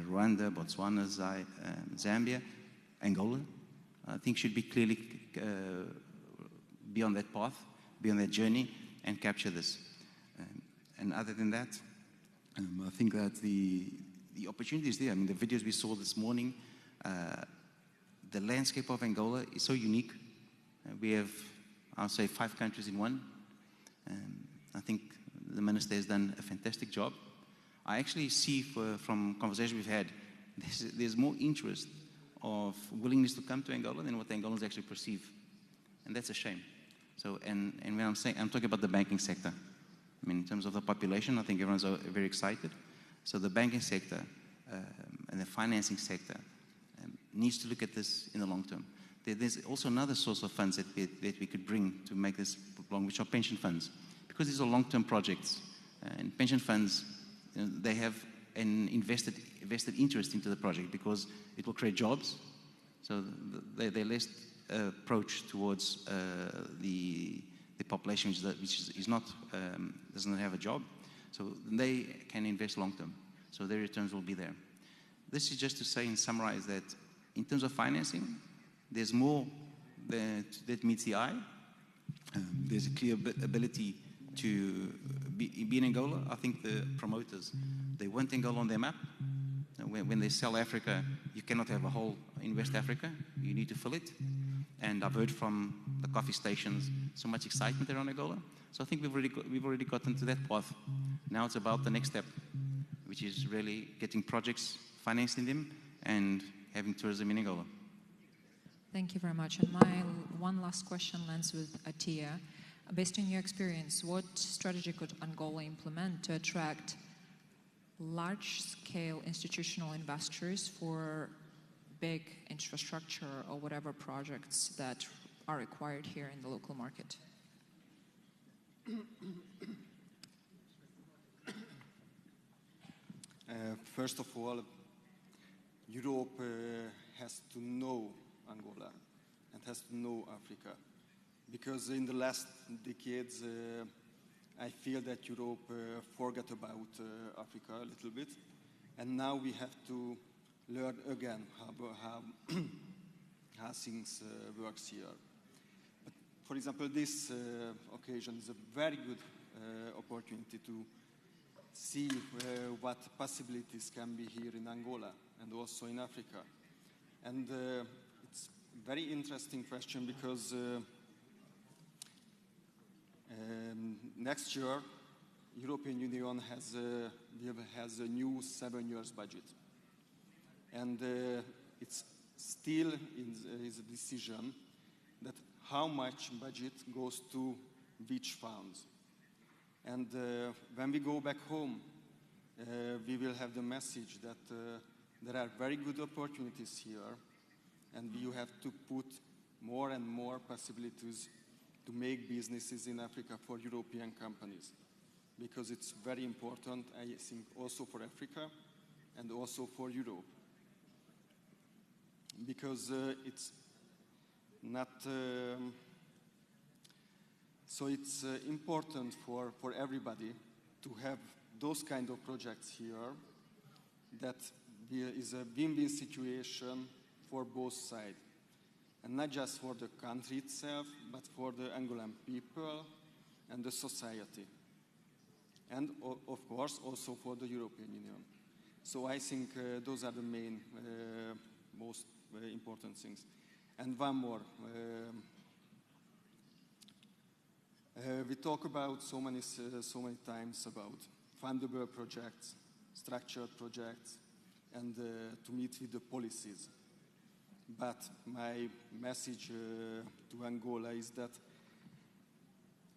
Speaker 2: Rwanda, Botswana, Zambia, Angola, I think should be clearly be on that path, be on that journey, and capture this. And other than that, I think that the opportunity is there. I mean, the videos we saw this morning, the landscape of Angola is so unique. We have, I'll say, 5 countries in one. I think the minister has done a fantastic job. I actually see from conversations we've had, there's more interest of willingness to come to Angola than what the Angolans actually perceive. And that's a shame. So, and when I'm talking about the banking sector. I mean, in terms of the population, I think everyone's very excited. So the banking sector and the financing sector needs to look at this in the long term. There's also another source of funds that we could bring to make this long, which are pension funds. Because these are long-term projects. And pension funds, they have an invested interest into the project because it will create jobs. So they're less approach towards the population which is not doesn't have a job. So they can invest long term. So their returns will be there. This is just to say and summarize that in terms of financing, there's more that meets the eye. There's a clear ability to be in Angola. I think the promoters, they want Angola on their map. When they sell Africa, you cannot have a hole in West Africa. You need to fill it. And I've heard from the coffee stations so much excitement around Angola. So I think we've already gotten to that path. Now it's about the next step, which is really getting projects, financing them, and having tourism in Angola.
Speaker 1: Thank you very much. And my one last question lands with Atia. Based on your experience, what strategy could Angola implement to attract large-scale institutional investors for big infrastructure or whatever projects that are required here in the local market?
Speaker 5: First of all, Europe has to know Angola and has to know Africa. Because in the last decades, I feel that Europe forgot about Africa a little bit. And now we have to learn again how things work here. But for example, this occasion is a very good opportunity to see what possibilities can be here in Angola and also in Africa. And it's a very interesting question because next year, European Union has a new 7 years budget. And it's still is a decision that how much budget goes to which funds. And when we go back home, we will have the message that there are very good opportunities here, and you have to put more and more possibilities to make businesses in Africa for European companies, because it's very important, I think, also for Africa and also for Europe. Because it's not, so it's important for everybody to have those kind of projects here that is a win-win situation for both sides. And not just for the country itself, but for the Angolan people and the society. And of course, also for the European Union. So I think those are the main, most important things. And one more. We talk about so many times about fundable projects, structured projects, and to meet with the policies. But my message to Angola is that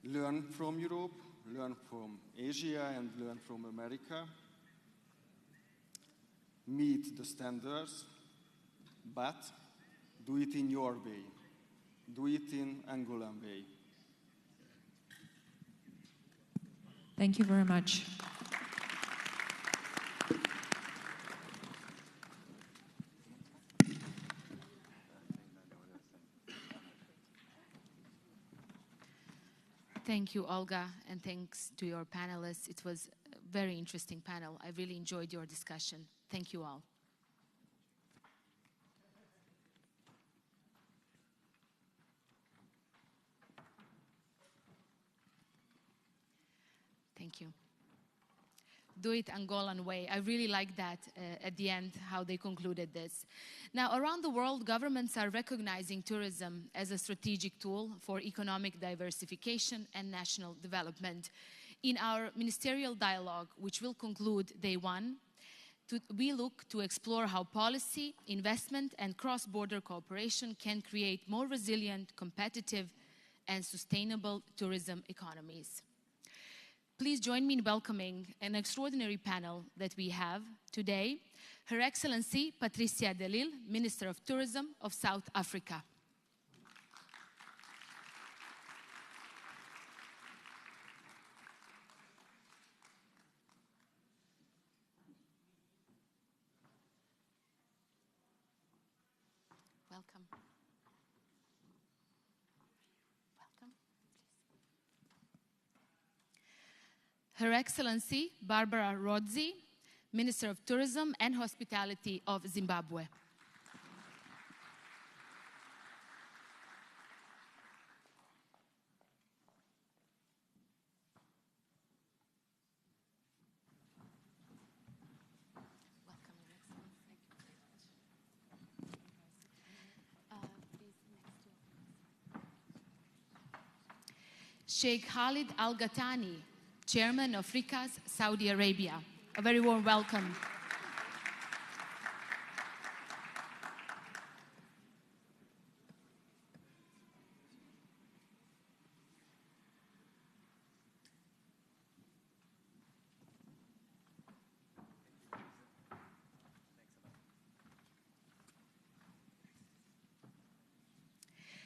Speaker 5: learn from Europe, learn from Asia, and learn from America. Meet the standards, but do it in your way. Do it in Angolan way.
Speaker 1: Thank you very much.
Speaker 3: Thank you, Olga, and thanks to your panelists. It was a very interesting panel. I really enjoyed your discussion. Thank you all. Thank you. Do it Angolan way. I really like that at the end, how they concluded this. Now, around the world, governments are recognizing tourism as a strategic tool for economic diversification and national development. In our ministerial dialogue, which will conclude day one, we look to explore how policy, investment, and cross-border cooperation can create more resilient, competitive, and sustainable tourism economies. Please join me in welcoming an extraordinary panel that we have today. Her Excellency Patricia de Lille, Minister of Tourism of South Africa. Welcome. Her Excellency Barbara Rodzi, Minister of Tourism and Hospitality of Zimbabwe. Sheikh Khalid Al Ghattani, Chairman of RICAS, Saudi Arabia. A very warm welcome.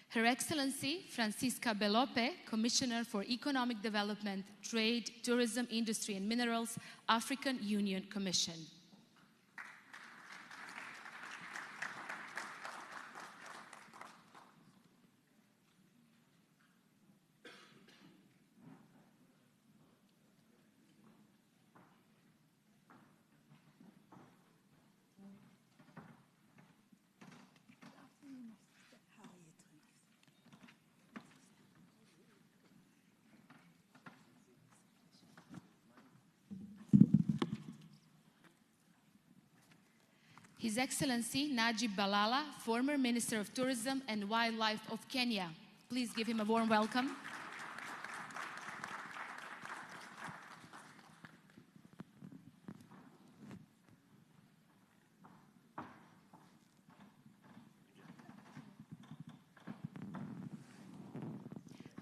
Speaker 3: Her Excellency Francisca Belope, Commissioner for Economic Development, Trade, Tourism, Industry and Minerals, African Union Commission. His Excellency Najib Balala, former Minister of Tourism and Wildlife of Kenya. Please give him a warm welcome.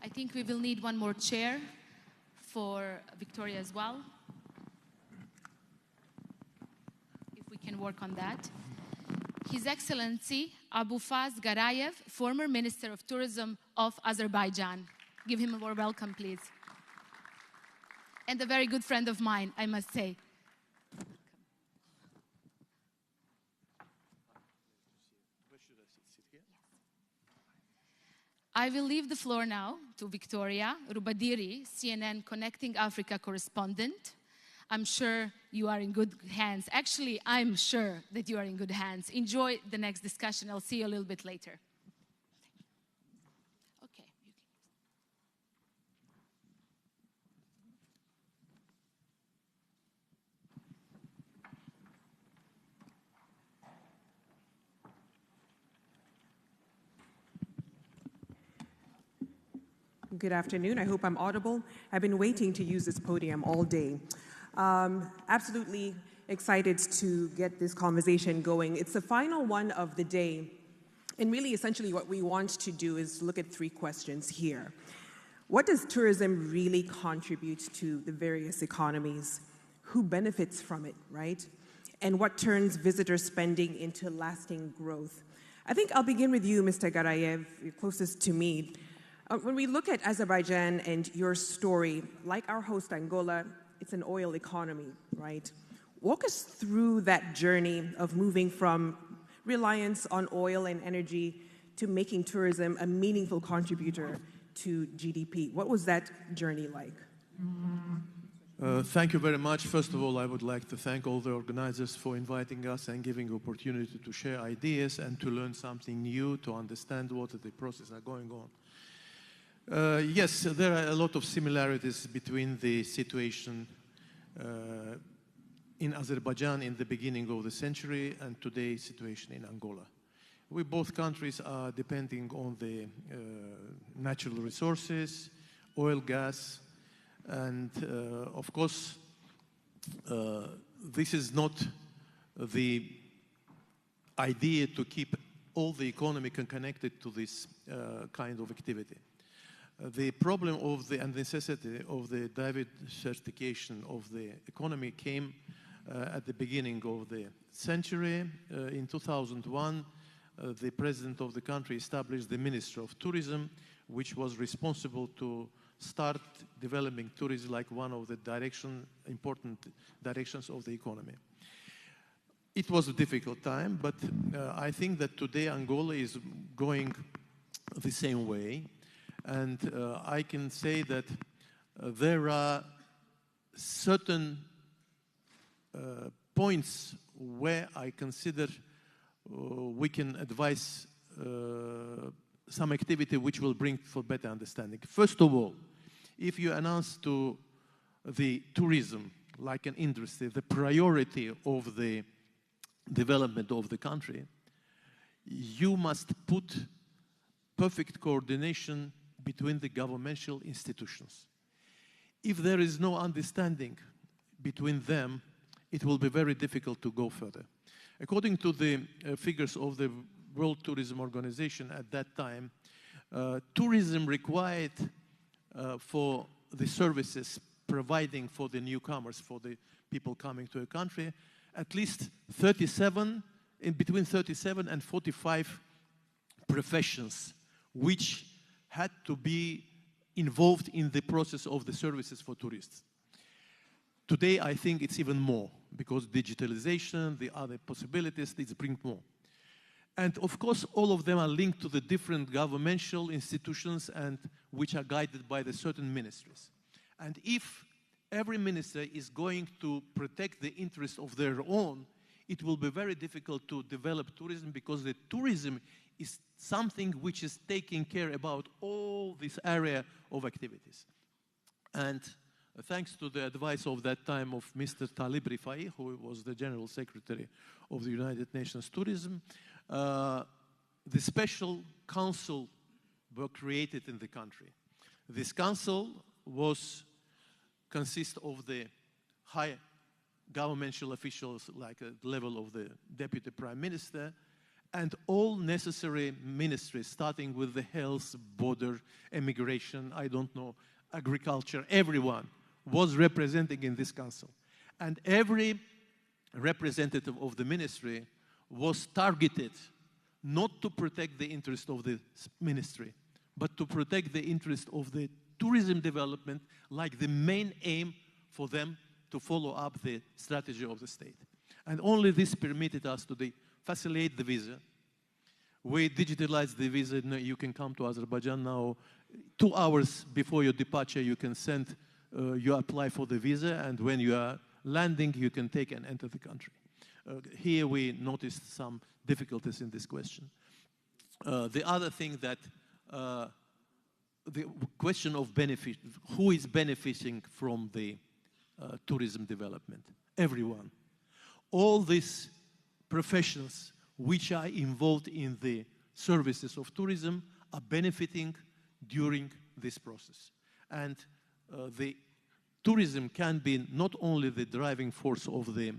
Speaker 3: I think we will need one more chair for Victoria as well. Can work on that. His Excellency Abu Faz Garayev, former Minister of Tourism of Azerbaijan. Give him a warm welcome, please. And a very good friend of mine, I must say. I will leave the floor now to Victoria Rubadiri, CNN Connecting Africa correspondent. I'm sure you are in good hands. Actually, I'm sure that you are in good hands. Enjoy the next discussion. I'll see you a little bit later. Okay.
Speaker 6: Good afternoon. I hope I'm audible. I've been waiting to use this podium all day. Absolutely excited to get this conversation going. It's the final one of the day. And really, essentially, what we want to do is look at three questions here. What does tourism really contribute to the various economies? Who benefits from it, right? And what turns visitor spending into lasting growth? I think I'll begin with you, Mr. Garayev, you're closest to me. When we look at Azerbaijan and your story, like our host Angola, it's an oil economy, right? Walk us through that journey of moving from reliance on oil and energy to making tourism a meaningful contributor to GDP. What was that journey like?
Speaker 7: Thank you very much. First of all, I would like to thank all the organizers for inviting us and giving opportunity to share ideas and to learn something new, to understand what the processes are going on. Yes, there are a lot of similarities between the situation in Azerbaijan in the beginning of the century and today's situation in Angola. Both countries are depending on the natural resources, oil, gas, and of course, this is not the idea to keep all the economy connected to this kind of activity. The problem of the and necessity of the diversification of the economy came at the beginning of the century. In 2001, the president of the country established the Ministry of Tourism, which was responsible to start developing tourism like one of the important directions of the economy. It was a difficult time, but I think that today Angola is going the same way. And I can say that there are certain points where I consider we can advise some activity which will bring for better understanding. First of all, if you announce to the tourism like an industry the priority of the development of the country, you must put perfect coordination between the governmental institutions. If there is no understanding between them, it will be very difficult to go further. According to the figures of the World Tourism Organization at that time, tourism required for the services providing for the newcomers, for the people coming to a country, at least between 37 and 45 professions which had to be involved in the process of the services for tourists. Today, I think it's even more, because digitalization, the other possibilities, it's bring more. And of course, all of them are linked to the different governmental institutions and which are guided by the certain ministries. And if every minister is going to protect the interests of their own, it will be very difficult to develop tourism, because the tourism is something which is taking care about all this area of activities. And thanks to the advice of that time of Mr. Talib Rifai, who was the General Secretary of the United Nations Tourism, the special council were created in the country. This council consists of the high governmental officials, like at the level of the Deputy Prime Minister, and all necessary ministries, starting with the health, border, immigration, I don't know, agriculture, everyone was represented in this council. And every representative of the ministry was targeted not to protect the interest of the ministry, but to protect the interest of the tourism development, like the main aim for them to follow up the strategy of the state. And only this permitted us to facilitate the visa. We digitalized the visa. You can come to Azerbaijan now. 2 hours before your departure, you can you apply for the visa, and when you are landing you can take and enter the country. Here we noticed some difficulties in this question. The other thing that the question of benefit, who is benefiting from the tourism development? Everyone. All these professions which are involved in the services of tourism are benefiting during this process. And the tourism can be not only the driving force of the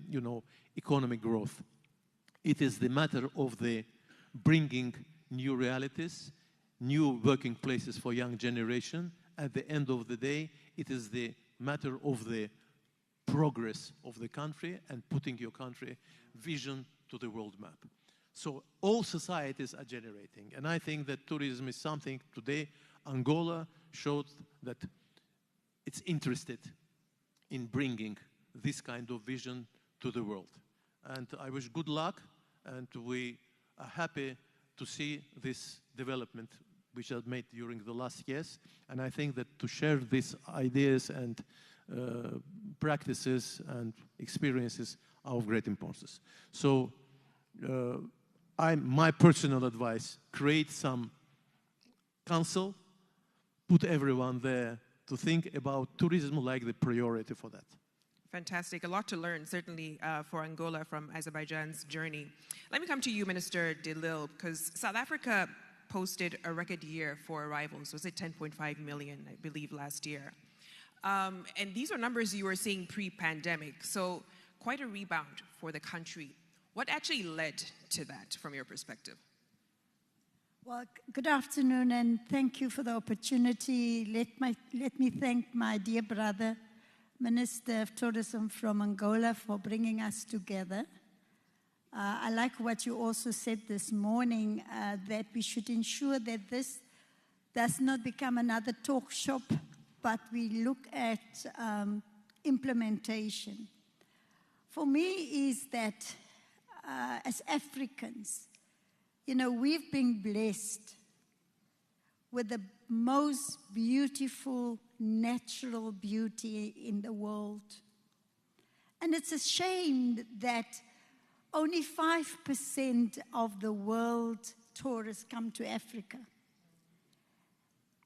Speaker 7: economic growth, it is the matter of the bringing new realities, new working places for young generation. At the end of the day, it is the matter of the progress of the country and putting your country vision to the world map. So all societies are generating. And I think that tourism is something today, Angola showed that it's interested in bringing this kind of vision to the world. And I wish good luck, and we are happy to see this development which was made during the last years. And I think that to share these ideas and practices and experiences are of great importance. So my personal advice, create some council, put everyone there to think about tourism like the priority for that.
Speaker 6: Fantastic. A lot to learn, certainly, for Angola from Azerbaijan's journey. Let me come to you, Minister De Lille, because South Africa posted a record year for arrivals. Was it 10.5 million, I believe, last year? And these are numbers you were seeing pre-pandemic, so quite a rebound for the country. What actually led to that from your perspective?
Speaker 13: Well, good afternoon, and thank you for the opportunity. Let me thank my dear brother, Minister of Tourism from Angola, for bringing us together. I like what you also said this morning, that we should ensure that this does not become another talk shop, but we look at implementation. For me is that as Africans, we've been blessed with the most beautiful natural beauty in the world. And it's a shame that only 5% of the world tourists come to Africa.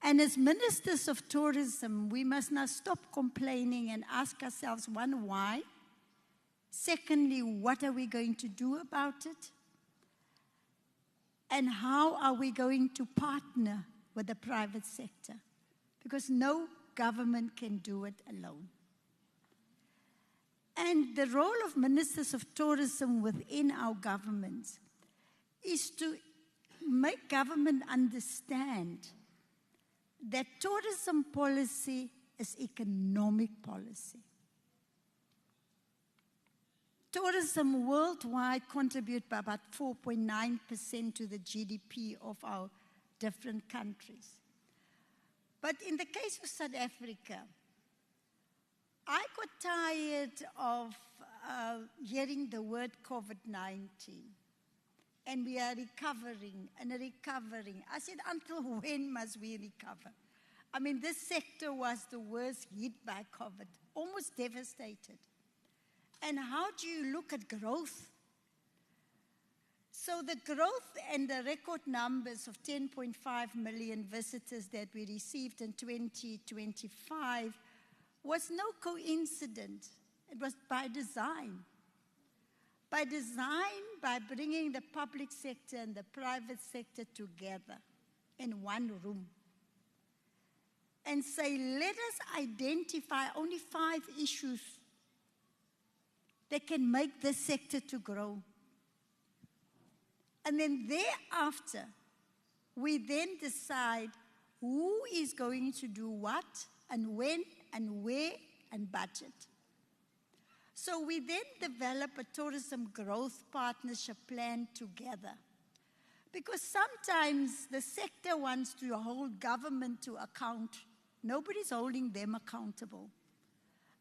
Speaker 13: And as ministers of tourism, we must now stop complaining and ask ourselves, one, why? Secondly, what are we going to do about it? And how are we going to partner with the private sector? Because no government can do it alone. And the role of ministers of tourism within our governments is to make government understand that tourism policy is economic policy. Tourism worldwide contributes by about 4.9% to the GDP of our different countries. But in the case of South Africa, I got tired of hearing the word COVID-19. And we are recovering and recovering. I said, until when must we recover? I mean, this sector was the worst hit by COVID, almost devastated. And how do you look at growth? So the growth and the record numbers of 10.5 million visitors that we received in 2025 was no coincidence. It was by design. By design, by bringing the public sector and the private sector together in one room. And say, let us identify only 5 issues that can make this sector to grow. And then thereafter, we then decide who is going to do what and when and where and budget. So we then develop a tourism growth partnership plan together. Because sometimes the sector wants to hold government to account. Nobody's holding them accountable.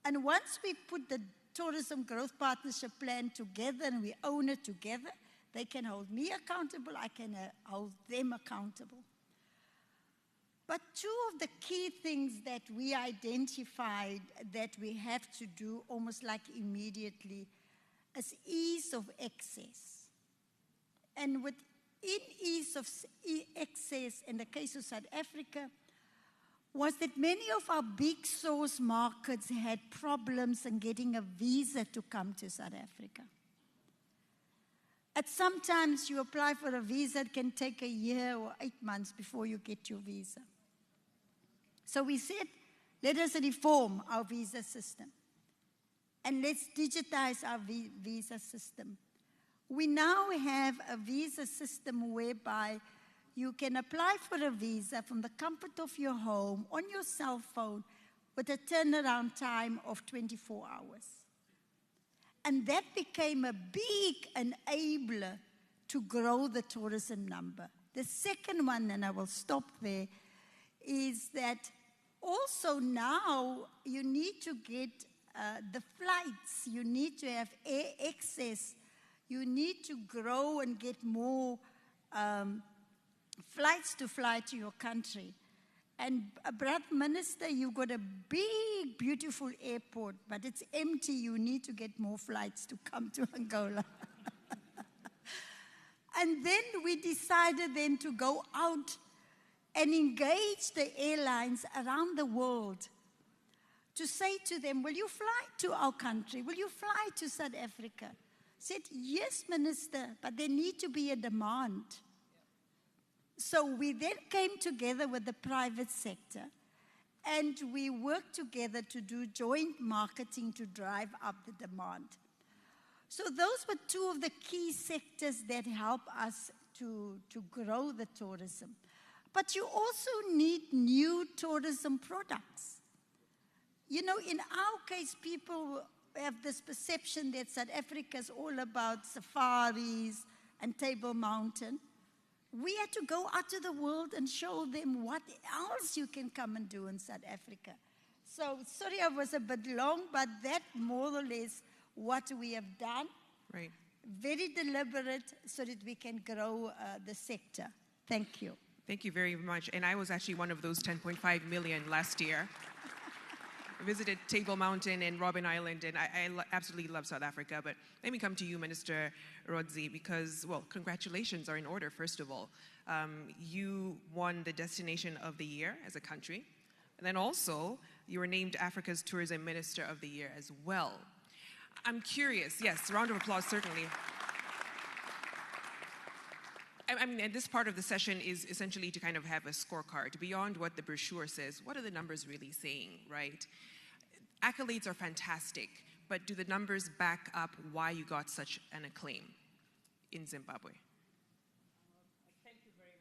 Speaker 13: And once we put the tourism growth partnership plan together and we own it together, they can hold me accountable, I can hold them accountable. But two of the key things that we identified that we have to do almost like immediately is ease of access. And within ease of access, in the case of South Africa, was that many of our big source markets had problems in getting a visa to come to South Africa. At sometimes you apply for a visa, it can take a year or 8 months before you get your visa. So we said, let us reform our visa system and let's digitize our visa system. We now have a visa system whereby you can apply for a visa from the comfort of your home on your cell phone with a turnaround time of 24 hours. And that became a big enabler to grow the tourism number. The second one, and I will stop there, is that also now you need to get the flights, you need to have air access, you need to grow and get more flights to fly to your country. And Brother Minister, you've got a big, beautiful airport, but it's empty. You need to get more flights to come to Angola. And then we decided then to go out and engage the airlines around the world to say to them, will you fly to our country? Will you fly to South Africa? Said, yes, Minister, but there need to be a demand. So we then came together with the private sector and we worked together to do joint marketing to drive up the demand. So those were two of the key sectors that help us to grow the tourism. But you also need new tourism products. You know, in our case, people have this perception that South Africa is all about safaris and Table Mountain. We had to go out to the world and show them what else you can come and do in South Africa. So, sorry I was a bit long, but that more or less what we have done.
Speaker 6: Right.
Speaker 13: Very deliberate so that we can grow the sector. Thank you.
Speaker 6: Thank you very much. And I was actually one of those 10.5 million last year. I visited Table Mountain and Robben Island, and I absolutely love South Africa. But let me come to you, Minister Rodzi, because, well, congratulations are in order, first of all. You won the Destination of the Year as a country. And then also, you were named Africa's Tourism Minister of the Year as well. I'm curious, yes, round of applause, certainly. I mean, and this part of the session is essentially to kind of have a scorecard. Beyond what the brochure says, what are the numbers really saying, right? Accolades are fantastic, but do the numbers back up why you got such an acclaim in Zimbabwe?
Speaker 14: Thank you very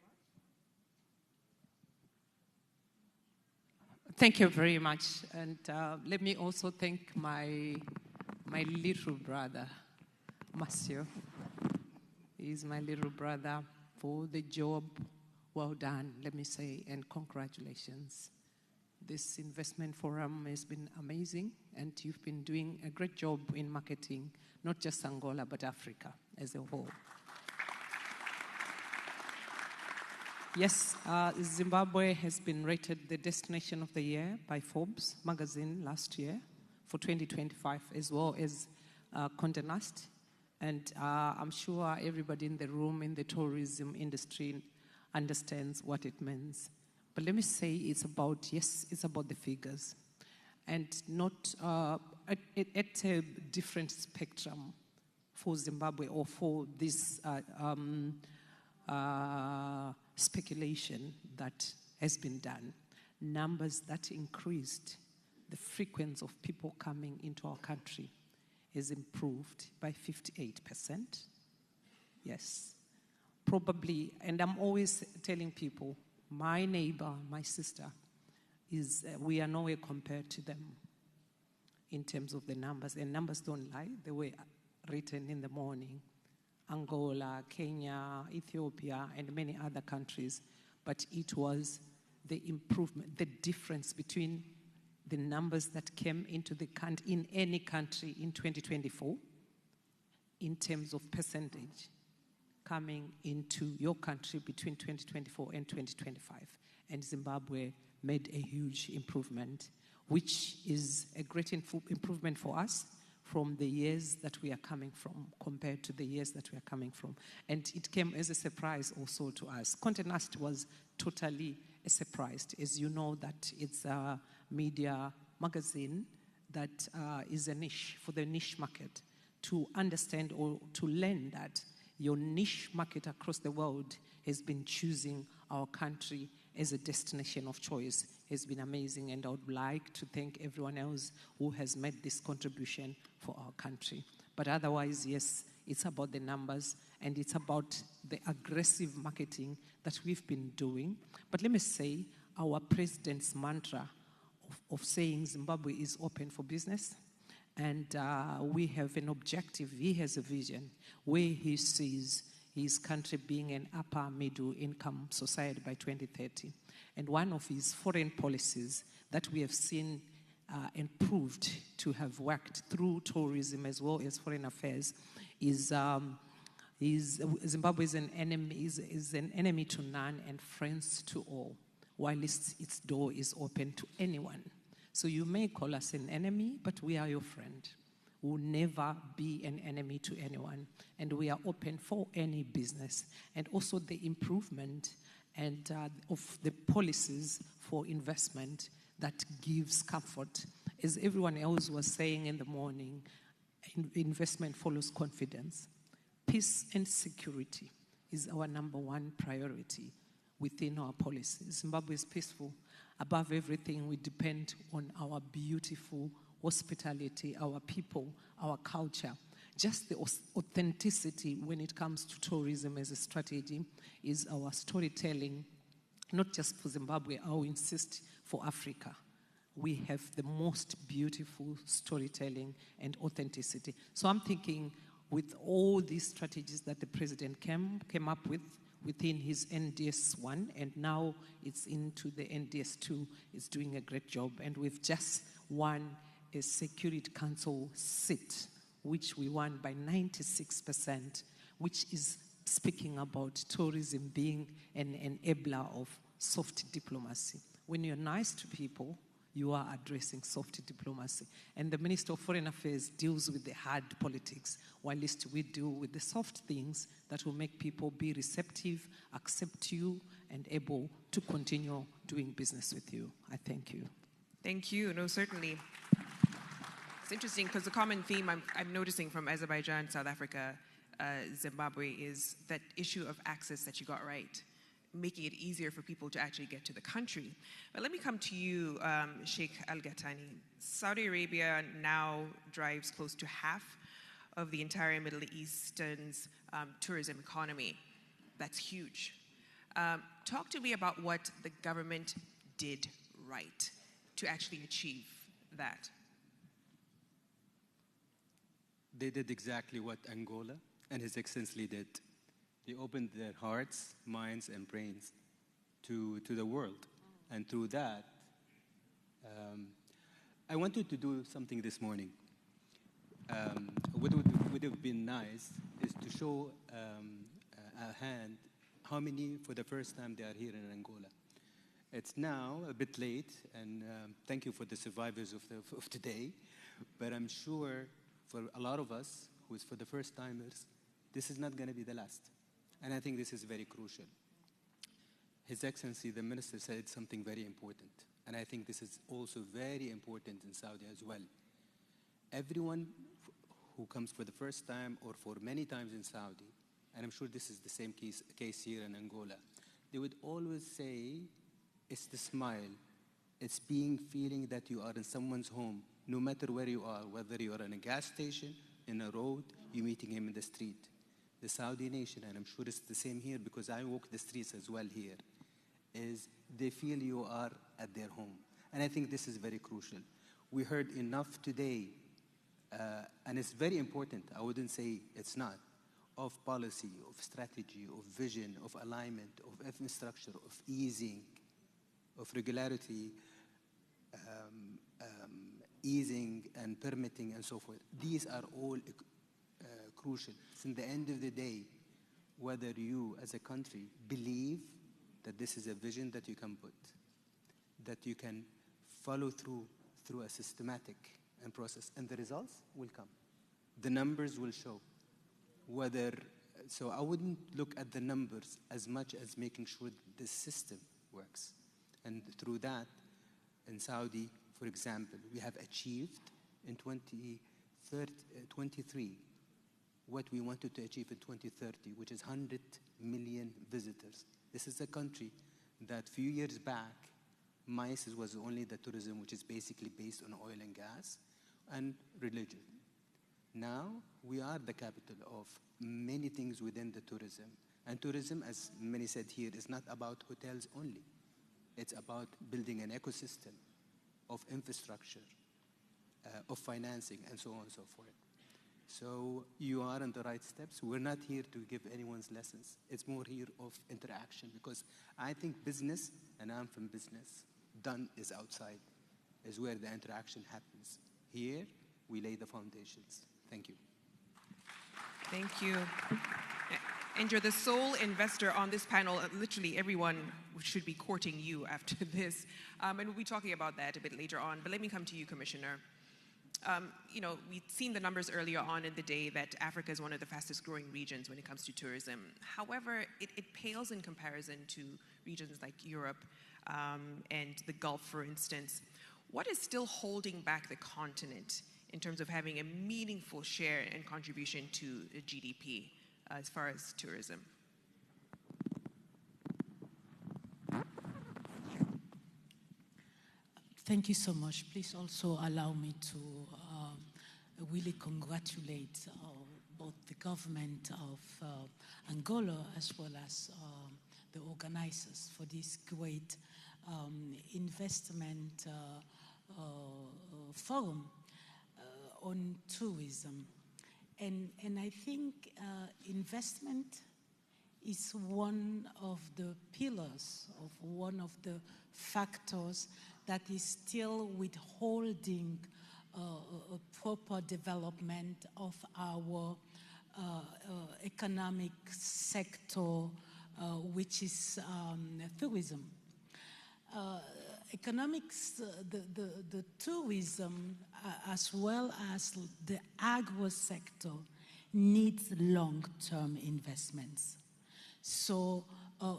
Speaker 14: much. Thank you very much. And let me also thank my little brother, Masio. He's my little brother, for the job well done, let me say, and congratulations. This investment forum has been amazing, and you've been doing a great job in marketing, not just Angola, but Africa as a whole. Yes, Zimbabwe has been rated the Destination of the Year by Forbes magazine last year for 2025, as well as Condé Nast. And I'm sure everybody in the room in the tourism industry understands what it means. But let me say it's about, yes, it's about the figures. And not at a different spectrum for Zimbabwe or for this speculation that has been done. Numbers that increased, the frequency of people coming into our country has improved by 58%. Yes. Probably, and I'm always telling people, my neighbor, my sister, we are nowhere compared to them in terms of the numbers. And numbers don't lie. They were written in the morning. Angola, Kenya, Ethiopia, and many other countries. But it was the improvement, the difference between the numbers that came into the country, in any country in 2024, in terms of percentage, coming into your country between 2024 and 2025. and Zimbabwe made a huge improvement, which is a great improvement for us from the years that we are coming from, compared to the years that we are coming from. And it came as a surprise also to us. Conte Nast was totally a surprise. As you know, that it's a media magazine that is a niche, for the niche market, to understand or to learn that your niche market across the world has been choosing our country as a destination of choice. Has been amazing, and I would like to thank everyone else who has made this contribution for our country. But otherwise, yes, it's about the numbers, and it's about the aggressive marketing that we've been doing. But let me say, our president's mantra of saying Zimbabwe is open for business, and we have an objective. He has a vision where he sees his country being an upper middle income society by 2030. And one of his foreign policies that we have seen and proved to have worked through tourism as well as foreign affairs is Zimbabwe is an enemy to none and friends to all, while its door is open to anyone. So you may call us an enemy, but we are your friend. We'll never be an enemy to anyone, and we are open for any business. And also the improvement and of the policies for investment that gives comfort. As everyone else was saying in the morning, investment follows confidence. Peace and security is our number one priority within our policies. Zimbabwe is peaceful. Above everything, we depend on our beautiful hospitality, our people, our culture. Just the authenticity when it comes to tourism as a strategy is our storytelling, not just for Zimbabwe, I will insist for Africa. We have the most beautiful storytelling and authenticity. So I'm thinking with all these strategies that the president came up with within his NDS 1, and now it's into the NDS 2, it's doing a great job. And we've just won a Security Council seat, which we won by 96%, which is speaking about tourism being an enabler of soft diplomacy. When you're nice to people, you are addressing soft diplomacy. And the Minister of Foreign Affairs deals with the hard politics, while we deal with the soft things that will make people be receptive, accept you, and able to continue doing business with you. I thank you.
Speaker 6: Thank you. No, certainly. It's interesting because the common theme I'm noticing from Azerbaijan, South Africa, Zimbabwe is that issue of access that you got right, making it easier for people to actually get to the country. But let me come to you, Sheikh Al-Ghatani. Saudi Arabia now drives close to half of the entire Middle Eastern's tourism economy. That's huge. Talk to me about what the government did right to actually achieve that.
Speaker 12: They did exactly what Angola and His Excellency did. They opened their hearts, minds, and brains to the world. And through that, I wanted to do something this morning. What would have been nice is to show a hand how many, for the first time, they are here in Angola. It's now a bit late, and thank you for the survivors of today, but I'm sure for a lot of us, who is for the first timers, this is not going to be the last. And I think this is very crucial. His Excellency, the Minister, said something very important. And I think this is also very important in Saudi as well. Everyone who comes for the first time or for many times in Saudi, and I'm sure this is the same case here in Angola, they would always say, it's the smile. It's feeling that you are in someone's home, no matter where you are, whether you are in a gas station, in a road, you're meeting him in the street. The Saudi nation, and I'm sure it's the same here because I walk the streets as well here, is they feel you are at their home. And I think this is very crucial. We heard enough today, and it's very important, I wouldn't say it's not, of policy, of strategy, of vision, of alignment, of infrastructure, of easing, of regularity, easing and permitting and so forth. These are all crucial. It's in the end of the day, whether you as a country believe that this is a vision that you can put, that you can follow through a systematic and process, and the results will come. The numbers will show whether, so I wouldn't look at the numbers as much as making sure the system works. And through that, in Saudi, for example, we have achieved in 2023 what we wanted to achieve in 2030, which is 100 million visitors. This is a country that a few years back, MICE was only the tourism, which is basically based on oil and gas and religion. Now, we are the capital of many things within the tourism. And tourism, as many said here, is not about hotels only. It's about building an ecosystem of infrastructure, of financing, and so on and so forth. So you are on the right steps. We're not here to give anyone's lessons. It's more here of interaction, because I think business, and I'm from business, done is outside, is where the interaction happens. Here, we lay the foundations. Thank you.
Speaker 6: Thank you. And you're the sole investor on this panel. Literally everyone should be courting you after this. And we'll be talking about that a bit later on. But let me come to you, Commissioner. You know, we've seen the numbers earlier on in the day that Africa is one of the fastest growing regions when it comes to tourism. However, it pales in comparison to regions like Europe and the Gulf, for instance. What is still holding back the continent in terms of having a meaningful share and contribution to the GDP as far as tourism?
Speaker 15: Thank you so much. Please also allow me to really congratulate both the government of Angola as well as the organizers for this great investment forum on tourism. And I think investment is one of the pillars, of one of the factors that is still withholding a proper development of our economic sector, which is tourism. Economics, the tourism, as well as the agro sector, needs long-term investments. So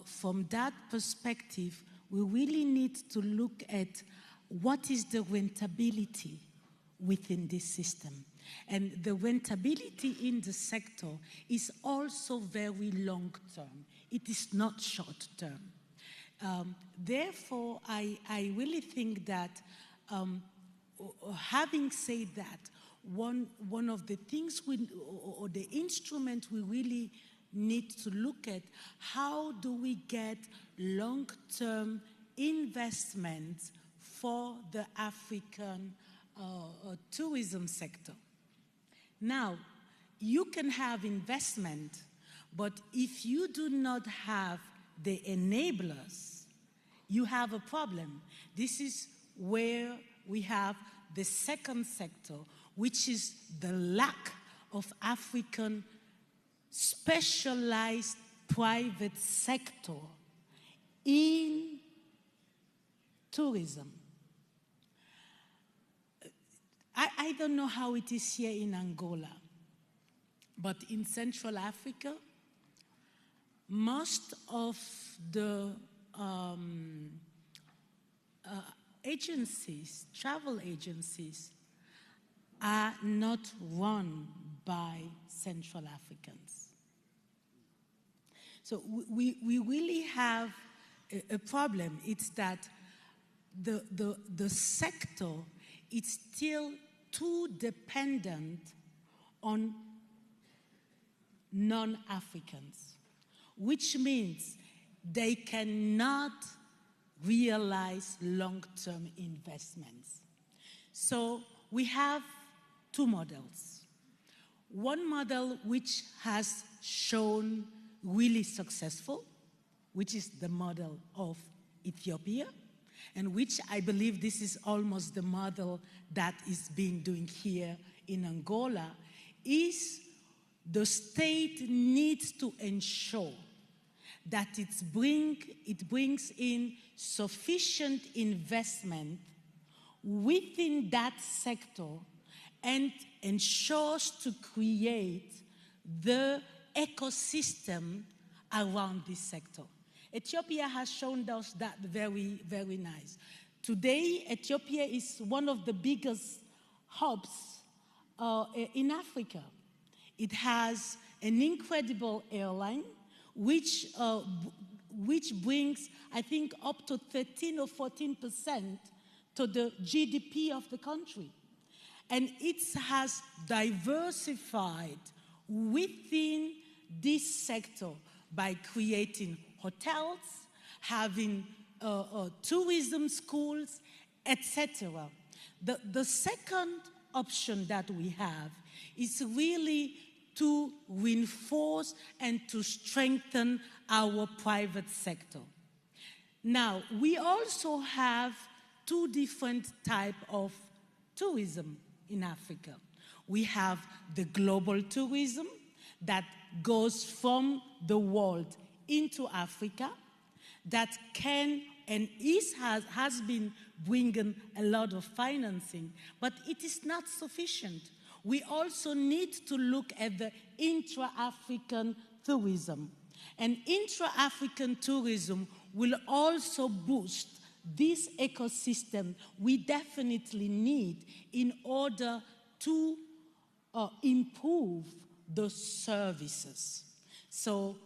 Speaker 15: from that perspective, we really need to look at what is the rentability within this system. And the rentability in the sector is also very long-term. It is not short-term. Therefore, I really think that having said that, one of the things or the instrument we really need to look at, how do we get long-term investments for the African tourism sector? Now, you can have investment, but if you do not have the enablers, you have a problem. This is where we have the second sector, which is the lack of African specialized private sector in tourism. I don't know how it is here in Angola, but in Central Africa, most of the agencies, travel agencies, are not run by Central Africans. So we really have a problem. It's that the sector is still too dependent on non-Africans, which means they cannot realize long-term investments. So we have two models. One model which has shown really successful, which is the model of Ethiopia, and which I believe this is almost the model that is being doing here in Angola, is the state needs to ensure that it brings in sufficient investment within that sector and ensures to create the ecosystem around this sector. Ethiopia has shown us that very, very nice. Today, Ethiopia is one of the biggest hubs in Africa. It has an incredible airline, which brings, I think, up to 13 or 14% to the GDP of the country. And it has diversified within this sector by creating hotels, having tourism schools, etc. The second option that we have is really to reinforce and to strengthen our private sector. Now, we also have two different types of tourism in Africa. We have the global tourism that goes from the world into Africa, that can and has been bringing a lot of financing, but it is not sufficient. We also need to look at the intra-African tourism. And intra-African tourism will also boost this ecosystem we definitely need in order to improve the services. So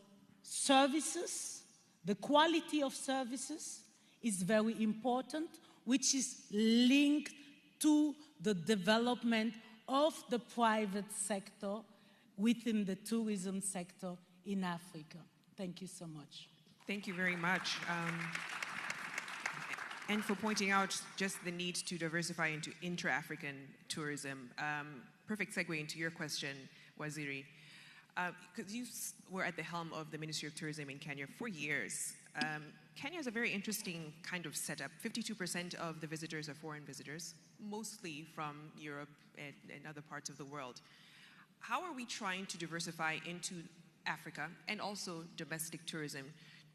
Speaker 15: services, the quality of services is very important, which is linked to the development of the private sector within the tourism sector in Africa. Thank you so much.
Speaker 6: Thank you very much. And for pointing out just the need to diversify into intra-African tourism. Perfect segue into your question, Waziri. Because you were at the helm of the Ministry of Tourism in Kenya for years. Kenya is a very interesting kind of setup. 52% of the visitors are foreign visitors, mostly from Europe and other parts of the world. How are we trying to diversify into Africa and also domestic tourism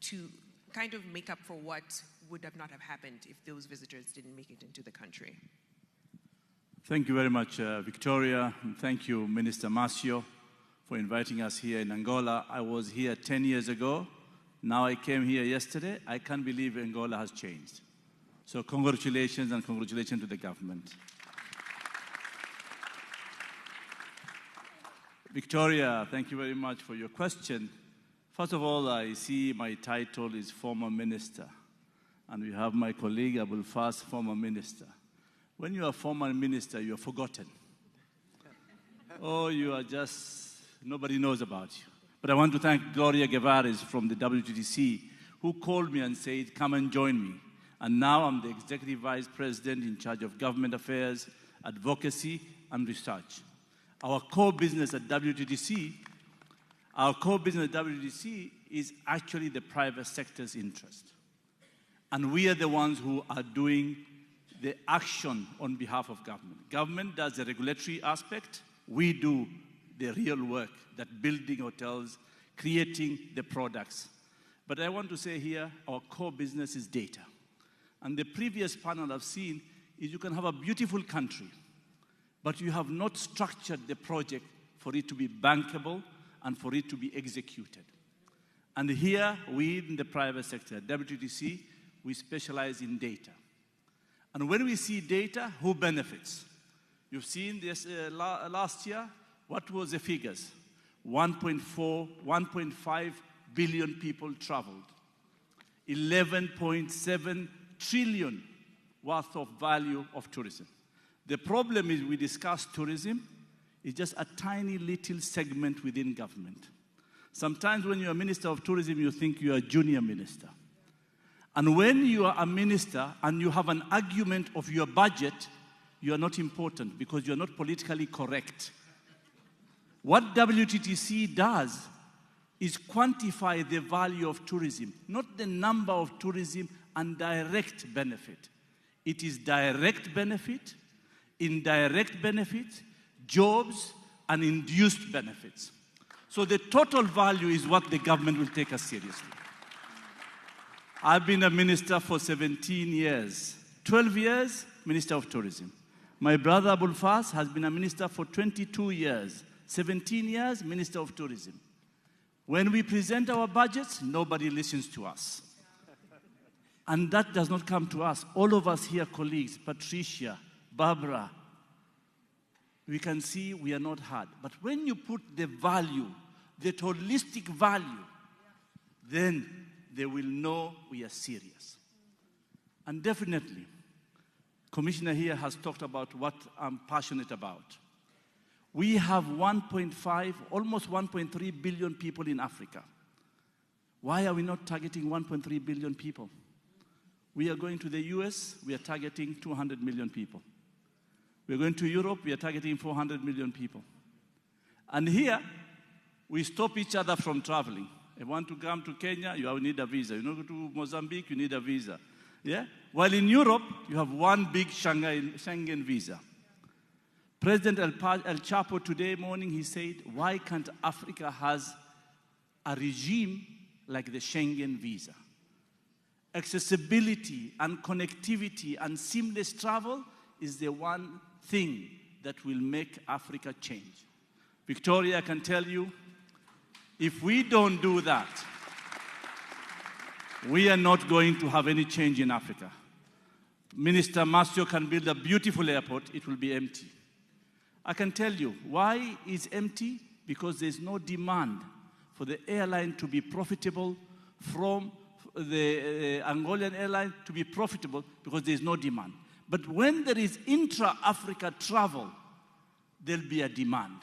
Speaker 6: to kind of make up for what would not have happened if those visitors didn't make it into the country?
Speaker 17: Thank you very much, Victoria, and thank you, Minister Masio, for inviting us here in Angola. I was here 10 years ago. Now I came here yesterday. I can't believe Angola has changed. So congratulations and congratulations to the government. Victoria, thank you very much for your question. First of all, I see my title is former minister, and we have my colleague Abul Fas, former minister. When you are former minister, you are forgotten. Oh, you are just, nobody knows about you. But I want to thank Gloria Guevares from the WTTC, who called me and said, come and join me. And now I'm the Executive Vice President in charge of government affairs, advocacy, and research. Our core business at WTTC is actually the private sector's interest. And we are the ones who are doing the action on behalf of government. Government does the regulatory aspect. We do the real work, that building hotels, creating the products. But I want to say here, our core business is data. And the previous panel I've seen is you can have a beautiful country, but you have not structured the project for it to be bankable and for it to be executed. And here, we in the private sector, at WTTC, we specialize in data. And when we see data, who benefits? You've seen this last year. What was the figures? 1.5 billion people traveled. 11.7 trillion worth of value of tourism. The problem is we discuss tourism, it's just a tiny little segment within government. Sometimes when you're a minister of tourism, you think you're a junior minister. And when you are a minister and you have an argument of your budget, you are not important because you're not politically correct. What WTTC does is quantify the value of tourism, not the number of tourism and direct benefit. It is direct benefit, indirect benefit, jobs, and induced benefits. So the total value is what the government will take us seriously. I've been a minister for 17 years. 12 years, Minister of Tourism. My brother Abul Fas has been a minister for 22 years. 17 years, Minister of Tourism. When we present our budgets, nobody listens to us. And that does not come to us. All of us here, colleagues, Patricia, Barbara, we can see we are not hard. But when you put the value, the holistic value, then they will know we are serious. And definitely, Commissioner here has talked about what I'm passionate about. We have 1.5, almost 1.3 billion people in Africa. Why are we not targeting 1.3 billion people? We are going to the US, we are targeting 200 million people. We are going to Europe, we are targeting 400 million people. And here, we stop each other from traveling. If you want to come to Kenya, you need a visa. You go to Mozambique, you need a visa. Yeah? While in Europe, you have one big Schengen visa. President El Chapo today morning, he said, why can't Africa has a regime like the Schengen visa? Accessibility and connectivity and seamless travel is the one thing that will make Africa change. Victoria, I can tell you, if we don't do that, we are not going to have any change in Africa. Minister Masio can build a beautiful airport, it will be empty. I can tell you why it's empty, because there's no demand for the airline to be profitable, from the Angolan airline to be profitable, because there's no demand. But when there is intra-Africa travel, there'll be a demand.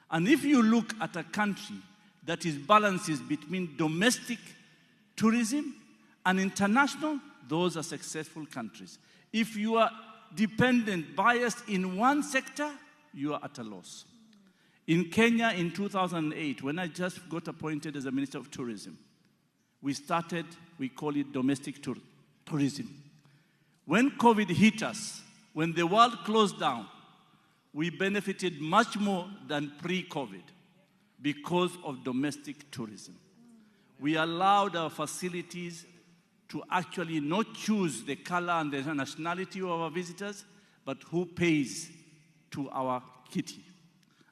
Speaker 17: And if you look at a country that is balances between domestic tourism and international, those are successful countries. If you are dependent, biased in one sector, you are at a loss. In Kenya in 2008, when I just got appointed as a Minister of Tourism, we started, we call it domestic tourism. When COVID hit us, when the world closed down, we benefited much more than pre-COVID because of domestic tourism. We allowed our facilities to actually not choose the color and the nationality of our visitors, but who pays to our kitty.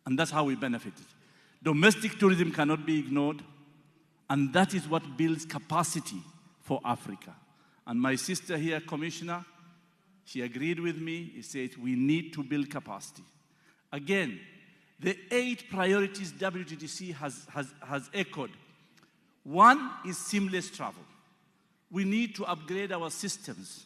Speaker 17: And that's how we benefited. Domestic tourism cannot be ignored, and that is what builds capacity for Africa. And my sister here, Commissioner, she agreed with me. She said, we need to build capacity. Again, the 8 priorities WTTC has echoed. One is seamless travel. We need to upgrade our systems.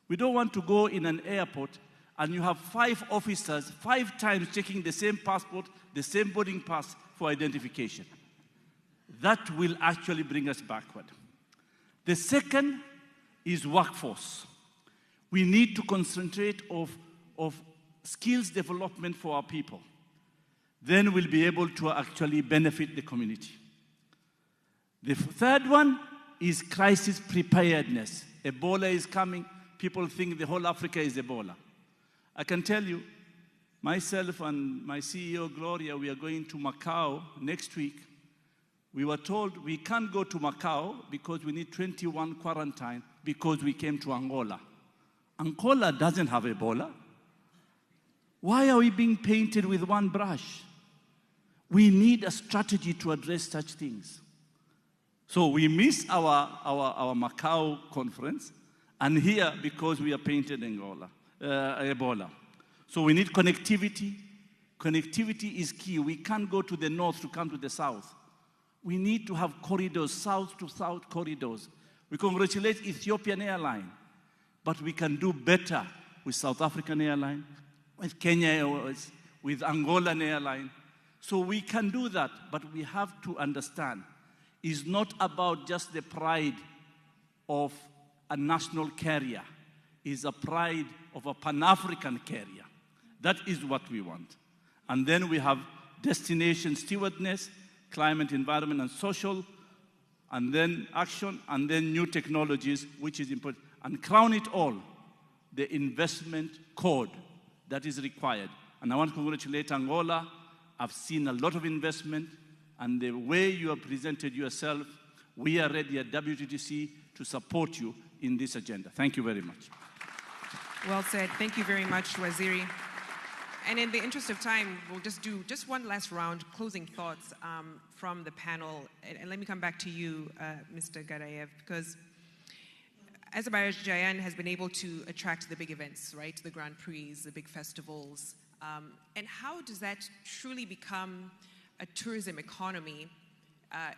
Speaker 17: We don't want to go in an airport and you have 5 officers 5 times checking the same passport, the same boarding pass for identification. That will actually bring us backward. The second is workforce. We need to concentrate of skills development for our people. Then we'll be able to actually benefit the community. The third one is crisis preparedness. Ebola is coming. People think the whole Africa is Ebola. I can tell you, myself and my CEO, Gloria, we are going to Macau next week. We were told we can't go to Macau because we need 21 quarantine because we came to Angola. Angola doesn't have Ebola. Why are we being painted with one brush? We need a strategy to address such things. So we miss our Macau conference, and here because we are painted Ebola. So we need connectivity. Connectivity is key. We can't go to the north to come to the south. We need to have corridors, south to south corridors. We congratulate Ethiopian Airlines, but we can do better with South African Airlines, with Kenya Airways, with Angolan Airlines. So we can do that, but we have to understand it's not about just the pride of a national carrier. It's a pride of a Pan-African carrier. That is what we want. And then we have destination stewardness, climate, environment, and social, and then action, and then new technologies, which is important. And crown it all, the investment code that is required. And I want to congratulate Angola. I've seen a lot of investment, and the way you have presented yourself, we are ready at WTTC to support you in this agenda. Thank you very much.
Speaker 6: Well said. Thank you very much, Waziri. And in the interest of time, we'll just do one last round, closing thoughts from the panel. And let me come back to you, Mr. Garayev, because Azerbaijan has been able to attract the big events, right? The Grand Prix, the big festivals. And how does that truly become a tourism economy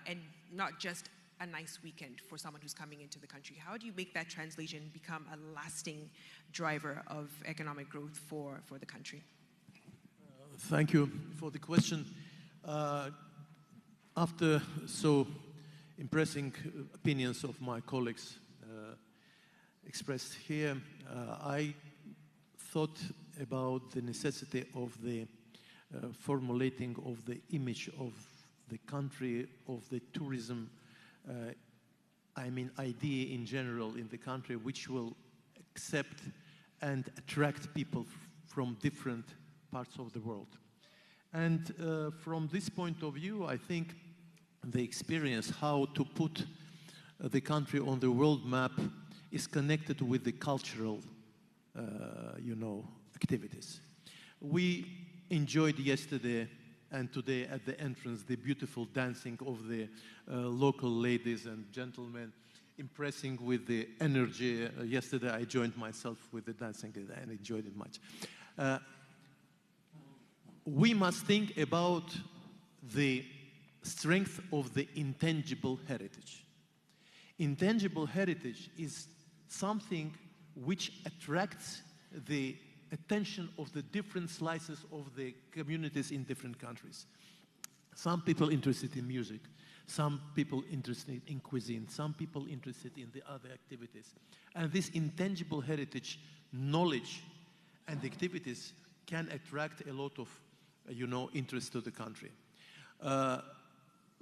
Speaker 6: and not just a nice weekend for someone who's coming into the country? How do you make that translation become a lasting driver of economic growth for the country?
Speaker 7: Thank you for the question. After so impressive opinions of my colleagues expressed here, I thought about the necessity of the formulating of the image of the country, of the tourism, idea in general in the country, which will accept and attract people from different parts of the world. And from this point of view, I think the experience how to put the country on the world map is connected with the cultural, activities. We enjoyed yesterday and today at the entrance the beautiful dancing of the local ladies and gentlemen, impressing with the energy. Yesterday I joined myself with the dancing and enjoyed it much. We must think about the strength of the intangible heritage. Intangible heritage is something which attracts the attention of the different slices of the communities in different countries. Some people interested in music, some people interested in cuisine, some people interested in the other activities. And this intangible heritage, knowledge and activities can attract a lot of interest to the country.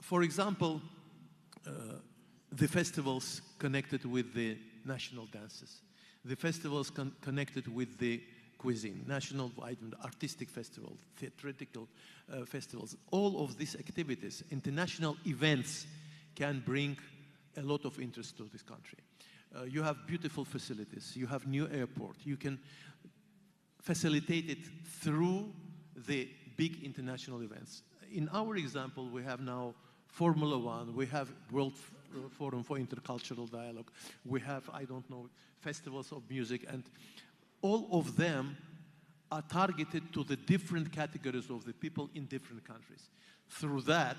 Speaker 7: For example, the festivals connected with the national dances, the festivals connected with the cuisine, national artistic festival, theatrical festivals, all of these activities, international events can bring a lot of interest to this country. You have beautiful facilities, you have new airport, you can facilitate it through the big international events. In our example, we have now Formula One, we have World Forum for Intercultural Dialogue, we have, festivals of music, and all of them are targeted to the different categories of the people in different countries. Through that,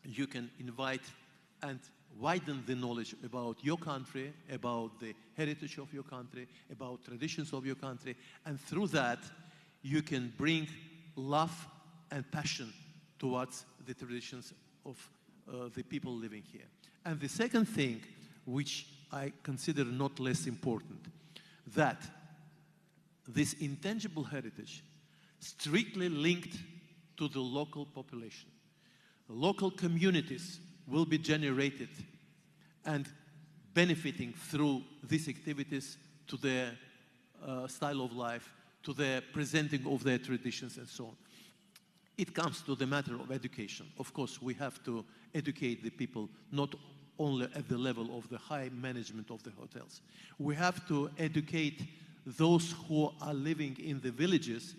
Speaker 7: you can invite and widen the knowledge about your country, about the heritage of your country, about traditions of your country, and through that, you can bring love and passion towards the traditions of the people living here. And the second thing, which I consider not less important, that this intangible heritage strictly linked to the local population. Local communities will be generated and benefiting through these activities to their style of life, to their presenting of their traditions and so on. It comes to the matter of education. Of course, we have to educate the people not only at the level of the high management of the hotels. We have to educate those who are living in the villages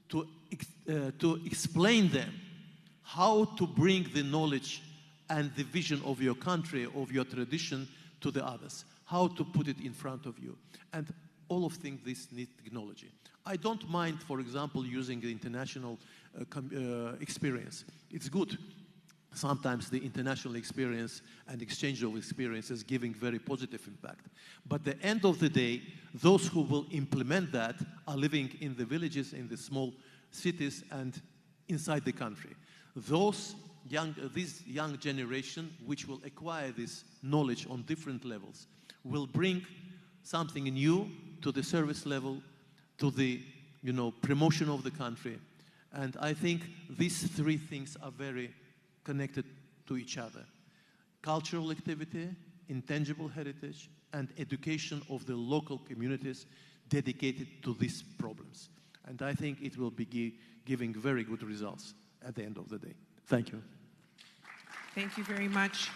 Speaker 7: to explain them how to bring the knowledge and the vision of your country, of your tradition to the others, how to put it in front of you. And all of things this need technology. I don't mind, for example, using the international experience. It's good. Sometimes the international experience and exchange of experiences giving very positive impact. But at the end of the day, those who will implement that are living in the villages, in the small cities, and inside the country. This young generation, which will acquire this knowledge on different levels, will bring something new to the service level, to the promotion of the country. And I think these three things are very connected to each other. Cultural activity, intangible heritage, and education of the local communities dedicated to these problems. And I think it will be giving very good results at the end of the day. Thank you.
Speaker 6: Thank you very much.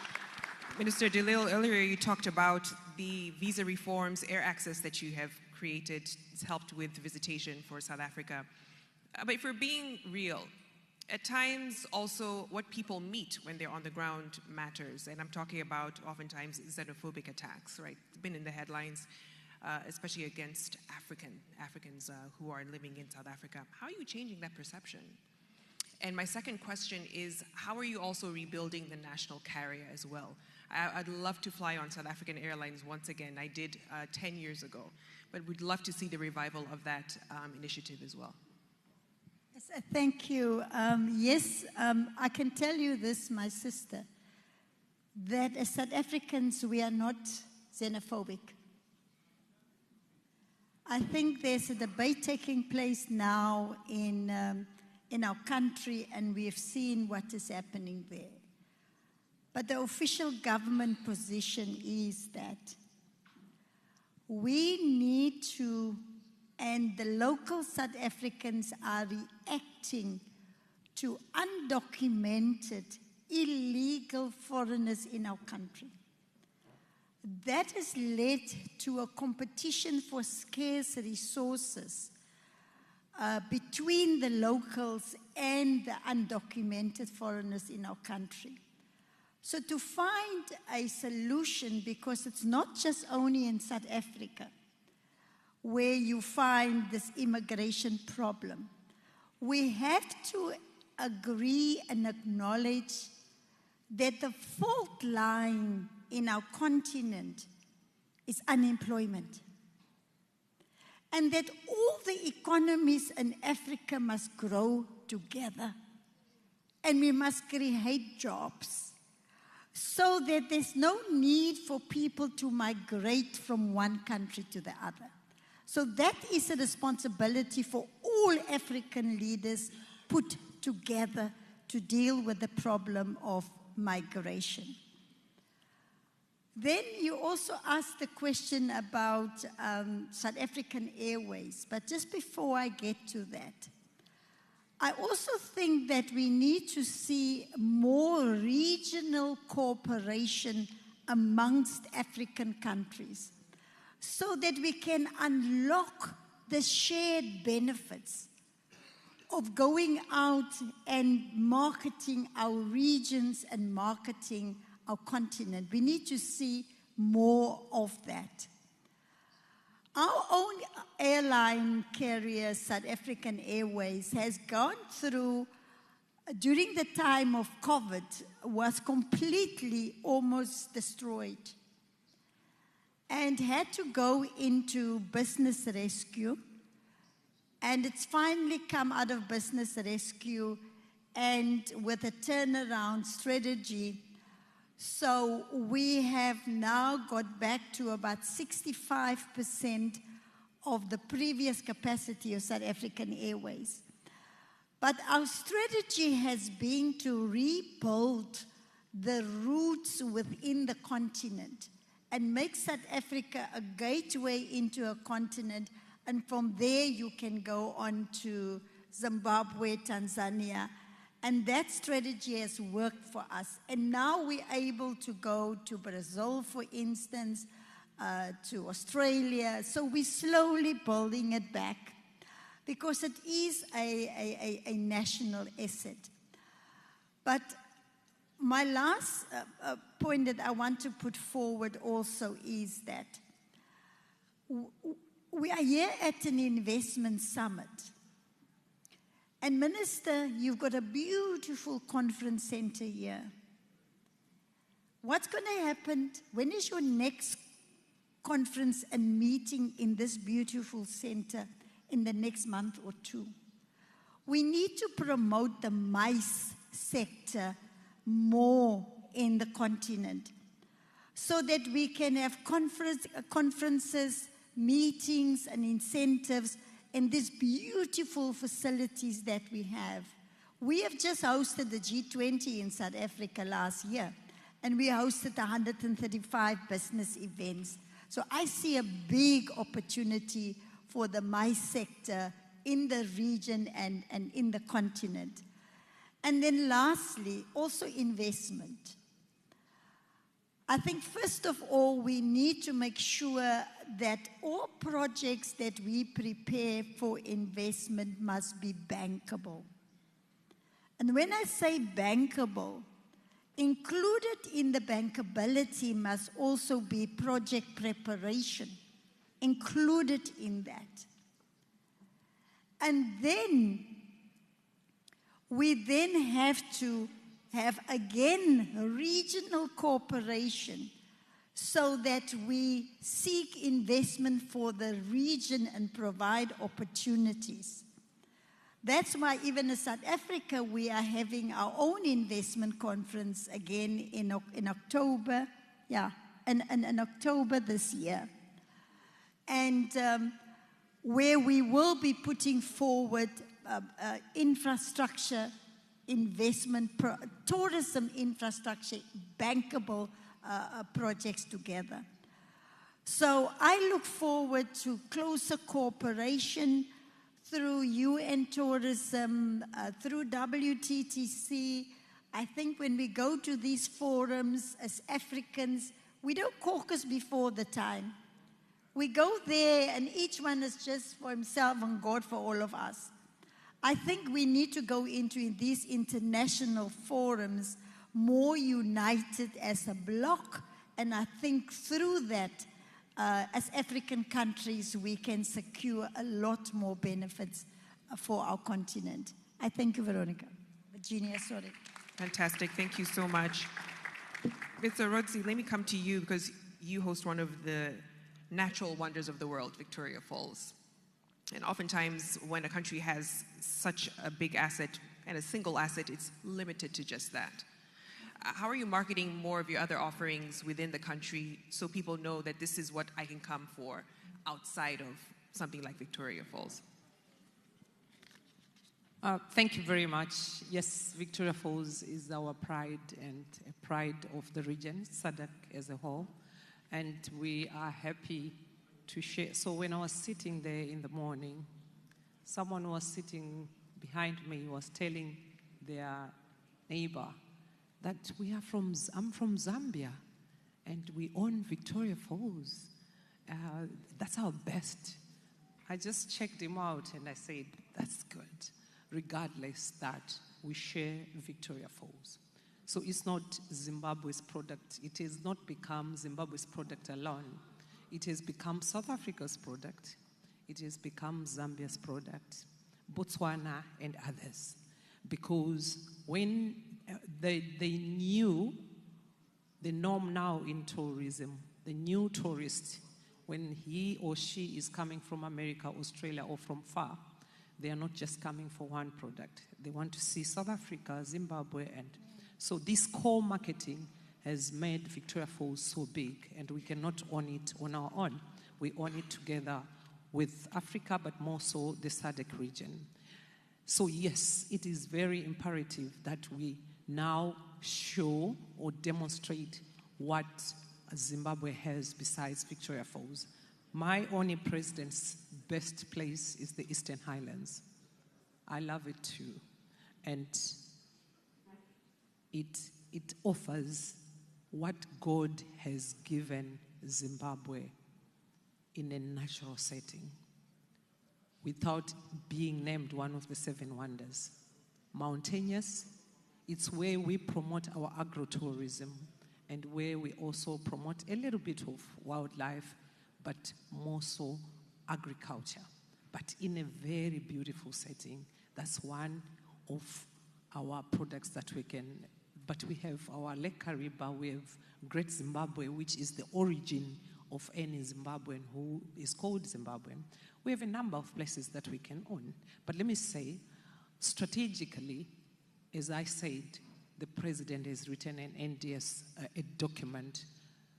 Speaker 6: Minister DeLille, earlier you talked about the visa reforms, air access that you have created. It's helped with visitation for South Africa. But if we're being real, at times also what people meet when they're on the ground matters. And I'm talking about oftentimes xenophobic attacks, right? It's been in the headlines, especially against Africans who are living in South Africa. How are you changing that perception? And my second question is, how are you also rebuilding the national carrier as well? I'd love to fly on South African Airlines once again. I did 10 years ago, but we'd love to see the revival of that initiative as well.
Speaker 13: Yes, thank you. I can tell you this, my sister, that as South Africans, we are not xenophobic. I think there's a debate taking place now in our country, and we have seen what is happening there. But the official government position is that we need to, and the local South Africans are reacting to undocumented, illegal foreigners in our country. That has led to a competition for scarce resources between the locals and the undocumented foreigners in our country. So to find a solution, because it's not just only in South Africa where you find this immigration problem, we have to agree and acknowledge that the fault line in our continent is unemployment. And that all the economies in Africa must grow together. And we must create jobs so that there's no need for people to migrate from one country to the other. So that is a responsibility for all African leaders put together to deal with the problem of migration. Then you also asked the question about South African Airways, but just before I get to that, I also think that we need to see more regional cooperation amongst African countries so that we can unlock the shared benefits of going out and marketing our regions and marketing our continent. We need to see more of that. Our own airline carrier, South African Airways, has gone through, during the time of COVID, was completely almost destroyed and had to go into business rescue. And it's finally come out of business rescue and with a turnaround strategy. So we have now got back to about 65% of the previous capacity of South African Airways. But our strategy has been to rebuild the routes within the continent and make South Africa a gateway into a continent. And from there, you can go on to Zimbabwe, Tanzania. And that strategy has worked for us. And now we're able to go to Brazil, for instance, to Australia. So we're slowly building it back because it is a national asset. But my last point that I want to put forward also is that we are here at an investment summit. And Minister, you've got a beautiful conference center here. What's going to happen? When is your next conference and meeting in this beautiful center in the next month or two? We need to promote the MICE sector more in the continent so that we can have conferences, meetings, and incentives in these beautiful facilities that we have. We have just hosted the G20 in South Africa last year, and we hosted 135 business events. So I see a big opportunity for the MICE sector in the region and in the continent. And then lastly, also investment. I think first of all, we need to make sure that all projects that we prepare for investment must be bankable. And when I say bankable, included in the bankability must also be project preparation, included in that. And then, we then have to have, again, regional cooperation so that we seek investment for the region and provide opportunities. That's why even in South Africa, we are having our own investment conference again in October, in October this year. And where we will be putting forward infrastructure investment, tourism infrastructure, bankable projects together. So I look forward to closer cooperation through UN Tourism, through WTTC. I think when we go to these forums as Africans, we don't caucus before the time. We go there and each one is just for himself and God for all of us. I think we need to go into these international forums more united as a bloc, and I think through that, as African countries, we can secure a lot more benefits for our continent. I thank you, Veronica. Virginia, sorry.
Speaker 6: Fantastic. Thank you so much. Mr. Rodzi, let me come to you because you host one of the natural wonders of the world, Victoria Falls. And oftentimes, when a country has such a big asset and a single asset, it's limited to just that. How are you marketing more of your other offerings within the country so people know that this is what I can come for outside of something like Victoria Falls?
Speaker 14: Thank you very much. Yes, Victoria Falls is our pride and a pride of the region, SADC as a whole. And we are happy to share. So when I was sitting there in the morning, someone was sitting behind me, was telling their neighbor that I'm from Zambia and we own Victoria Falls. That's our best. I just checked him out and I said, that's good, regardless that we share Victoria Falls. So it's not Zimbabwe's product. It has not become Zimbabwe's product alone. It has become South Africa's product. It has become Zambia's product, Botswana and others. Because when they knew the norm now in tourism, the new tourist, when he or she is coming from America, Australia, or from far, they are not just coming for one product. They want to see South Africa, Zimbabwe, and so this core marketing has made Victoria Falls so big, and we cannot own it on our own. We own it together with Africa, but more so the SADC region. So yes, it is very imperative that we now show or demonstrate what Zimbabwe has besides Victoria Falls. My only president's best place is the Eastern Highlands. I love it too. And it offers what God has given Zimbabwe in a natural setting without being named one of the 7 wonders. Mountainous, it's where we promote our agro-tourism and where we also promote a little bit of wildlife, but more so agriculture, but in a very beautiful setting. That's one of our products that we can. But we have our Lake Kariba, we have Great Zimbabwe, which is the origin of any Zimbabwean who is called Zimbabwean. We have a number of places that we can own. But let me say, strategically, as I said, the president has written an NDS, a document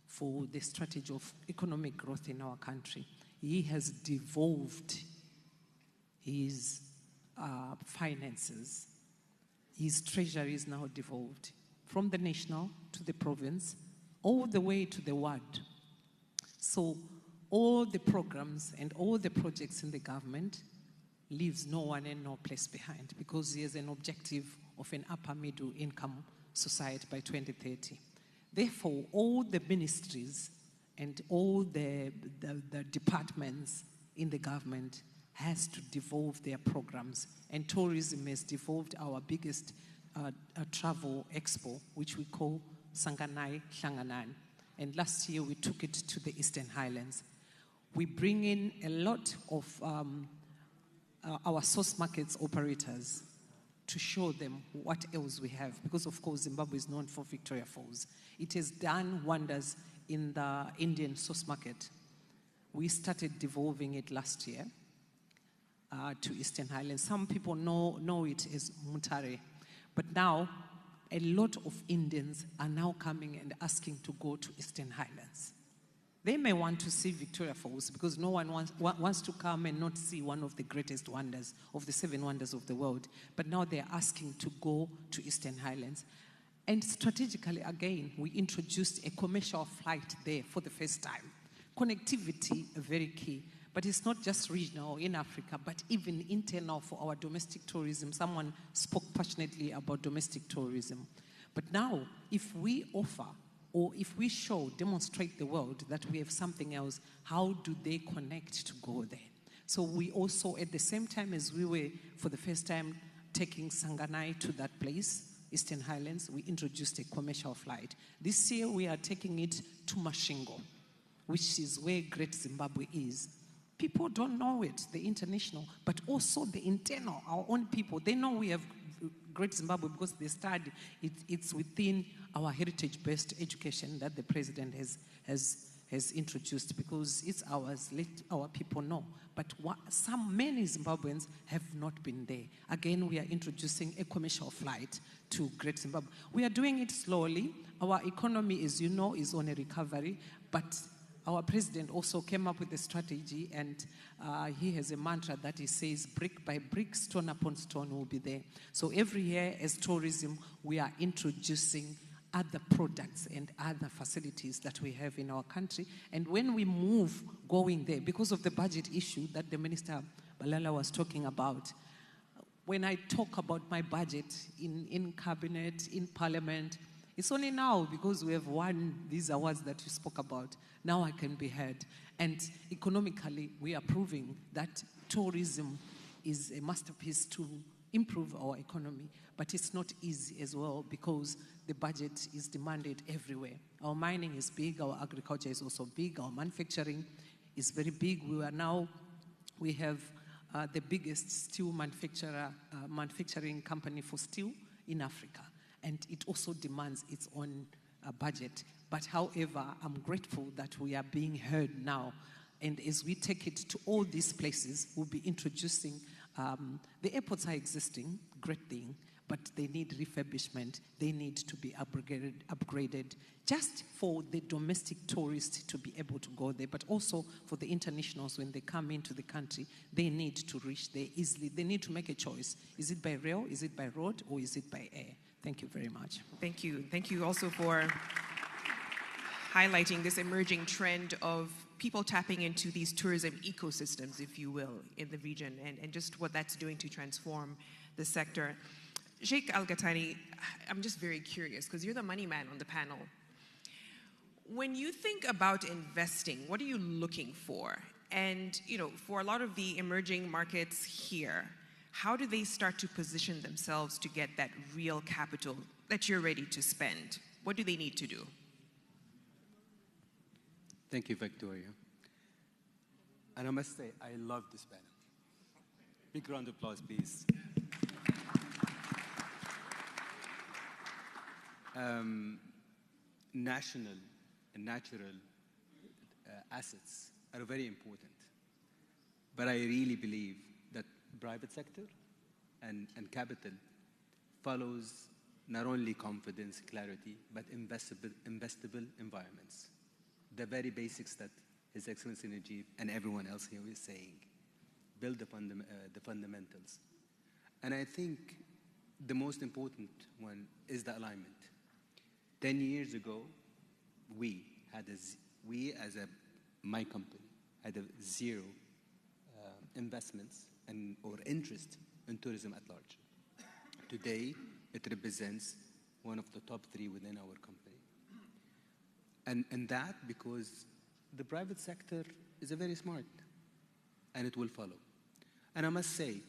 Speaker 14: for the strategy of economic growth in our country. He has devolved his finances. His treasury is now devolved from the national to the province, all the way to the ward. So all the programs and all the projects in the government leaves no one and no place behind because he has an objective of an upper middle income society by 2030. Therefore, all the ministries and all the departments in the government has to devolve their programs. And tourism has devolved our biggest travel expo, which we call Sanganai Hlanganan. And last year we took it to the Eastern Highlands. We bring in a lot of our source markets operators to show them what else we have. Because of course Zimbabwe is known for Victoria Falls. It has done wonders in the Indian source market. We started devolving it last year to Eastern Highlands. Some people know it as Mutare. But now, a lot of Indians are now coming and asking to go to Eastern Highlands. They may want to see Victoria Falls because no one wants to come and not see one of the greatest wonders of the 7 wonders of the world. But now they're asking to go to Eastern Highlands. And strategically, again, we introduced a commercial flight there for the first time. Connectivity, very key. But it's not just regional in Africa, but even internal for our domestic tourism. Someone spoke passionately about domestic tourism. But now, if we offer, or if we demonstrate the world that we have something else, how do they connect to go there? So we also, at the same time as we were, for the first time, taking Sanganai to that place, Eastern Highlands, we introduced a commercial flight. This year, we are taking it to Mashingo, which is where Great Zimbabwe is. People don't know it, the international, but also the internal, our own people. They know we have Great Zimbabwe because they study. It's within our heritage-based education that the president has introduced because it's ours. Let our people know. But many Zimbabweans have not been there. Again, we are introducing a commercial flight to Great Zimbabwe. We are doing it slowly. Our economy, as you know, is on a recovery, but our president also came up with a strategy, and he has a mantra that he says, brick by brick, stone upon stone will be there. So every year as tourism, we are introducing other products and other facilities that we have in our country. And when we move going there, because of the budget issue that the Minister Balala was talking about, when I talk about my budget in cabinet, in parliament, it's only now because we have won these awards that you spoke about. Now I can be heard. And economically, we are proving that tourism is a masterpiece to improve our economy. But it's not easy as well because the budget is demanded everywhere. Our mining is big, our agriculture is also big, our manufacturing is very big. We have the biggest steel manufacturing company for steel in Africa. And it also demands its own budget. But however, I'm grateful that we are being heard now. And as we take it to all these places, we'll be introducing, the airports are existing, great thing, but they need refurbishment. They need to be upgraded just for the domestic tourists to be able to go there, but also for the internationals when they come into the country, they need to reach there easily. They need to make a choice. Is it by rail, is it by road, or is it by air? Thank you very much.
Speaker 6: Thank you. Thank you also for highlighting this emerging trend of people tapping into these tourism ecosystems, if you will, in the region, and just what that's doing to transform the sector. Sheikh Al-Ghatani, I'm just very curious, because you're the money man on the panel. When you think about investing, what are you looking for? And, for a lot of the emerging markets here, how do they start to position themselves to get that real capital that you're ready to spend? What do they need to do?
Speaker 12: Thank you, Victoria. And I must say, I love this panel. Big round of applause, please. National and natural assets are very important. But I really believe that private sector and capital follows not only confidence, clarity, but investable environments. The very basics that His Excellency Najib and everyone else here is saying. Build the fundamentals. And I think the most important one is the alignment. 10 years ago, my company, had zero investments or interest in tourism at large. Today, it represents one of the top 3 within our company. And that because the private sector is very smart and it will follow. And I must say,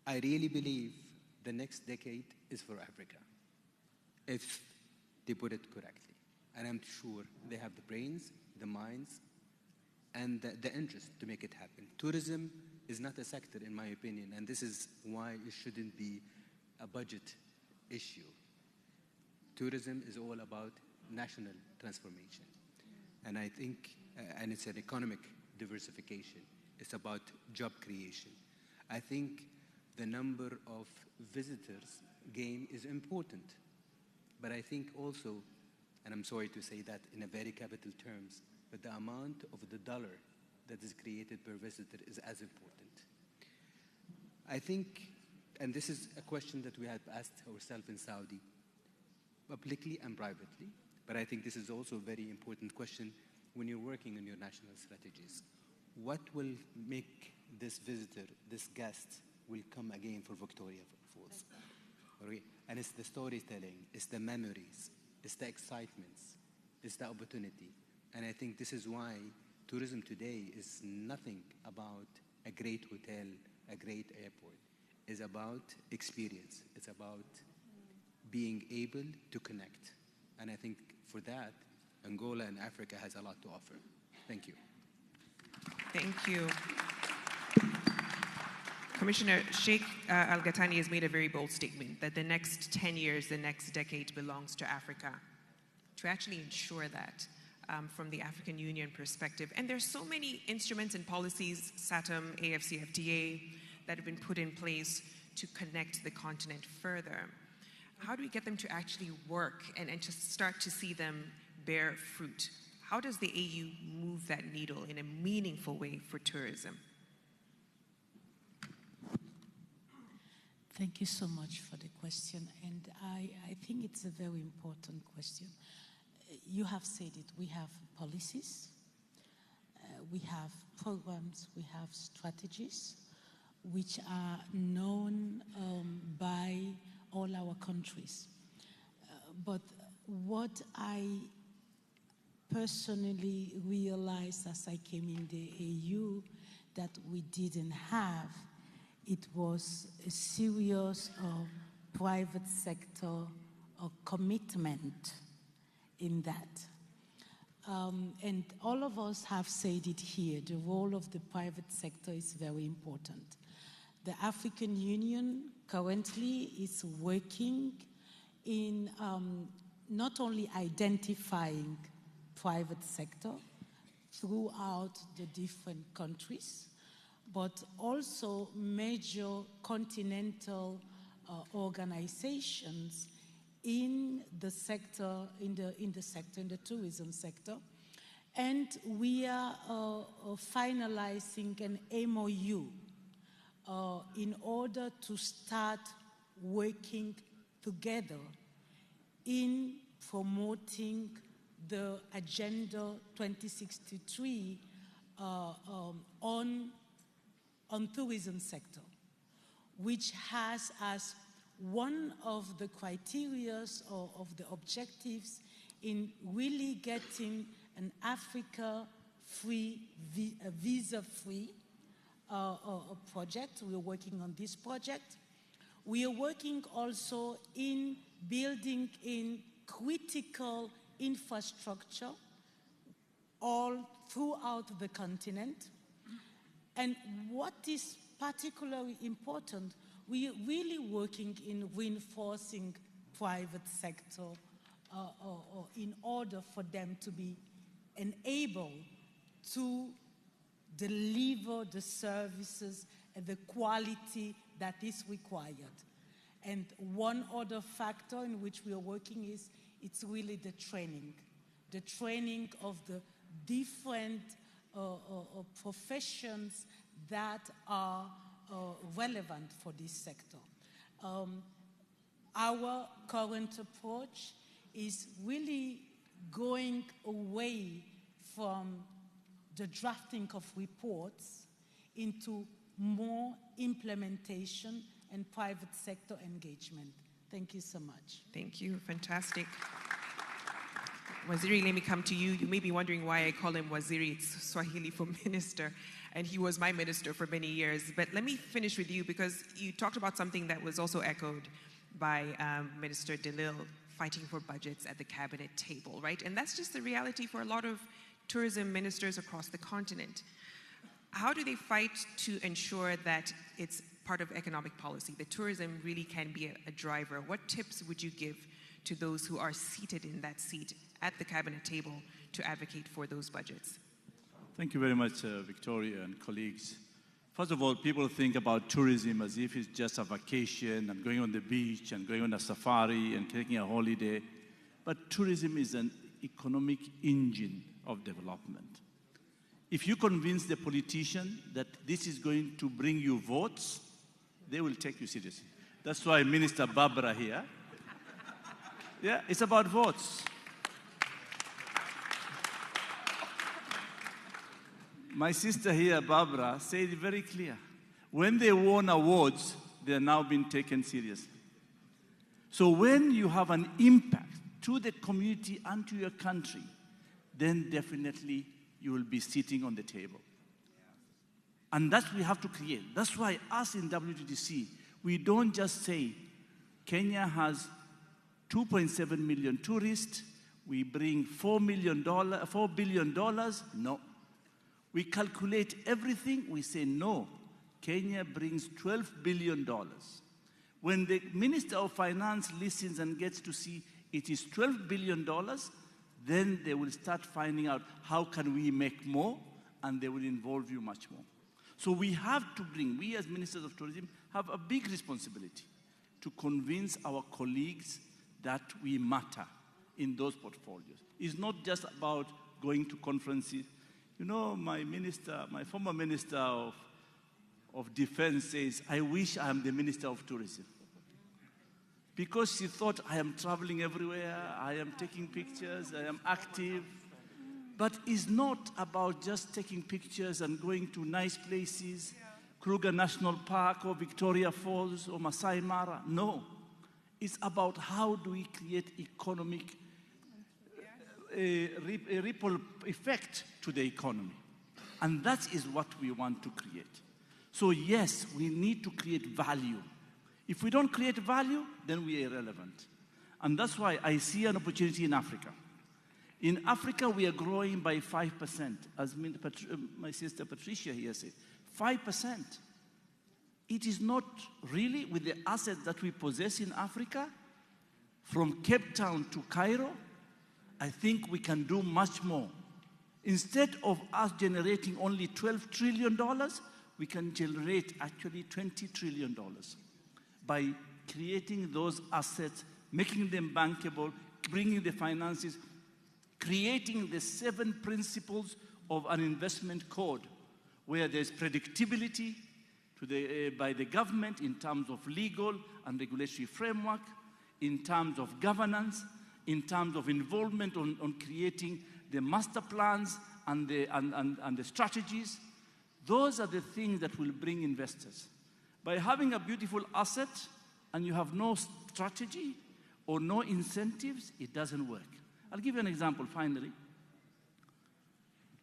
Speaker 12: I really believe the next decade is for Africa, if they put it correctly. And I'm sure they have the brains, the minds, and the interest to make it happen. Tourism is not a sector, in my opinion, and this is why it shouldn't be a budget issue. Tourism is all about national transformation. And I think, and it's an economic diversification. It's about job creation. I think the number of visitors game is important. But I think also, and I'm sorry to say that in a very capital terms, but the amount of the dollar that is created per visitor is as important. I think, and this is a question that we have asked ourselves in Saudi, publicly and privately, but I think this is also a very important question when you're working on your national strategies. What will make this visitor, this guest, will come again for Victoria Falls? Okay. And it's the storytelling, it's the memories, it's the excitements, it's the opportunity. And I think this is why tourism today is nothing about a great hotel, a great airport. It's about experience. It's about being able to connect. And I think for that, Angola and Africa has a lot to offer. Thank you.
Speaker 6: Thank you. Commissioner Sheikh Al-Ghattani has made a very bold statement that the next 10 years, the next decade belongs to Africa. To actually ensure that from the African Union perspective, and there's so many instruments and policies, SATM, AFCFTA, that have been put in place to connect the continent further. How do we get them to actually work and to start to see them bear fruit? How does the AU move that needle in a meaningful way for tourism?
Speaker 15: Thank you so much for the question, and I think it's a very important question. You have said it, we have policies, we have programs, we have strategies, which are known by all our countries. But what I personally realized as I came in the AU that we didn't have, it was a serious private sector commitment in that. And all of us have said it here, the role of the private sector is very important. The African Union currently is working in not only identifying private sector throughout the different countries, but also major continental organizations in the sector, in the tourism sector. And we are finalizing an MOU in order to start working together in promoting the Agenda 2063 on tourism sector, which has as one of the criteria or of the objectives in really getting an Africa-free, visa-free project. We are working on this project. We are working also in building in critical infrastructure all throughout the continent. And what is particularly important, we are really working in reinforcing private sector in order for them to be enabled to deliver the services and the quality that is required. And one other factor in which we are working is it's really the training of the different professions that are relevant for this sector. Our current approach is really going away from the drafting of reports into more implementation and private sector engagement. Thank you so much.
Speaker 6: Thank you. Fantastic. Waziri, let me come to you. You may be wondering why I call him Waziri. It's Swahili for minister, and he was my minister for many years. But let me finish with you, because you talked about something that was also echoed by Minister Delil, fighting for budgets at the cabinet table, right? And that's just the reality for a lot of tourism ministers across the continent. How do they fight to ensure that it's part of economic policy, that tourism really can be a driver? What tips would you give to those who are seated in that seat at the cabinet table to advocate for those budgets?
Speaker 17: Thank you very much, Victoria and colleagues. First of all, people think about tourism as if it's just a vacation and going on the beach and going on a safari and taking a holiday. But tourism is an economic engine of development. If you convince the politician that this is going to bring you votes, they will take you seriously. That's why Minister Barbara here, yeah, it's about votes. My sister here, Barbara, said it very clear. When they won awards, they are now being taken seriously. So when you have an impact to the community and to your country, then definitely you will be sitting on the table. And that's what we have to create. That's why us in WTDC, we don't just say, Kenya has 2.7 million tourists, we bring $4 billion. No. We calculate everything, we say no. Kenya brings $12 billion. When the Minister of Finance listens and gets to see it is $12 billion, then they will start finding out how can we make more, and they will involve you much more. So we have to bring, we as Ministers of Tourism have a big responsibility to convince our colleagues that we matter in those portfolios. It's not just about going to conferences. You know, my former Minister of Defense says, I wish I am the Minister of Tourism. Because she thought I am traveling everywhere, I am taking pictures, I am active. But it's not about just taking pictures and going to nice places, Kruger National Park or Victoria Falls or Masai Mara. No. It's about how do we create economic a ripple effect to the economy. And that is what we want to create. So yes, we need to create value. If we don't create value, then we are irrelevant. And that's why I see an opportunity in Africa. In Africa, we are growing by 5%, as my sister Patricia here said, 5%. It is not really with the assets that we possess in Africa, from Cape Town to Cairo, I think we can do much more. Instead of us generating only $12 trillion, we can generate actually $20 trillion by creating those assets, making them bankable, bringing the finances, creating the 7 principles of an investment code where there's predictability by the government in terms of legal and regulatory framework, in terms of governance, in terms of involvement on creating the master plans and the strategies. Those are the things that will bring investors. By having a beautiful asset and you have no strategy or no incentives, it doesn't work. I'll give you an example finally.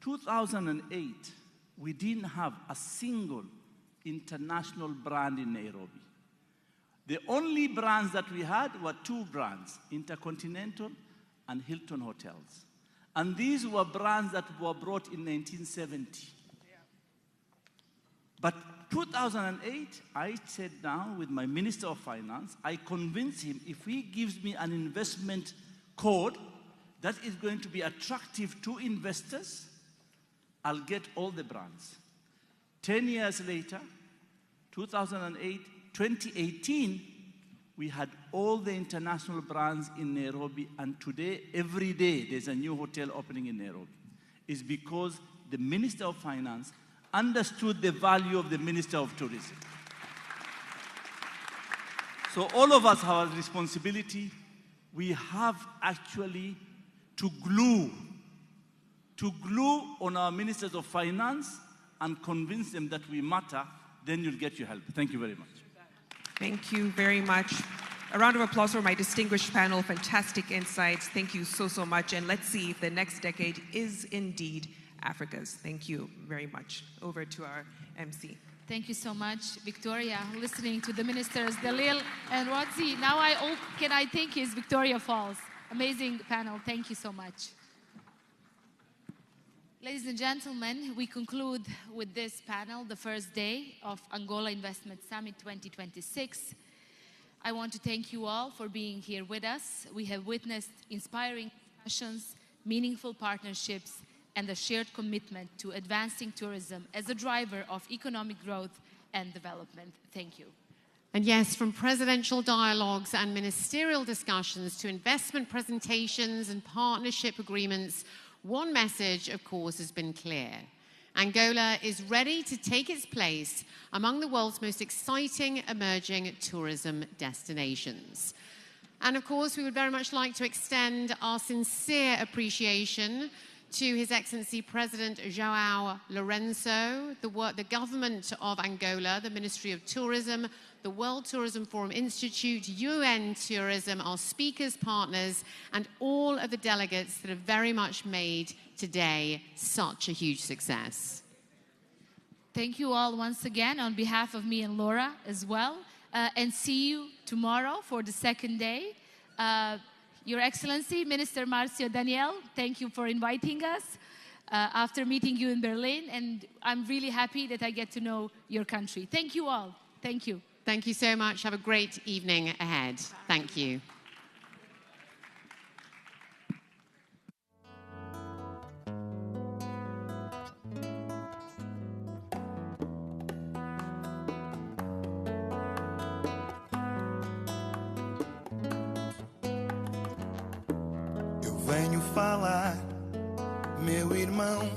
Speaker 17: 2008, we didn't have a single international brand in Nairobi. The only brands that we had were 2 brands, Intercontinental and Hilton Hotels. And these were brands that were brought in 1970. But 2008, I sat down with my Minister of Finance. I convinced him if he gives me an investment code that is going to be attractive to investors, I'll get all the brands. 10 years later, 2018, we had all the international brands in Nairobi, and today, every day, there's a new hotel opening in Nairobi. It's because the Minister of Finance understood the value of the Minister of Tourism. So all of us have a responsibility. We have actually to glue on our Ministers of Finance and convince them that we matter, then you'll get your help. Thank you very much.
Speaker 6: Thank you very much. A round of applause for my distinguished panel. Fantastic insights. Thank you so, so much. And let's see if the next decade is indeed Africa's. Thank you very much. Over to our MC.
Speaker 3: Thank you so much, Victoria. Listening to the ministers, Dalil and Rodzi. Now all I think is Victoria Falls. Amazing panel. Thank you so much. Ladies and gentlemen, we conclude with this panel, the first day of Angola Investment Summit 2026. I want to thank you all for being here with us. We have witnessed inspiring discussions, meaningful partnerships, and a shared commitment to advancing tourism as a driver of economic growth and development. Thank you.
Speaker 4: And yes, from presidential dialogues and ministerial discussions to investment presentations and partnership agreements, one message, of course, has been clear. Angola is ready to take its place among the world's most exciting emerging tourism destinations. And of course, we would very much like to extend our sincere appreciation to His Excellency President João Lourenço, the government of Angola, the Ministry of Tourism, the World Tourism Forum Institute, UN Tourism, our speakers, partners, and all of the delegates that have very much made today such a huge success.
Speaker 3: Thank you all once again on behalf of me and Laura as well. And see you tomorrow for the second day. Your Excellency, Minister Marcio Daniel, thank you for inviting us after meeting you in Berlin. And I'm really happy that I get to know your country. Thank you all. Thank you.
Speaker 4: Thank you so much. Have a great evening ahead. Thank you.
Speaker 18: Eu venho falar, meu irmão,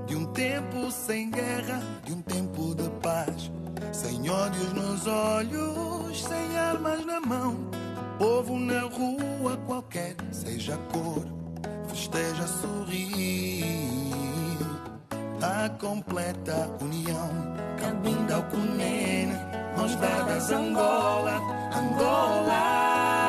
Speaker 18: de tempo sem guerra, de tempo de paz. Sem ódios nos olhos, sem armas na mão. O povo na rua, qualquer seja a cor, festeja, sorri. A completa união, Cabinda ao Cunene, mãos dadas Angola, Angola.